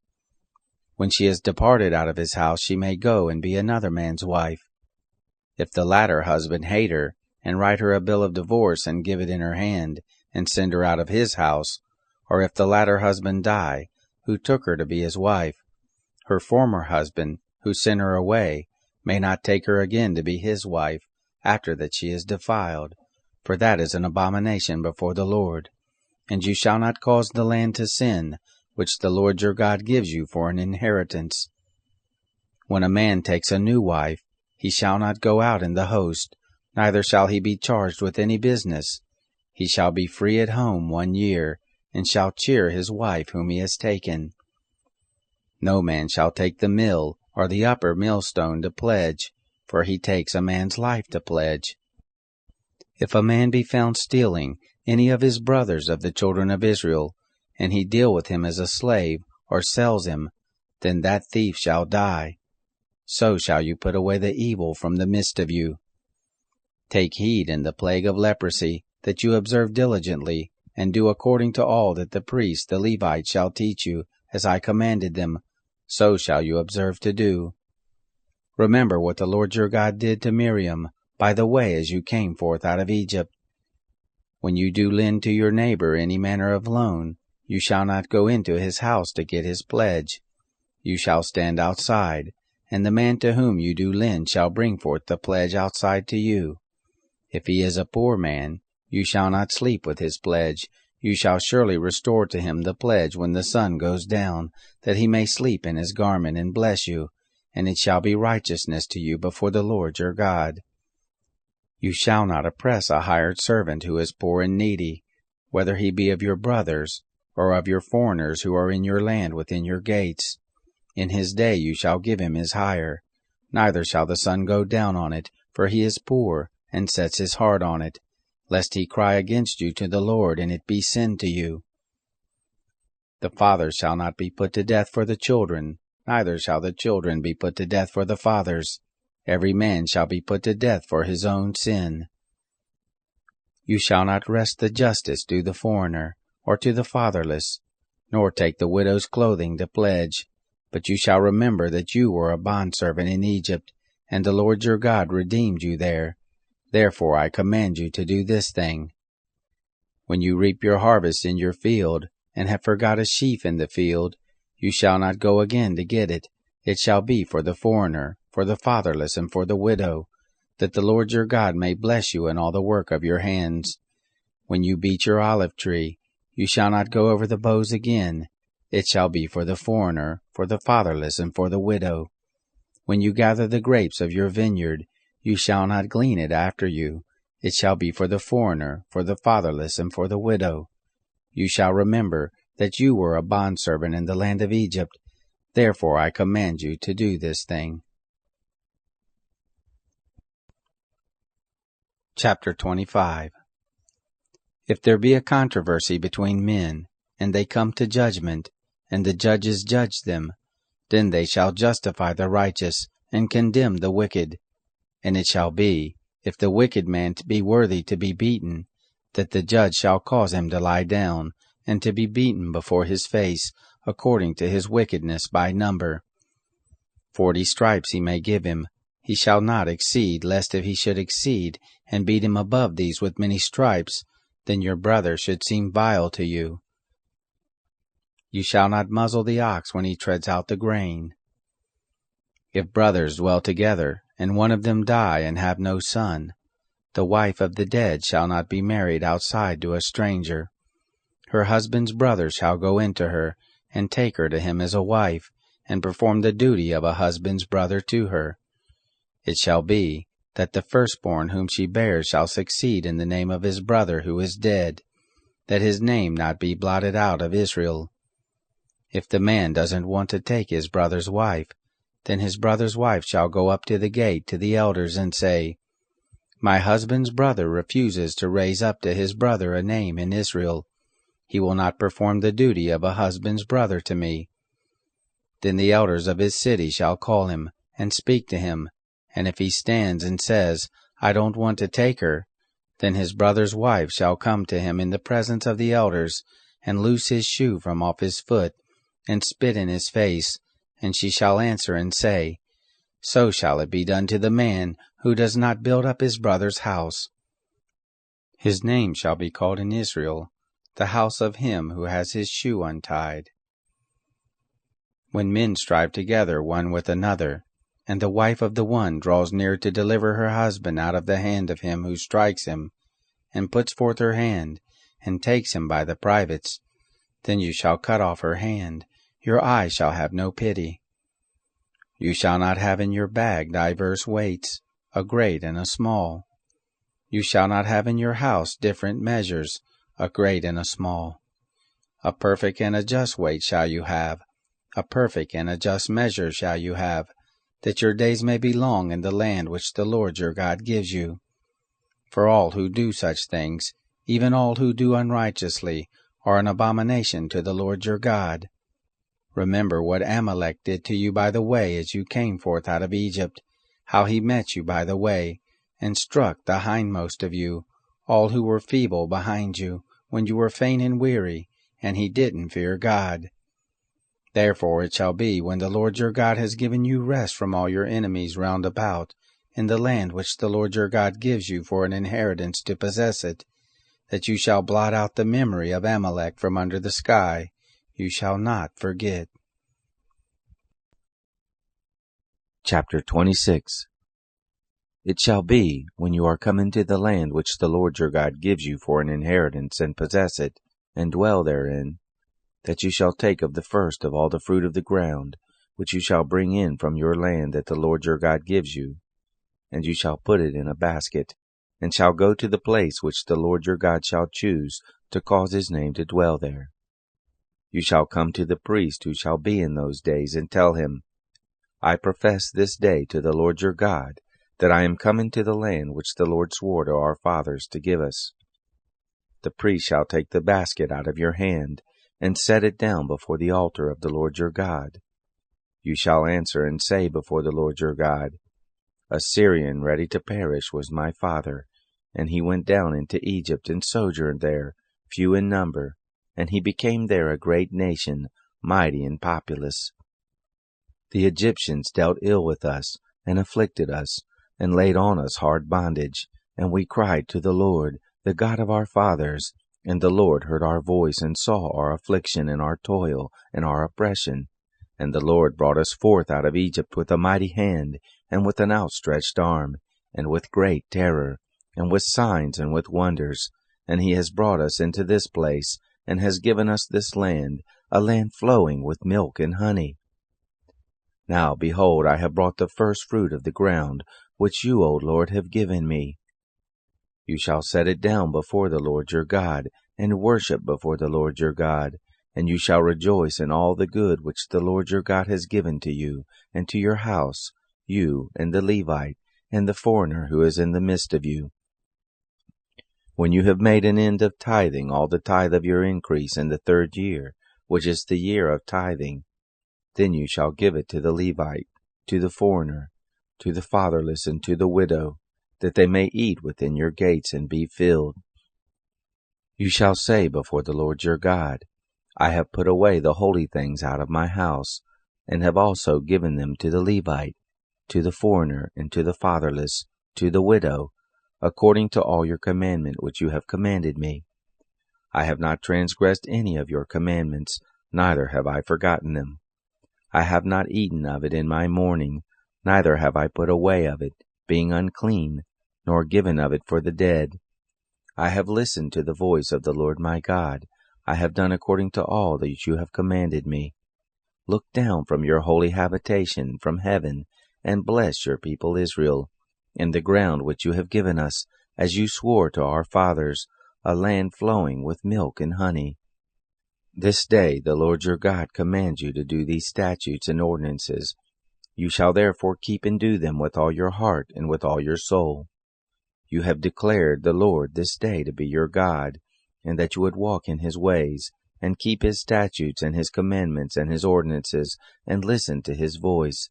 When she has departed out of his house, she may go and be another man's wife. If the latter husband hate her, and write her a bill of divorce, and give it in her hand, and send her out of his house, or if the latter husband die, who took her to be his wife, her former husband, who sent her away, may not take her again to be his wife, after that she is defiled, for that is an abomination before the Lord. And you shall not cause the land to sin, which the Lord your God gives you for an inheritance. When a man takes a new wife, he shall not go out in the host, neither shall he be charged with any business. He shall be free at home 1 year, and shall cheer his wife whom he has taken. No man shall take the mill or the upper millstone to pledge, for he takes a man's life to pledge. If a man be found stealing any of his brothers of the children of Israel, and he deal with him as a slave, or sells him, then that thief shall die. So shall you put away the evil from the midst of you. Take heed in the plague of leprosy, that you observe diligently, and do according to all that the priests the Levites shall teach you, as I commanded them, so shall you observe to do. Remember what the Lord your God did to Miriam, by the way as you came forth out of Egypt. When you do lend to your neighbor any manner of loan, you shall not go into his house to get his pledge. You shall stand outside, and the man to whom you do lend shall bring forth the pledge outside to you. If he is a poor man, you shall not sleep with his pledge. You shall surely restore to him the pledge when the sun goes down, that he may sleep in his garment and bless you, and it shall be righteousness to you before the Lord your God. You shall not oppress a hired servant who is poor and needy, whether he be of your brothers, or of your foreigners who are in your land within your gates. In his day you shall give him his hire, neither shall the sun go down on it, for he is poor, and sets his heart on it, lest he cry against you to the Lord, and it be sin to you. The fathers shall not be put to death for the children, neither shall the children be put to death for the fathers. Every man shall be put to death for his own sin. You shall not wrest the justice to the foreigner, or to the fatherless, nor take the widow's clothing to pledge. But you shall remember that you were a bondservant in Egypt, and the Lord your God redeemed you there. Therefore I command you to do this thing. When you reap your harvest in your field, and have forgot a sheaf in the field, you shall not go again to get it. It shall be for the foreigner, for the fatherless, and for the widow, that the Lord your God may bless you in all the work of your hands. When you beat your olive tree, you shall not go over the boughs again. It shall be for the foreigner, for the fatherless, and for the widow. When you gather the grapes of your vineyard, you shall not glean it after you. It shall be for the foreigner, for the fatherless, and for the widow. You shall remember that you were a bondservant in the land of Egypt. Therefore I command you to do this thing. Chapter 25. If there be a controversy between men, and they come to judgment, and the judges judge them, then they shall justify the righteous, and condemn the wicked. And it shall be, if the wicked man be worthy to be beaten, that the judge shall cause him to lie down, and to be beaten before his face, according to his wickedness by number. 40 stripes he may give him. He shall not exceed, lest if he should exceed, and beat him above these with many stripes, then your brother should seem vile to you. You shall not muzzle the ox when he treads out the grain. If brothers dwell together, and one of them die and have no son, the wife of the dead shall not be married outside to a stranger. Her husband's brother shall go into her, and take her to him as a wife, and perform the duty of a husband's brother to her. It shall be, that the firstborn whom she bears shall succeed in the name of his brother who is dead, that his name not be blotted out of Israel. If the man doesn't want to take his brother's wife, then his brother's wife shall go up to the gate to the elders and say, My husband's brother refuses to raise up to his brother a name in Israel. He will not perform the duty of a husband's brother to me. Then the elders of his city shall call him, and speak to him, and if he stands and says, I don't want to take her, then his brother's wife shall come to him in the presence of the elders, and loose his shoe from off his foot, and spit in his face, and she shall answer and say, So shall it be done to the man who does not build up his brother's house. His name shall be called in Israel, the house of him who has his shoe untied. When men strive together one with another, and the wife of the one draws near to deliver her husband out of the hand of him who strikes him, and puts forth her hand, and takes him by the privates, then you shall cut off her hand, your eye shall have no pity. You shall not have in your bag diverse weights, a great and a small. You shall not have in your house different measures, a great and a small. A perfect and a just weight shall you have, a perfect and a just measure shall you have, that your days may be long in the land which the Lord your God gives you. For all who do such things, even all who do unrighteously, are an abomination to the Lord your God. Remember what Amalek did to you by the way as you came forth out of Egypt, how he met you by the way, and struck the hindmost of you, all who were feeble behind you, when you were faint and weary, and he didn't fear God. Therefore it shall be, when the Lord your God has given you rest from all your enemies round about, in the land which the Lord your God gives you for an inheritance to possess it, that you shall blot out the memory of Amalek from under the sky, you shall not forget. Chapter 26. It shall be, when you are come into the land which the Lord your God gives you for an inheritance, and possess it, and dwell therein, that you shall take of the first of all the fruit of the ground, which you shall bring in from your land that the Lord your God gives you, and you shall put it in a basket, and shall go to the place which the Lord your God shall choose to cause his name to dwell there. You shall come to the priest who shall be in those days, and tell him, I profess this day to the Lord your God, that I am come into the land which the Lord swore to our fathers to give us. The priest shall take the basket out of your hand, and set it down before the altar of the Lord your God. You shall answer and say before the Lord your God, A Syrian ready to perish was my father, and he went down into Egypt and sojourned there, few in number, and he became there a great nation, mighty and populous. The Egyptians dealt ill with us, and afflicted us, and laid on us hard bondage, and we cried to the Lord, the God of our fathers, and the Lord heard our voice, and saw our affliction, and our toil, and our oppression. And the Lord brought us forth out of Egypt with a mighty hand, and with an outstretched arm, and with great terror, and with signs and with wonders. And he has brought us into this place, and has given us this land, a land flowing with milk and honey. Now, behold, I have brought the first fruit of the ground, which you, O Lord, have given me. You shall set it down before the Lord your God, and worship before the Lord your God, and you shall rejoice in all the good which the Lord your God has given to you, and to your house, you, and the Levite, and the foreigner who is in the midst of you. When you have made an end of tithing all the tithe of your increase in the 3rd year, which is the year of tithing, then you shall give it to the Levite, to the foreigner, to the fatherless, and to the widow, that they may eat within your gates and be filled. You shall say before the Lord your God, I have put away the holy things out of my house, and have also given them to the Levite, to the foreigner, and to the fatherless, to the widow, according to all your commandment which you have commanded me. I have not transgressed any of your commandments, neither have I forgotten them. I have not eaten of it in my mourning, neither have I put away of it, being unclean, nor given of it for the dead. I have listened to the voice of the Lord my God. I have done according to all that you have commanded me. Look down from your holy habitation from heaven, and bless your people Israel, and the ground which you have given us, as you swore to our fathers, a land flowing with milk and honey. This day the Lord your God commands you to do these statutes and ordinances. You shall therefore keep and do them with all your heart and with all your soul. You have declared the Lord this day to be your God, and that you would walk in his ways, and keep his statutes and his commandments and his ordinances, and listen to his voice.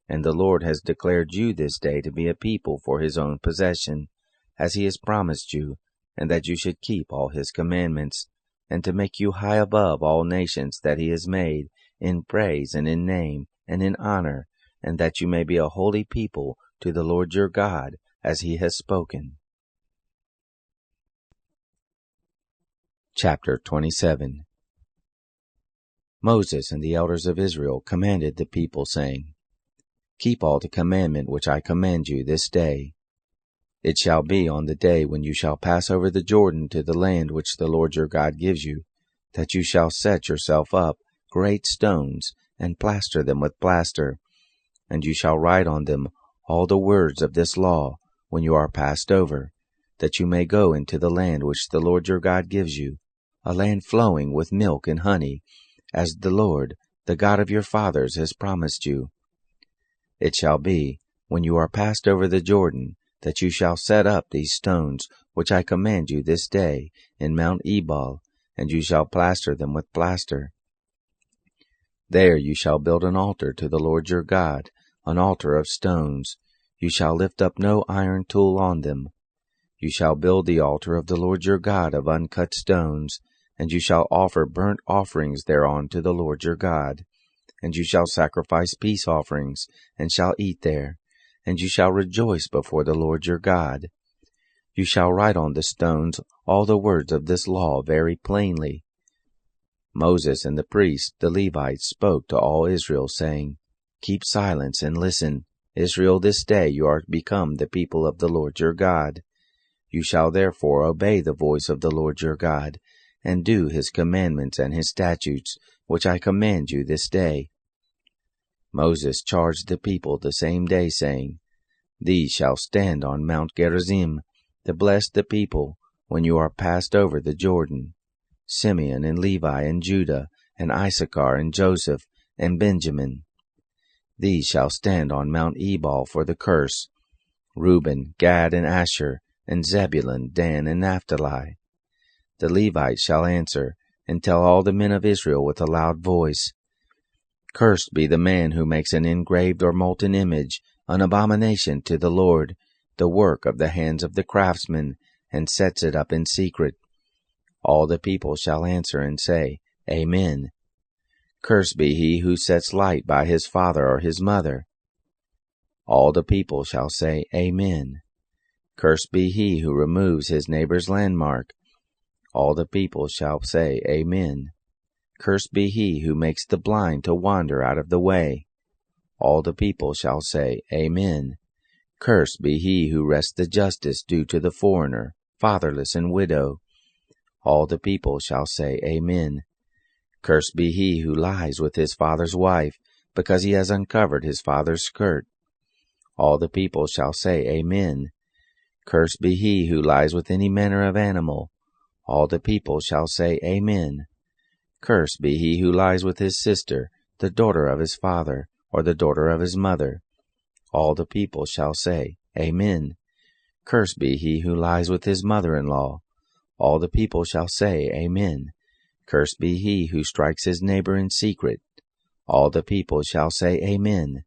And the Lord has declared you this day to be a people for his own possession, as he has promised you, and that you should keep all his commandments, and to make you high above all nations that he has made, in praise and in name and in honor, and that you may be a holy people to the Lord your God, as he has spoken. Chapter 27. Moses and the elders of Israel commanded the people, saying, Keep all the commandment which I command you this day. It shall be on the day when you shall pass over the Jordan to the land which the Lord your God gives you, that you shall set yourself up great stones, and plaster them with plaster, and you shall write on them all the words of this law when you are passed over, that you may go into the land which the Lord your God gives you, a land flowing with milk and honey, as the Lord, the God of your fathers, has promised you. It shall be, when you are passed over the Jordan, that you shall set up these stones which I command you this day in Mount Ebal, and you shall plaster them with plaster. There you shall build an altar to the Lord your God, an altar of stones. You shall lift up no iron tool on them. You shall build the altar of the Lord your God of uncut stones, and you shall offer burnt offerings thereon to the Lord your God. And you shall sacrifice peace offerings, and shall eat there, and you shall rejoice before the Lord your God. You shall write on the stones all the words of this law very plainly. Moses and the priests, the Levites, spoke to all Israel, saying, Keep silence and listen. Israel, this day you are become the people of the Lord your God. You shall therefore obey the voice of the Lord your God, and do his commandments and his statutes, which I command you this day. Moses charged the people the same day, saying, These shall stand on Mount Gerizim, to bless the people, when you are passed over the Jordan. Simeon and Levi and Judah and Issachar and Joseph and Benjamin. These shall stand on Mount Ebal for the curse. Reuben, Gad, and Asher, and Zebulun, Dan, and Naphtali. The Levites shall answer, and tell all the men of Israel with a loud voice, Cursed be the man who makes an engraved or molten image, an abomination to the Lord, the work of the hands of the craftsman, and sets it up in secret. All the people shall answer and say, Amen. Cursed be he who sets light by his father or his mother. All the people shall say, Amen. Cursed be he who removes his neighbor's landmark. All the people shall say, Amen. Cursed be he who makes the blind to wander out of the way. All the people shall say, Amen. Cursed be he who wrests the justice due to the foreigner, fatherless and widow. All the people shall say, Amen. Cursed be he who lies with his father's wife, because he has uncovered his father's skirt. All the people shall say, Amen. Cursed be he who lies with any manner of animal. All the people shall say, Amen. Cursed be he who lies with his sister, the daughter of his father, or the daughter of his mother. All the people shall say, Amen. Cursed be he who lies with his mother-in-law. All the people shall say, Amen. Cursed be he who strikes his neighbor in secret. All the people shall say, Amen.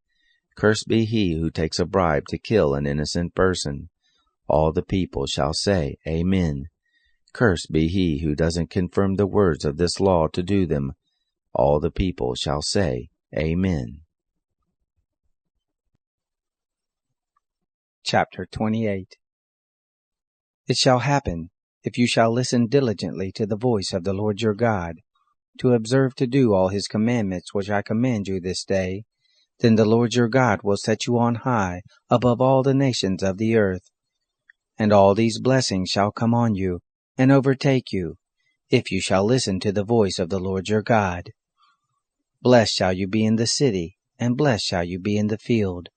Cursed be he who takes a bribe to kill an innocent person. All the people shall say, Amen. Cursed be he who doesn't confirm the words of this law to do them. All the people shall say, Amen. Chapter 28. It shall happen, if you shall listen diligently to the voice of the Lord your God, to observe to do all his commandments which I command you this day, then the Lord your God will set you on high above all the nations of the earth. And all these blessings shall come on you, and overtake you, if you shall listen to the voice of the Lord your God. Blessed shall you be in the city, and blessed shall you be in the field.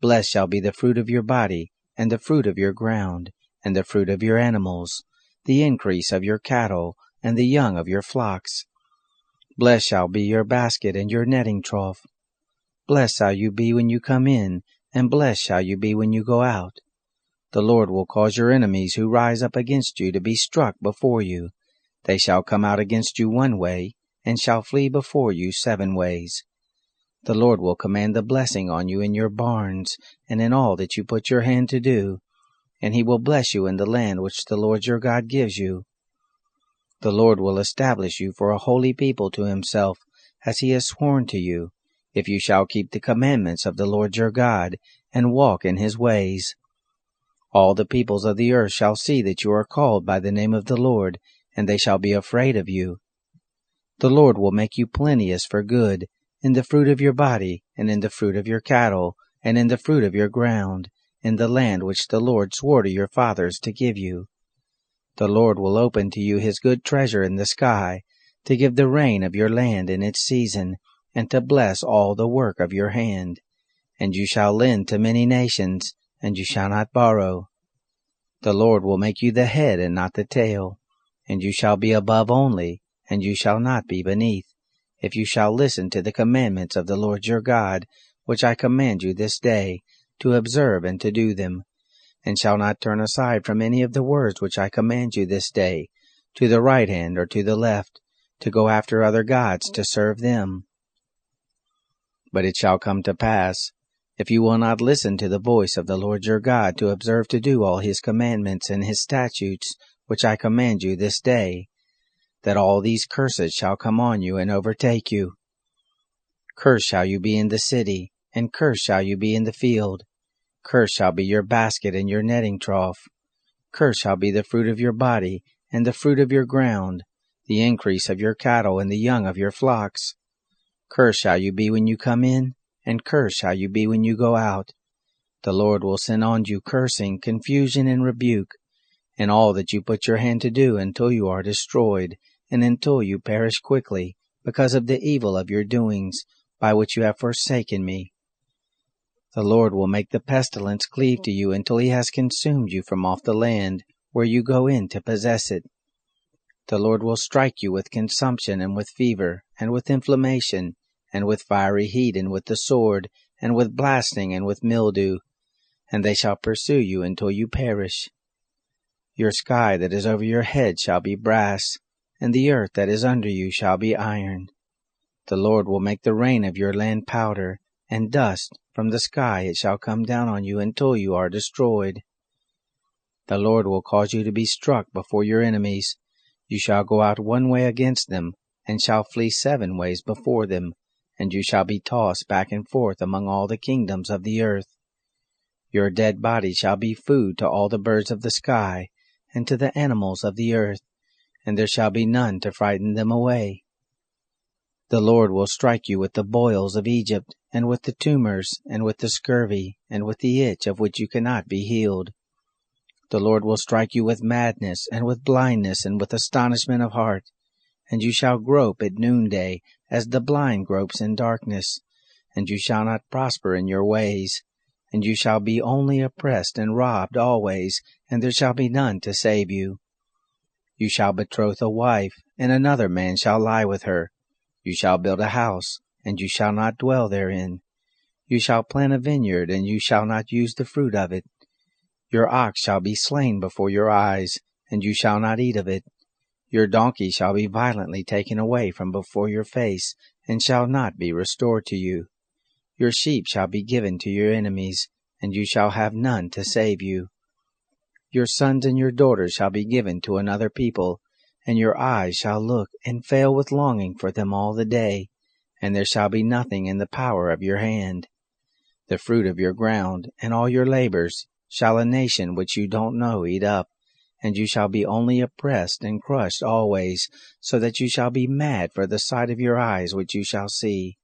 Blessed shall be the fruit of your body, and the fruit of your ground, and the fruit of your animals, the increase of your cattle, and the young of your flocks. Blessed shall be your basket and your netting trough. Blessed shall you be when you come in, and blessed shall you be when you go out. The Lord will cause your enemies who rise up against you to be struck before you. They shall come out against you one way, and shall flee before you 7 ways. The Lord will command the blessing on you in your barns, and in all that you put your hand to do, and he will bless you in the land which the Lord your God gives you. The Lord will establish you for a holy people to himself, as he has sworn to you, if you shall keep the commandments of the Lord your God, and walk in his ways. All the peoples of the earth shall see that you are called by the name of the Lord, and they shall be afraid of you. The Lord will make you plenteous for good, in the fruit of your body, and in the fruit of your cattle, and in the fruit of your ground, in the land which the Lord swore to your fathers to give you. The Lord will open to you his good treasure in the sky, to give the rain of your land in its season, and to bless all the work of your hand. And you shall lend to many nations, and you shall not borrow. The Lord will make you the head and not the tail, and you shall be above only, and you shall not be beneath, if you shall listen to the commandments of the Lord your God, which I command you this day, to observe and to do them, and shall not turn aside from any of the words which I command you this day, to the right hand or to the left, to go after other gods to serve them. But it shall come to pass, if you will not listen to the voice of the Lord your God to observe to do all his commandments and his statutes, which I command you this day, that all these curses shall come on you and overtake you. Cursed shall you be in the city, and cursed shall you be in the field. Cursed shall be your basket and your netting trough. Cursed shall be the fruit of your body, and the fruit of your ground, the increase of your cattle, and the young of your flocks. Cursed shall you be when you come in, and cursed shall you be when you go out. The Lord will send on you cursing, confusion, and rebuke, in all that you put your hand to do, until you are destroyed, and until you perish quickly, because of the evil of your doings, by which you have forsaken me. The Lord will make the pestilence cleave to you until he has consumed you from off the land, where you go in to possess it. The Lord will strike you with consumption, and with fever, and with inflammation, and with fiery heat, and with the sword, and with blasting, and with mildew, and they shall pursue you until you perish. Your sky that is over your head shall be brass, and the earth that is under you shall be iron. The Lord will make the rain of your land powder, and dust from the sky it shall come down on you until you are destroyed. The Lord will cause you to be struck before your enemies. You shall go out one way against them, and shall flee 7 ways before them, and you shall be tossed back and forth among all the kingdoms of the earth. Your dead body shall be food to all the birds of the sky, and to the animals of the earth, and there shall be none to frighten them away. The Lord will strike you with the boils of Egypt, and with the tumors, and with the scurvy, and with the itch of which you cannot be healed. The Lord will strike you with madness, and with blindness, and with astonishment of heart, and you shall grope at noonday, as the blind gropes in darkness, and you shall not prosper in your ways, and you shall be only oppressed and robbed always, and there shall be none to save you. You shall betroth a wife, and another man shall lie with her. You shall build a house, and you shall not dwell therein. You shall plant a vineyard, and you shall not use the fruit of it. Your ox shall be slain before your eyes, and you shall not eat of it. Your donkey shall be violently taken away from before your face, and shall not be restored to you. Your sheep shall be given to your enemies, and you shall have none to save you. Your sons and your daughters shall be given to another people, and your eyes shall look and fail with longing for them all the day, and there shall be nothing in the power of your hand. The fruit of your ground and all your labors shall a nation which you don't know eat up, and you shall be only oppressed and crushed always, so that you shall be mad for the sight of your eyes which you shall see.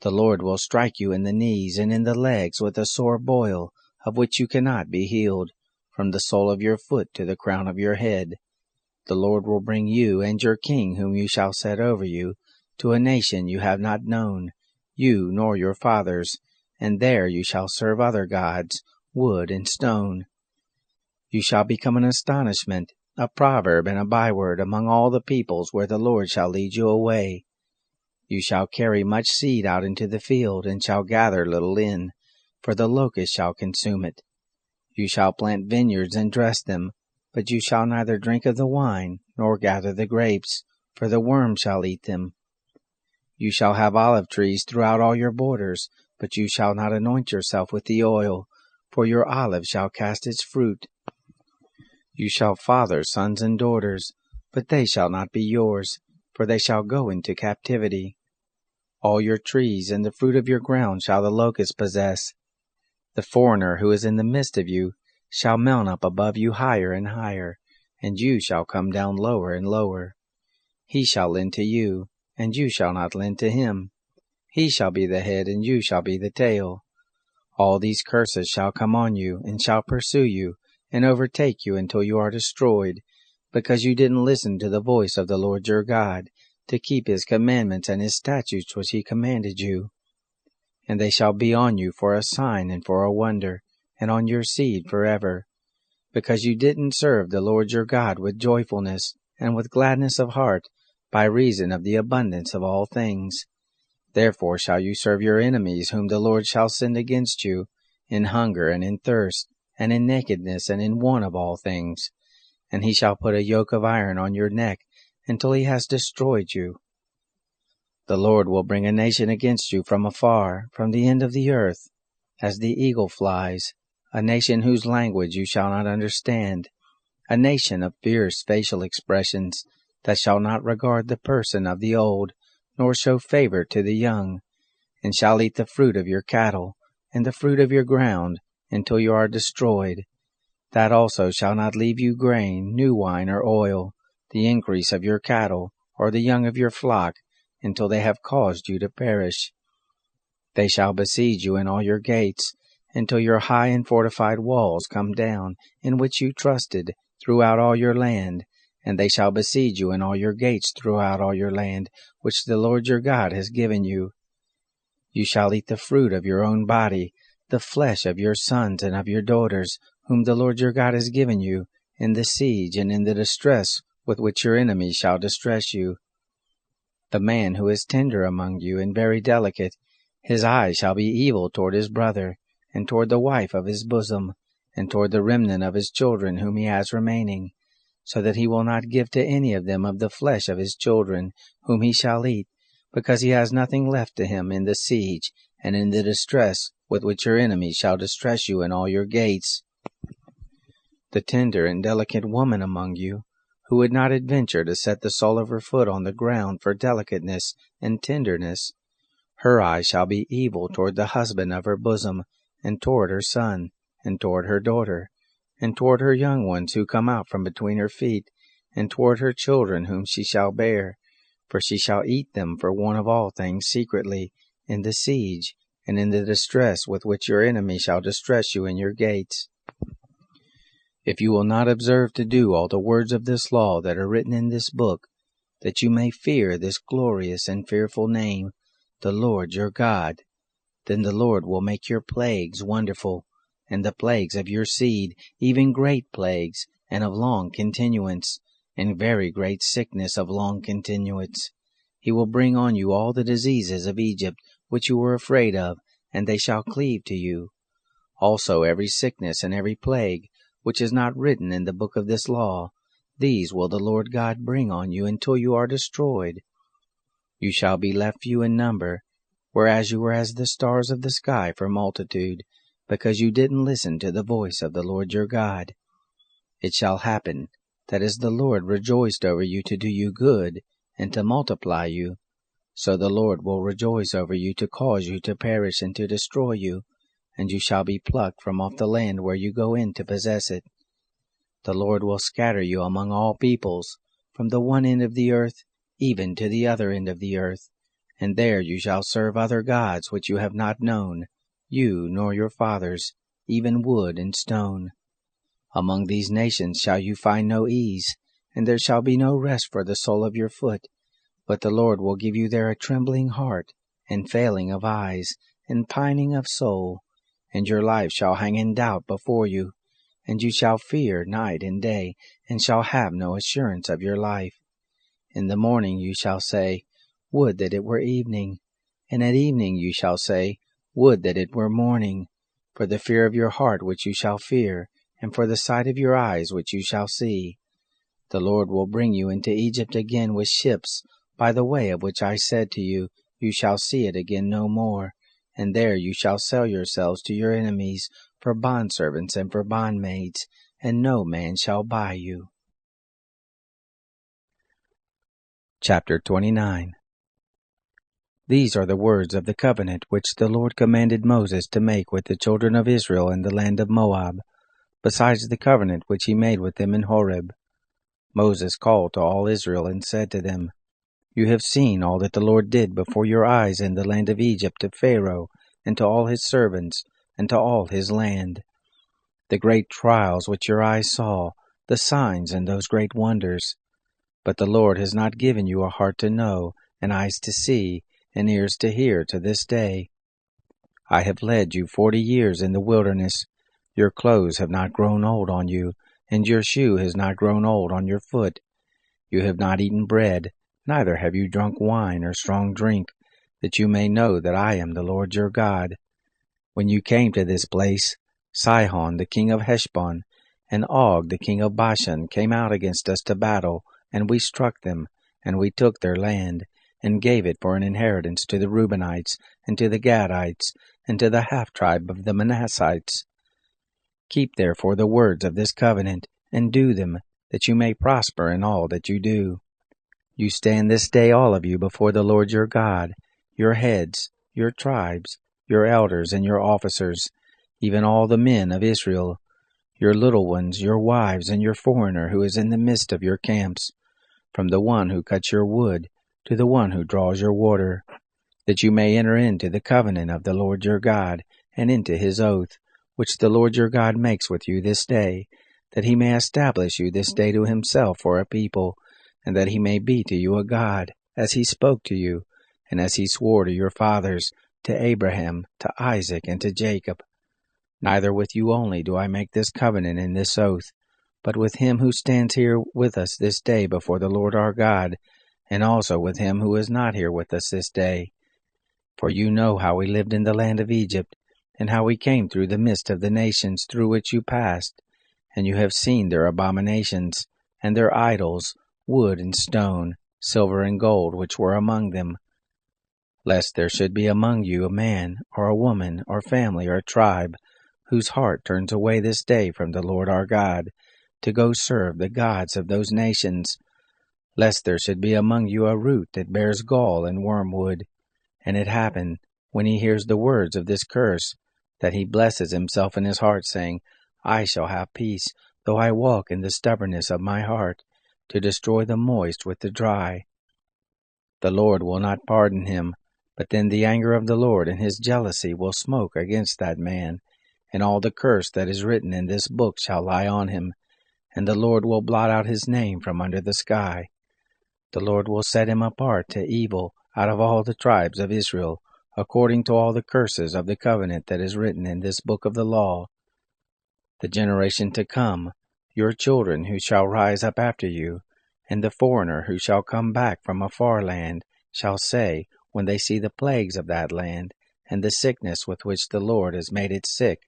The Lord will strike you in the knees and in the legs with a sore boil, of which you cannot be healed, from the sole of your foot to the crown of your head. The Lord will bring you and your king whom you shall set over you, to a nation you have not known, you nor your fathers, and there you shall serve other gods, wood and stone. You shall become an astonishment, a proverb and a byword among all the peoples where the Lord shall lead you away. You shall carry much seed out into the field, and shall gather little in, for the locust shall consume it. You shall plant vineyards and dress them, but you shall neither drink of the wine, nor gather the grapes, for the worm shall eat them. You shall have olive trees throughout all your borders, but you shall not anoint yourself with the oil, for your olive shall cast its fruit. You shall father sons and daughters, but they shall not be yours, for they shall go into captivity. All your trees and the fruit of your ground shall the locust possess. The foreigner who is in the midst of you shall mount up above you higher and higher, and you shall come down lower and lower. He shall lend to you, and you shall not lend to him. He shall be the head, and you shall be the tail. All these curses shall come on you, and shall pursue you, and overtake you until you are destroyed, because you didn't listen to the voice of the Lord your God, to keep his commandments and his statutes which he commanded you. And they shall be on you for a sign and for a wonder, and on your seed forever, because you didn't serve the Lord your God with joyfulness and with gladness of heart, by reason of the abundance of all things. Therefore shall you serve your enemies, whom the Lord shall send against you, in hunger and in thirst, and in nakedness and in want of all things. And he shall put a yoke of iron on your neck, until he has destroyed you. The Lord will bring a nation against you from afar, from the end of the earth, as the eagle flies, a nation whose language you shall not understand, a nation of fierce facial expressions, that shall not regard the person of the old, nor show favor to the young, and shall eat the fruit of your cattle, and the fruit of your ground, until you are destroyed. That also shall not leave you grain, new wine, or oil, the increase of your cattle, or the young of your flock, until they have caused you to perish. They shall besiege you in all your gates, until your high and fortified walls come down, in which you trusted, throughout all your land, and they shall besiege you in all your gates throughout all your land, which the Lord your God has given you. You shall eat the fruit of your own body, the flesh of your sons and of your daughters, whom the Lord your God has given you, in the siege and in the distress with which your enemies shall distress you. The man who is tender among you and very delicate, his eye shall be evil toward his brother, and toward the wife of his bosom, and toward the remnant of his children whom he has remaining, so that he will not give to any of them of the flesh of his children, whom he shall eat, because he has nothing left to him in the siege and in the distress with which your enemies shall distress you in all your gates. The tender and delicate woman among you, who would not adventure to set the sole of her foot on the ground for delicateness and tenderness, her eye shall be evil toward the husband of her bosom, and toward her son, and toward her daughter, and toward her young ones who come out from between her feet, and toward her children whom she shall bear, for she shall eat them for want of all things secretly, in the siege, and in the distress with which your enemy shall distress you in your gates. If you will not observe to do all the words of this law that are written in this book, that you may fear this glorious and fearful name, the Lord your God, then the Lord will make your plagues wonderful, and the plagues of your seed, even great plagues, and of long continuance, and very great sickness of long continuance. He will bring on you all the diseases of Egypt, which you were afraid of, and they shall cleave to you. Also every sickness and every plague, which is not written in the book of this law, these will the Lord God bring on you until you are destroyed. You shall be left few in number, whereas you were as the stars of the sky for multitude, because you didn't listen to the voice of the Lord your God. It shall happen, that as the Lord rejoiced over you to do you good, and to multiply you, so the Lord will rejoice over you to cause you to perish and to destroy you, and you shall be plucked from off the land where you go in to possess it. The Lord will scatter you among all peoples, from the one end of the earth even to the other end of the earth, and there you shall serve other gods which you have not known, you nor your fathers, even wood and stone. Among these nations shall you find no ease, and there shall be no rest for the sole of your foot, but the Lord will give you there a trembling heart, and failing of eyes, and pining of soul, and your life shall hang in doubt before you, and you shall fear night and day, and shall have no assurance of your life. In the morning you shall say, Would that it were evening, and at evening you shall say, Would that it were morning, for the fear of your heart which you shall fear, and for the sight of your eyes which you shall see. The Lord will bring you into Egypt again with ships, by the way of which I said to you, You shall see it again no more, and there you shall sell yourselves to your enemies for bondservants and for bondmaids, and no man shall buy you. Chapter 29. These are the words of the covenant which the Lord commanded Moses to make with the children of Israel in the land of Moab, besides the covenant which he made with them in Horeb. Moses called to all Israel and said to them, You have seen all that the Lord did before your eyes in the land of Egypt to Pharaoh, and to all his servants, and to all his land. The great trials which your eyes saw, the signs and those great wonders. But the Lord has not given you a heart to know, and eyes to see, and ears to hear to this day. I have led you 40 years in the wilderness. Your clothes have not grown old on you, and your shoe has not grown old on your foot. You have not eaten bread, neither have you drunk wine or strong drink, that you may know that I am the Lord your God. When you came to this place, Sihon the king of Heshbon, and Og the king of Bashan came out against us to battle, and we struck them, and we took their land, and gave it for an inheritance to the Reubenites, and to the Gadites, and to the half-tribe of the Manassites. Keep therefore the words of this covenant, and do them, that you may prosper in all that you do. You stand this day all of you before the Lord your God, your heads, your tribes, your elders, and your officers, even all the men of Israel, your little ones, your wives, and your foreigner who is in the midst of your camps, from the one who cuts your wood to the one who draws your water, that you may enter into the covenant of the Lord your God, and into his oath, which the Lord your God makes with you this day, that he may establish you this day to himself for a people, and that he may be to you a God, as he spoke to you, and as he swore to your fathers, to Abraham, to Isaac, and to Jacob. Neither with you only do I make this covenant and this oath, but with him who stands here with us this day before the Lord our God, and also with him who is not here with us this day. For you know how we lived in the land of Egypt, and how we came through the midst of the nations through which you passed, and you have seen their abominations, and their idols, wood and stone, silver and gold, which were among them. Lest there should be among you a man, or a woman, or family, or tribe, whose heart turns away this day from the Lord our God, to go serve the gods of those nations, lest there should be among you a root that bears gall and wormwood, and it happen, when he hears the words of this curse, that he blesses himself in his heart, saying, I shall have peace, though I walk in the stubbornness of my heart, to destroy the moist with the dry. The Lord will not pardon him, but then the anger of the Lord and his jealousy will smoke against that man, and all the curse that is written in this book shall lie on him, and the Lord will blot out his name from under the sky. The Lord will set him apart to evil out of all the tribes of Israel, according to all the curses of the covenant that is written in this book of the law. The generation to come, your children who shall rise up after you, and the foreigner who shall come back from a far land, shall say, when they see the plagues of that land, and the sickness with which the Lord has made it sick,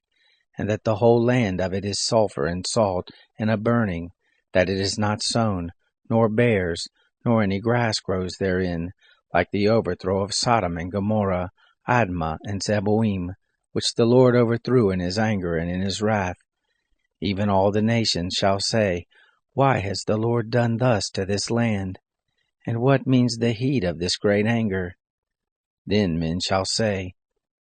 and that the whole land of it is sulfur and salt and a burning, that it is not sown, nor bears, nor any grass grows therein, like the overthrow of Sodom and Gomorrah, Admah and Zeboim, which the Lord overthrew in his anger and in his wrath. Even all the nations shall say, Why has the Lord done thus to this land? And what means the heat of this great anger? Then men shall say,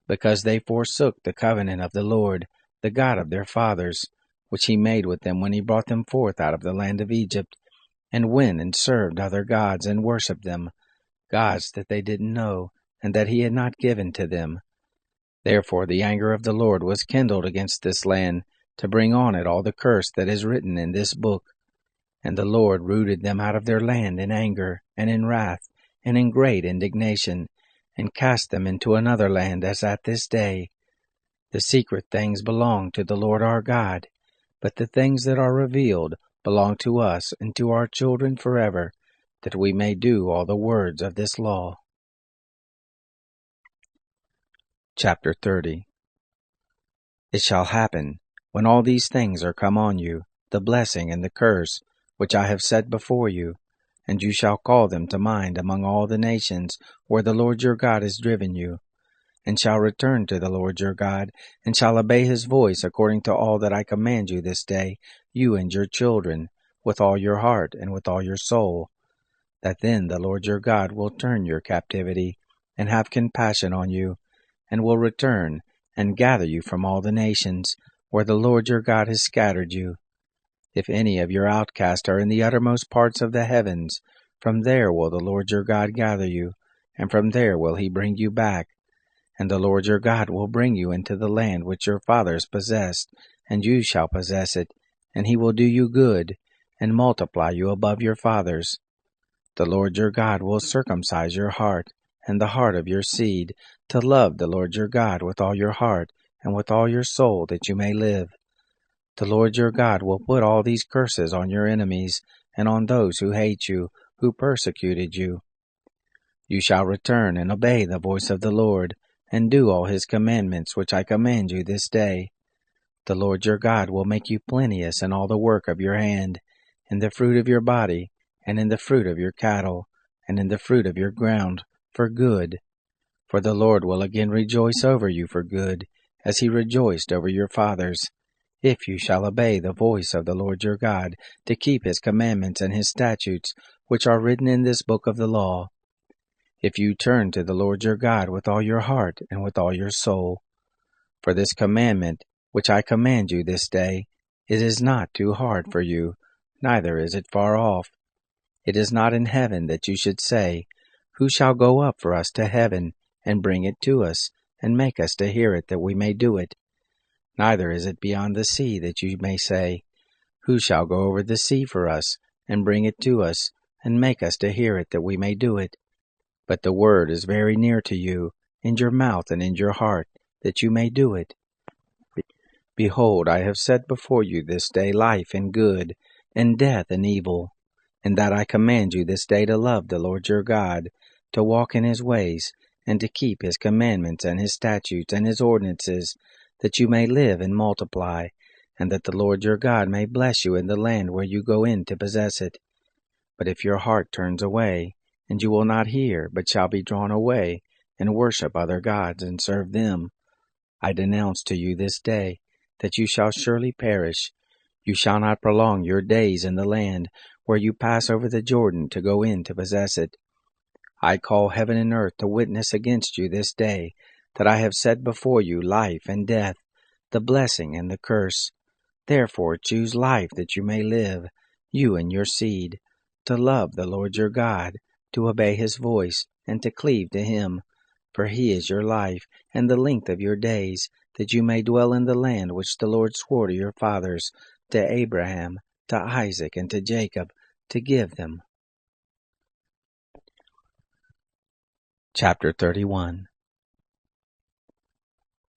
Because they forsook the covenant of the Lord, the God of their fathers, which he made with them when he brought them forth out of the land of Egypt, and went and served other gods and worshipped them, gods that they didn't know, and that he had not given to them. Therefore the anger of the Lord was kindled against this land, to bring on it all the curse that is written in this book. And the Lord rooted them out of their land in anger, and in wrath, and in great indignation, and cast them into another land as at this day. The secret things belong to the Lord our God, but the things that are revealed belong to us and to our children forever, that we may do all the words of this law. Chapter 30. It shall happen, when all these things are come on you, the blessing and the curse, which I have set before you, and you shall call them to mind among all the nations where the Lord your God has driven you, and shall return to the Lord your God, and shall obey his voice according to all that I command you this day, you and your children, with all your heart and with all your soul. that then the Lord your God will turn your captivity, and have compassion on you, and will return and gather you from all the nations where the Lord your God has scattered you. If any of your outcasts are in the uttermost parts of the heavens, from there will the Lord your God gather you, and from there will he bring you back. And the Lord your God will bring you into the land which your fathers possessed, and you shall possess it, and he will do you good, and multiply you above your fathers. The Lord your God will circumcise your heart, and the heart of your seed, to love the Lord your God with all your heart, and with all your soul, that you may live. The Lord your God will put all these curses on your enemies, and on those who hate you, who persecuted you. You shall return and obey the voice of the Lord, and do all his commandments which I command you this day. The Lord your God will make you plenteous in all the work of your hand, in the fruit of your body, and in the fruit of your cattle, and in the fruit of your ground, for good. For the Lord will again rejoice over you for good, as he rejoiced over your fathers, if you shall obey the voice of the Lord your God, to keep his commandments and his statutes, which are written in this book of the law. If you turn to the Lord your God with all your heart and with all your soul. For this commandment, which I command you this day, it is not too hard for you, neither is it far off. It is not in heaven that you should say, Who shall go up for us to heaven, and bring it to us, and make us to hear it, that we may do it? Neither is it beyond the sea that you may say, Who shall go over the sea for us, and bring it to us, and make us to hear it, that we may do it? But the word is very near to you, in your mouth and in your heart, that you may do it. Behold, I have set before you this day life and good, and death and evil, and that I command you this day to love the Lord your God, to walk in his ways, and to keep his commandments and his statutes and his ordinances, that you may live and multiply, and that the Lord your God may bless you in the land where you go in to possess it. But if your heart turns away, and you will not hear, but shall be drawn away, and worship other gods, and serve them, I denounce to you this day, that you shall surely perish. You shall not prolong your days in the land, where you pass over the Jordan to go in to possess it. I call heaven and earth to witness against you this day, that I have set before you life and death, the blessing and the curse. Therefore choose life, that you may live, you and your seed, to love the Lord your God, to obey his voice, and to cleave to him. For he is your life, and the length of your days, that you may dwell in the land which the Lord swore to your fathers, to Abraham, to Isaac, and to Jacob, to give them. Chapter 31.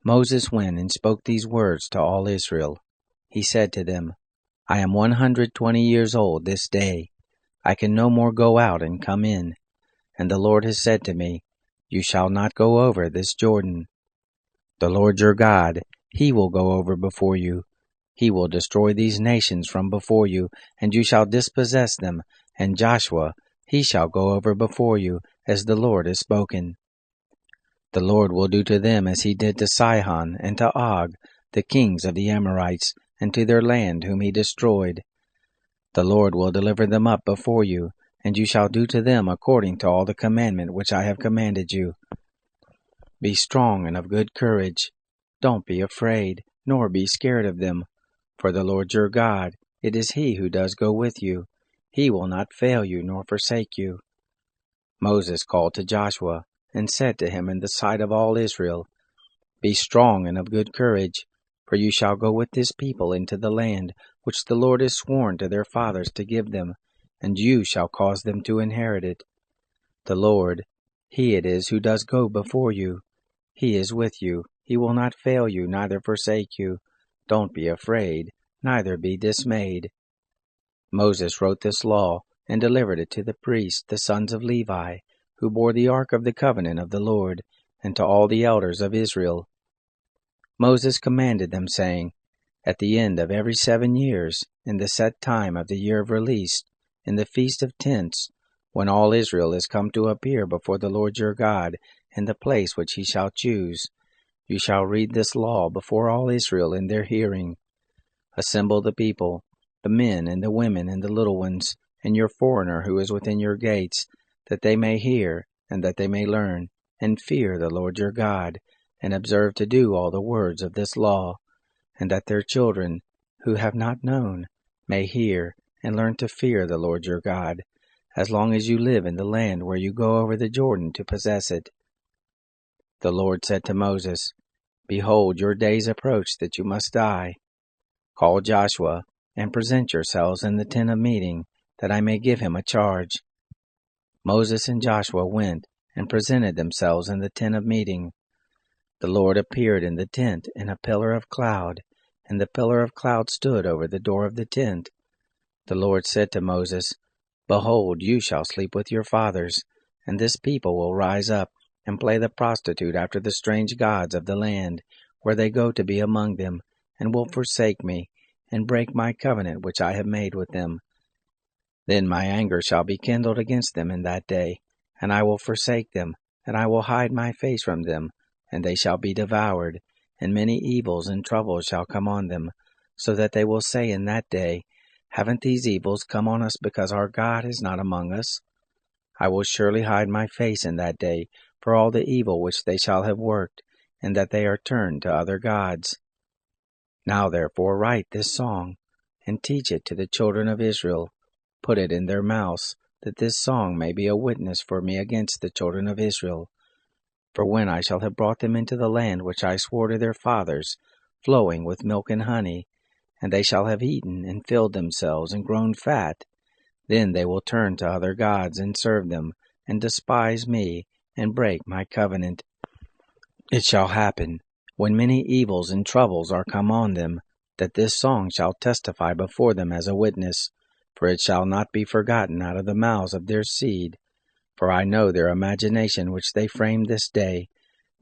Moses went and spoke these words to all Israel. He said to them, I am 120 years old this day. I can no more go out and come in. And the Lord has said to me, You shall not go over this Jordan. The Lord your God, he will go over before you. He will destroy these nations from before you, and you shall dispossess them. And Joshua, he shall go over before you, as the Lord has spoken. The Lord will do to them as he did to Sihon and to Og, the kings of the Amorites, and to their land whom he destroyed. The Lord will deliver them up before you, and you shall do to them according to all the commandment which I have commanded you. Be strong and of good courage. Don't be afraid, nor be scared of them. For the Lord your God, it is he who does go with you. He will not fail you nor forsake you. Moses called to Joshua, and said to him in the sight of all Israel, Be strong and of good courage, for you shall go with this people into the land which the Lord has sworn to their fathers to give them, and you shall cause them to inherit it. The Lord, he it is who does go before you. He is with you. He will not fail you, neither forsake you. Don't be afraid, neither be dismayed. Moses wrote this law, and delivered it to the priests, the sons of Levi, who bore the ark of the covenant of the Lord, and to all the elders of Israel. Moses commanded them, saying, At the end of every 7 years, in the set time of the year of release, in the feast of tents, when all Israel is come to appear before the Lord your God, in the place which he shall choose, you shall read this law before all Israel in their hearing. Assemble the people, the men and the women and the little ones, and your foreigner who is within your gates, that they may hear, and that they may learn, and fear the Lord your God, and observe to do all the words of this law, and that their children, who have not known, may hear, and learn to fear the Lord your God, as long as you live in the land where you go over the Jordan to possess it. The Lord said to Moses, Behold, your days approach that you must die. Call Joshua, and present yourselves in the tent of meeting, that I may give him a charge. Moses and Joshua went, and presented themselves in the tent of meeting. The Lord appeared in the tent in a pillar of cloud, and the pillar of cloud stood over the door of the tent. The Lord said to Moses, Behold, you shall sleep with your fathers, and this people will rise up and play the prostitute after the strange gods of the land, where they go to be among them, and will forsake me, and break my covenant which I have made with them. Then my anger shall be kindled against them in that day, and I will forsake them, and I will hide my face from them, and they shall be devoured, and many evils and troubles shall come on them, so that they will say in that day, Haven't these evils come on us because our God is not among us? I will surely hide my face in that day for all the evil which they shall have worked, and that they are turned to other gods. Now therefore write this song, and teach it to the children of Israel. Put it in their mouths, that this song may be a witness for me against the children of Israel. For when I shall have brought them into the land which I swore to their fathers, flowing with milk and honey, and they shall have eaten and filled themselves and grown fat, then they will turn to other gods and serve them, and despise me, and break my covenant. It shall happen, when many evils and troubles are come on them, that this song shall testify before them as a witness, for it shall not be forgotten out of the mouths of their seed. For I know their imagination which they framed this day,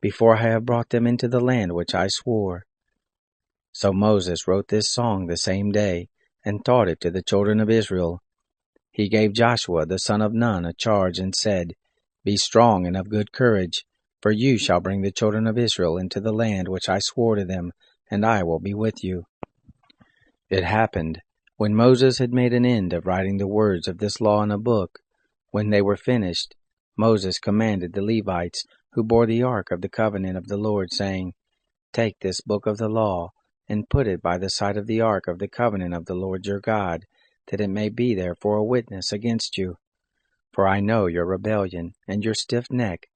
before I have brought them into the land which I swore. So Moses wrote this song the same day, and taught it to the children of Israel. He gave Joshua the son of Nun a charge, and said, Be strong and of good courage, for you shall bring the children of Israel into the land which I swore to them, and I will be with you. It happened, when Moses had made an end of writing the words of this law in a book, when they were finished, Moses commanded the Levites, who bore the ark of the covenant of the Lord, saying, Take this book of the law, and put it by the side of the ark of the covenant of the Lord your God, that it may be there for a witness against you. For I know your rebellion, and your stiff neck.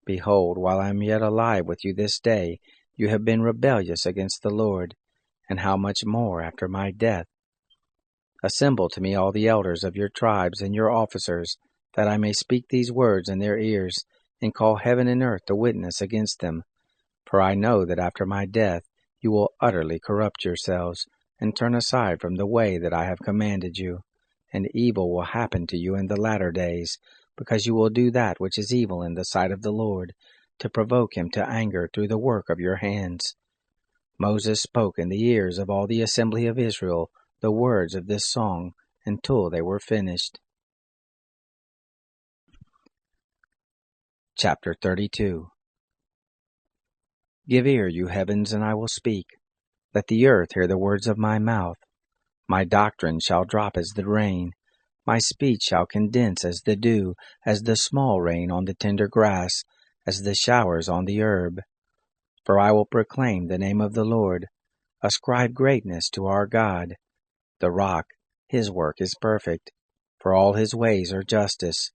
Behold, while I am yet alive with you this day, you have been rebellious against the Lord, and how much more after my death? Assemble to me all the elders of your tribes and your officers, that I may speak these words in their ears, and call heaven and earth to witness against them. For I know that after my death you will utterly corrupt yourselves, and turn aside from the way that I have commanded you, and evil will happen to you in the latter days, because you will do that which is evil in the sight of the Lord, to provoke him to anger through the work of your hands. Moses spoke in the ears of all the assembly of Israel the words of this song until they were finished. Chapter 32. Give ear, you heavens, and I will speak. Let the earth hear the words of my mouth. My doctrine shall drop as the rain. My speech shall condense as the dew, as the small rain on the tender grass, as the showers on the herb. For I will proclaim the name of the Lord. Ascribe greatness to our God. The rock, his work is perfect, for all his ways are justice.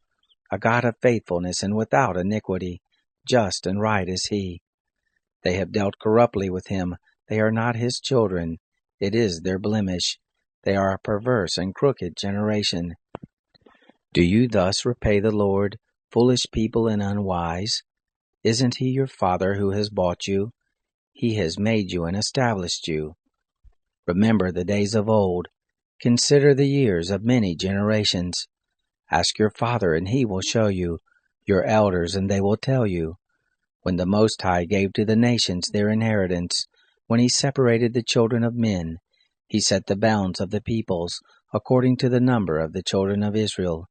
A God of faithfulness and without iniquity, just and right is he. They have dealt corruptly with him, they are not his children. It is their blemish. They are a perverse and crooked generation. Do you thus repay the Lord, foolish people and unwise? Isn't he your father who has bought you? He has made you and established you. Remember the days of old. Consider the years of many generations. Ask your father, and he will show you, your elders, and they will tell you. When the Most High gave to the nations their inheritance, when he separated the children of men, he set the bounds of the peoples according to the number of the children of Israel.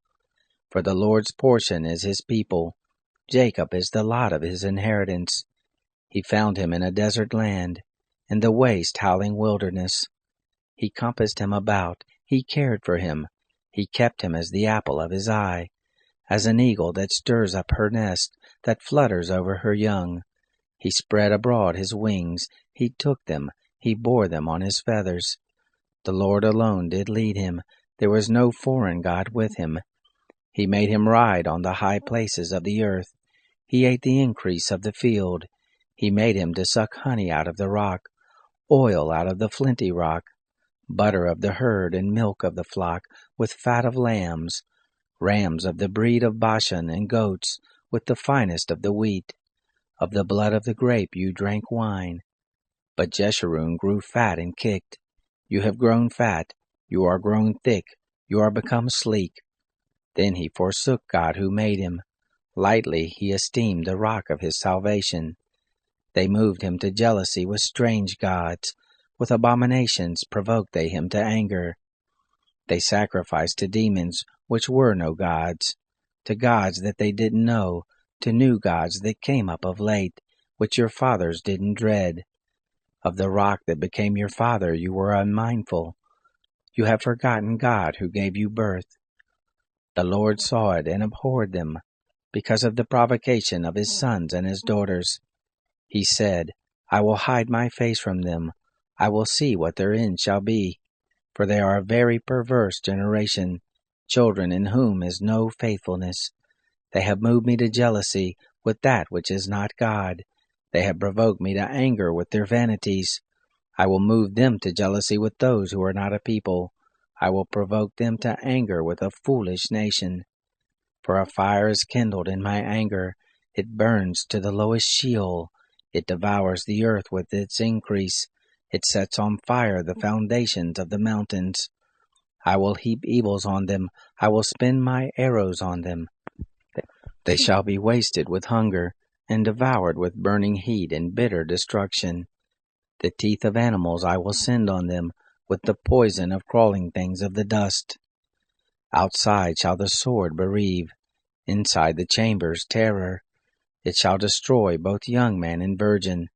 For the Lord's portion is his people, Jacob is the lot of his inheritance. He found him in a desert land, in the waste howling wilderness. He compassed him about, he cared for him, He kept him as the apple of his eye, as an eagle that stirs up her nest, that flutters over her young. He spread abroad his wings, he took them, he bore them on his feathers. The Lord alone did lead him, there was no foreign God with him. He made him ride on the high places of the earth. He ate the increase of the field. He made him to suck honey out of the rock, oil out of the flinty rock, butter of the herd and milk of the flock, with fat of lambs, rams of the breed of Bashan, and goats, with the finest of the wheat. Of the blood of the grape you drank wine. But Jeshurun grew fat and kicked. You have grown fat, you are grown thick, you are become sleek. Then he forsook God who made him. Lightly he esteemed the rock of his salvation. They moved him to jealousy with strange gods. With abominations provoked they him to anger. They sacrificed to demons which were no gods, to gods that they didn't know, to new gods that came up of late, which your fathers didn't dread. Of the rock that became your father you were unmindful. You have forgotten God who gave you birth. The Lord saw it and abhorred them, because of the provocation of his sons and his daughters. He said, I will hide my face from them. I will see what their end shall be. For they are a very perverse generation, children in whom is no faithfulness. They have moved me to jealousy with that which is not God. They have provoked me to anger with their vanities. I will move them to jealousy with those who are not a people. I will provoke them to anger with a foolish nation. For a fire is kindled in my anger. It burns to the lowest Sheol. It devours the earth with its increase. It sets on fire the foundations of the mountains. I will heap evils on them. I will spin my arrows on them. They shall be wasted with hunger, and devoured with burning heat and bitter destruction. The teeth of animals I will send on them, with the poison of crawling things of the dust. Outside shall the sword bereave, inside the chambers terror. It shall destroy both young man and virgin,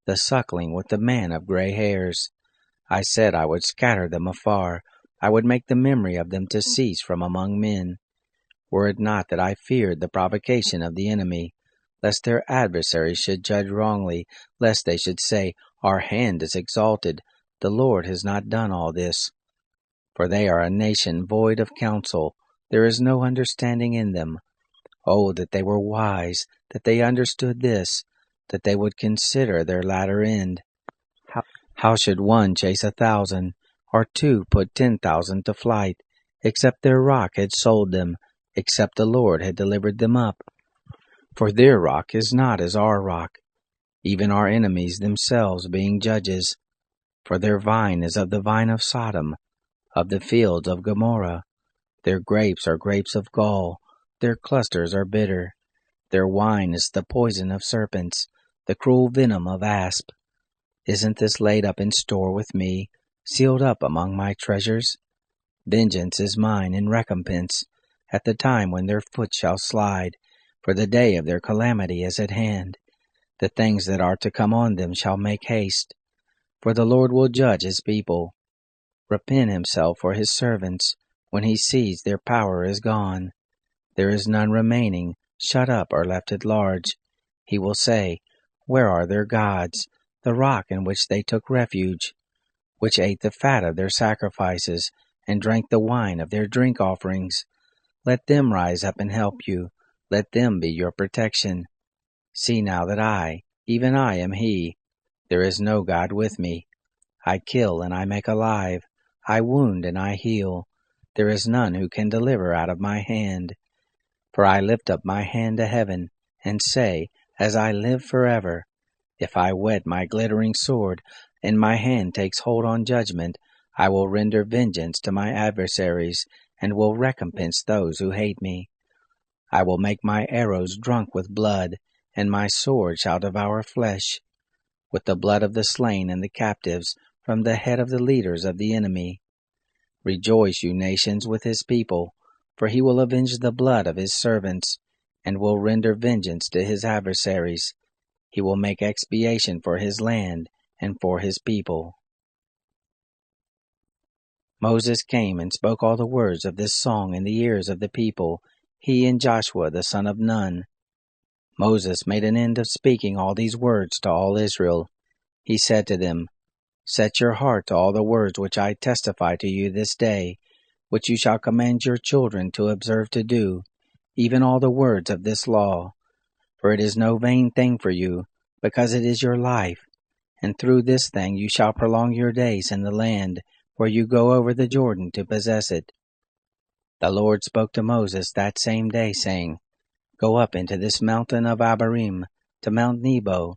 the suckling with the man of gray hairs. I said I would scatter them afar. I would make the memory of them to cease from among men. Were it not that I feared the provocation of the enemy, lest their adversaries should judge wrongly, lest they should say, Our hand is exalted, the Lord has not done all this. For they are a nation void of counsel, there is no understanding in them. Oh, that they were wise, that they understood this, that they would consider their latter end. How should one chase 1,000, or two put 10,000 to flight, except their rock had sold them, except the Lord had delivered them up? For their rock is not as our rock, even our enemies themselves being judges. For their vine is of the vine of Sodom, of the fields of Gomorrah. Their grapes are grapes of gall, their clusters are bitter. Their wine is the poison of serpents, the cruel venom of asp. Isn't this laid up in store with me, sealed up among my treasures? Vengeance is mine and recompense, at the time when their foot shall slide, for the day of their calamity is at hand. The things that are to come on them shall make haste, for the Lord will judge his people. Repent himself for his servants, when he sees their power is gone. There is none remaining, shut up or left at large. He will say, Where are their gods, the rock in which they took refuge, which ate the fat of their sacrifices, and drank the wine of their drink offerings? Let them rise up and help you. Let them be your protection. See now that I, even I, am he. There is no God with me. I kill and I make alive. I wound and I heal. There is none who can deliver out of my hand. For I lift up my hand to heaven, and say, As I live forever, if I whet my glittering sword, and my hand takes hold on judgment, I will render vengeance to my adversaries, and will recompense those who hate me. I will make my arrows drunk with blood, and my sword shall devour flesh, with the blood of the slain and the captives, from the head of the leaders of the enemy. Rejoice, you nations, with his people, for he will avenge the blood of his servants, and will render vengeance to his adversaries. He will make expiation for his land and for his people. Moses came and spoke all the words of this song in the ears of the people, he and Joshua the son of Nun. Moses made an end of speaking all these words to all Israel. He said to them, Set your heart to all the words which I testify to you this day, which you shall command your children to observe to do, even all the words of this law. For it is no vain thing for you, because it is your life, and through this thing you shall prolong your days in the land where you go over the Jordan to possess it. The Lord spoke to Moses that same day, saying, Go up into this mountain of Abarim, to Mount Nebo,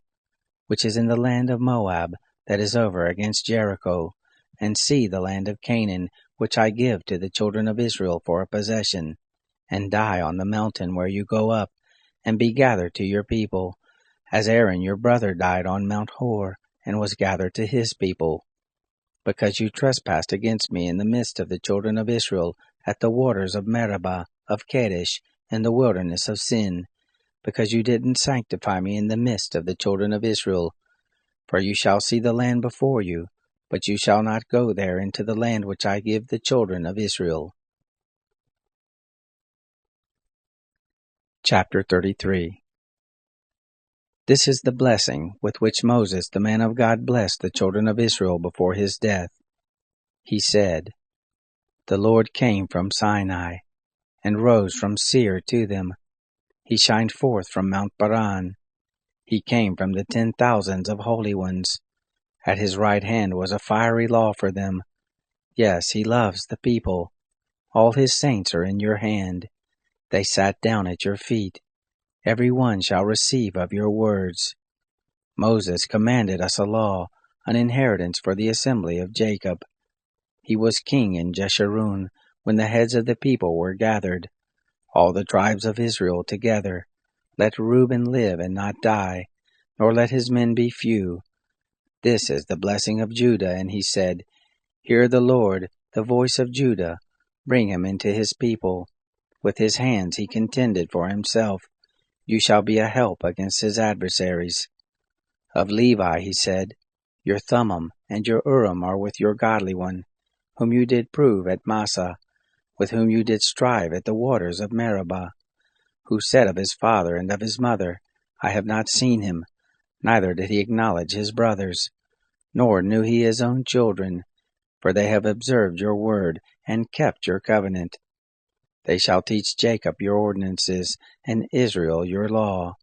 which is in the land of Moab, that is over against Jericho, and see the land of Canaan, which I give to the children of Israel for a possession, and die on the mountain where you go up, and be gathered to your people, as Aaron your brother died on Mount Hor, and was gathered to his people. Because you trespassed against me in the midst of the children of Israel, at the waters of Meribah, of Kadesh, in the wilderness of Sin, because you didn't sanctify me in the midst of the children of Israel. For you shall see the land before you, but you shall not go there into the land which I give the children of Israel. Chapter 33. This is the blessing with which Moses the man of God blessed the children of Israel before his death. He said, The Lord came from Sinai, and rose from Seir to them. He shined forth from Mount Paran. He came from the 10,000s of holy ones. At his right hand was a fiery law for them. Yes, he loves the people. All his saints are in your hand. They sat down at your feet. Every one shall receive of your words. Moses commanded us a law, an inheritance for the assembly of Jacob. He was king in Jeshurun, when the heads of the people were gathered, all the tribes of Israel together. Let Reuben live and not die, nor let his men be few. This is the blessing of Judah. And he said, Hear the Lord, the voice of Judah. Bring him into his people. With his hands he contended for himself. You shall be a help against his adversaries. Of Levi he said, Your Thummim and your Urim are with your godly one, whom you did prove at Massah, with whom you did strive at the waters of Meribah, who said of his father and of his mother, I have not seen him, neither did he acknowledge his brothers, nor knew he his own children, for they have observed your word, and kept your covenant. They shall teach Jacob your ordinances, and Israel your law.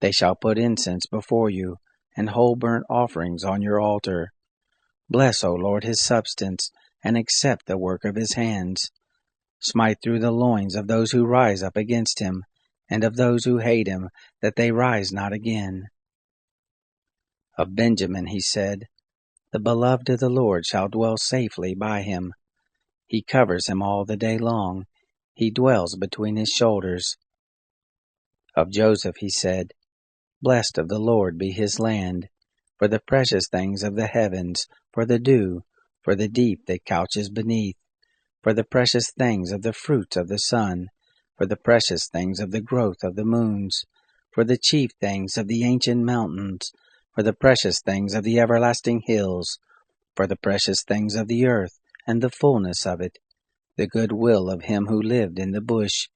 They shall put incense before you, and whole burnt offerings on your altar. Bless, O Lord, his substance, and accept the work of his hands. Smite through the loins of those who rise up against him, and of those who hate him, that they rise not again. Of Benjamin he said, The beloved of the Lord shall dwell safely by him. He covers him all the day long. He dwells between his shoulders. Of Joseph he said, Blessed of the Lord be his land, for the precious things of the heavens, for the dew, for the deep that couches beneath, for the precious things of the fruits of the sun, for the precious things of the growth of the moons, for the chief things of the ancient mountains, for the precious things of the everlasting hills, for the precious things of the earth, and the fullness of it, the good will of him who lived in the bush.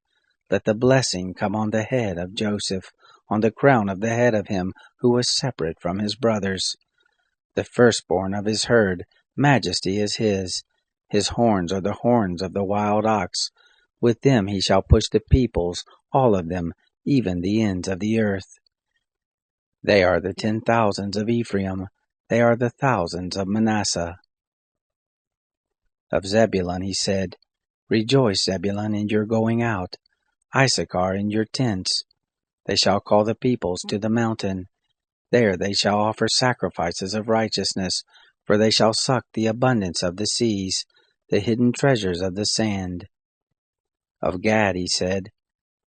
Let the blessing come on the head of Joseph, on the crown of the head of him who was separate from his brothers. The firstborn of his herd, majesty is his. His horns are the horns of the wild ox. With them he shall push the peoples, all of them, even the ends of the earth. They are the 10,000s of Ephraim. They are the thousands of Manasseh. Of Zebulun he said, Rejoice, Zebulun, in your going out, Issachar in your tents. They shall call the peoples to the mountain. There they shall offer sacrifices of righteousness, for they shall suck the abundance of the seas, the hidden treasures of the sand. Of Gad he said,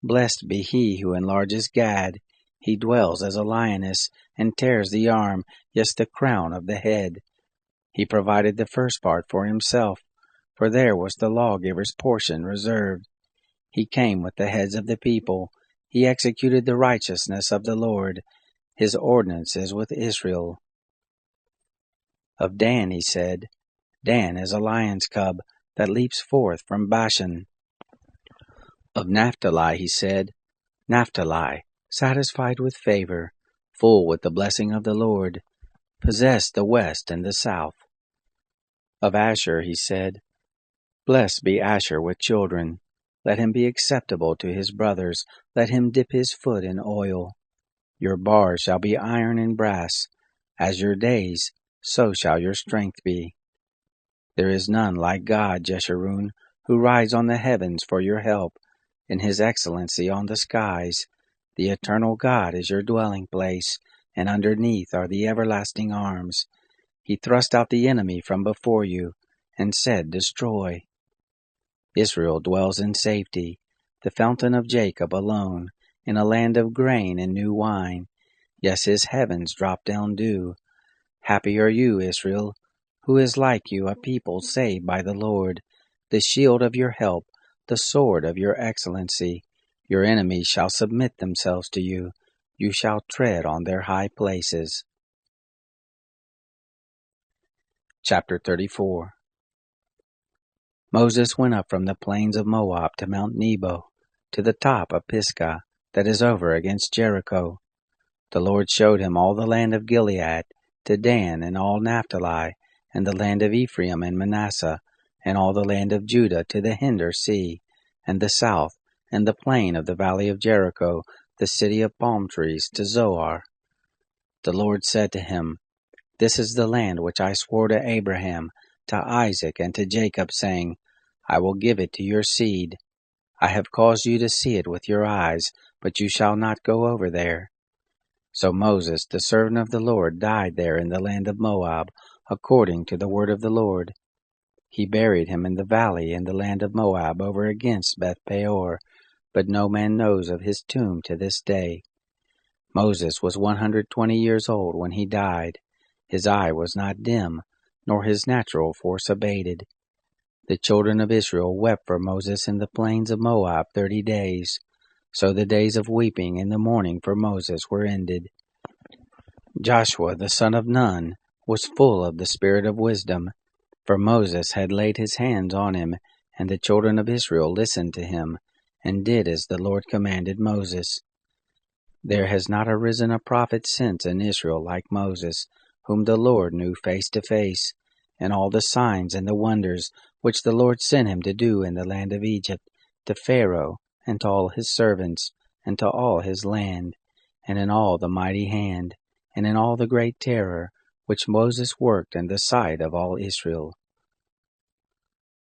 Blessed be he who enlarges Gad. He dwells as a lioness, and tears the arm, yes, the crown of the head. He provided the first part for himself, for there was the lawgiver's portion reserved. He came with the heads of the people. He executed the righteousness of the Lord, his ordinances with Israel. Of Dan he said, Dan is a lion's cub that leaps forth from Bashan. Of Naphtali he said, Naphtali, satisfied with favor, full with the blessing of the Lord, possess the west and the south. Of Asher he said, Blessed be Asher with children. Let him be acceptable to his brothers. Let him dip his foot in oil. Your bars shall be iron and brass. As your days, so shall your strength be. There is none like God, Jeshurun, who rides on the heavens for your help, in his excellency on the skies. The eternal God is your dwelling place, and underneath are the everlasting arms. He thrust out the enemy from before you, and said, Destroy. Israel dwells in safety, the fountain of Jacob alone, in a land of grain and new wine. Yes, his heavens drop down dew. Happy are you, Israel, who is like you, a people saved by the Lord, the shield of your help, the sword of your excellency. Your enemies shall submit themselves to you. You shall tread on their high places. Chapter 34. Moses went up from the plains of Moab to Mount Nebo, to the top of Pisgah, that is over against Jericho. The Lord showed him all the land of Gilead, to Dan and all Naphtali, and the land of Ephraim and Manasseh, and all the land of Judah to the hinder sea, and the south, and the plain of the valley of Jericho, the city of palm trees, to Zoar. The Lord said to him, This is the land which I swore to Abraham, to Isaac, and to Jacob, saying, I will give it to your seed. I have caused you to see it with your eyes, but you shall not go over there. So Moses, the servant of the Lord, died there in the land of Moab, according to the word of the Lord. He buried him in the valley in the land of Moab over against Beth Peor, but no man knows of his tomb to this day. Moses was 120 years old when he died. His eye was not dim, nor his natural force abated. The children of Israel wept for Moses in the plains of Moab 30 days. So the days of weeping in the mourning for Moses were ended. Joshua the son of Nun was full of the spirit of wisdom, for Moses had laid his hands on him, and the children of Israel listened to him, and did as the Lord commanded Moses. There has not arisen a prophet since in Israel like Moses, whom the Lord knew face to face, and all the signs and the wonders which the Lord sent him to do in the land of Egypt, to Pharaoh, and to all his servants, and to all his land, and in all the mighty hand, and in all the great terror, which Moses worked in the sight of all Israel.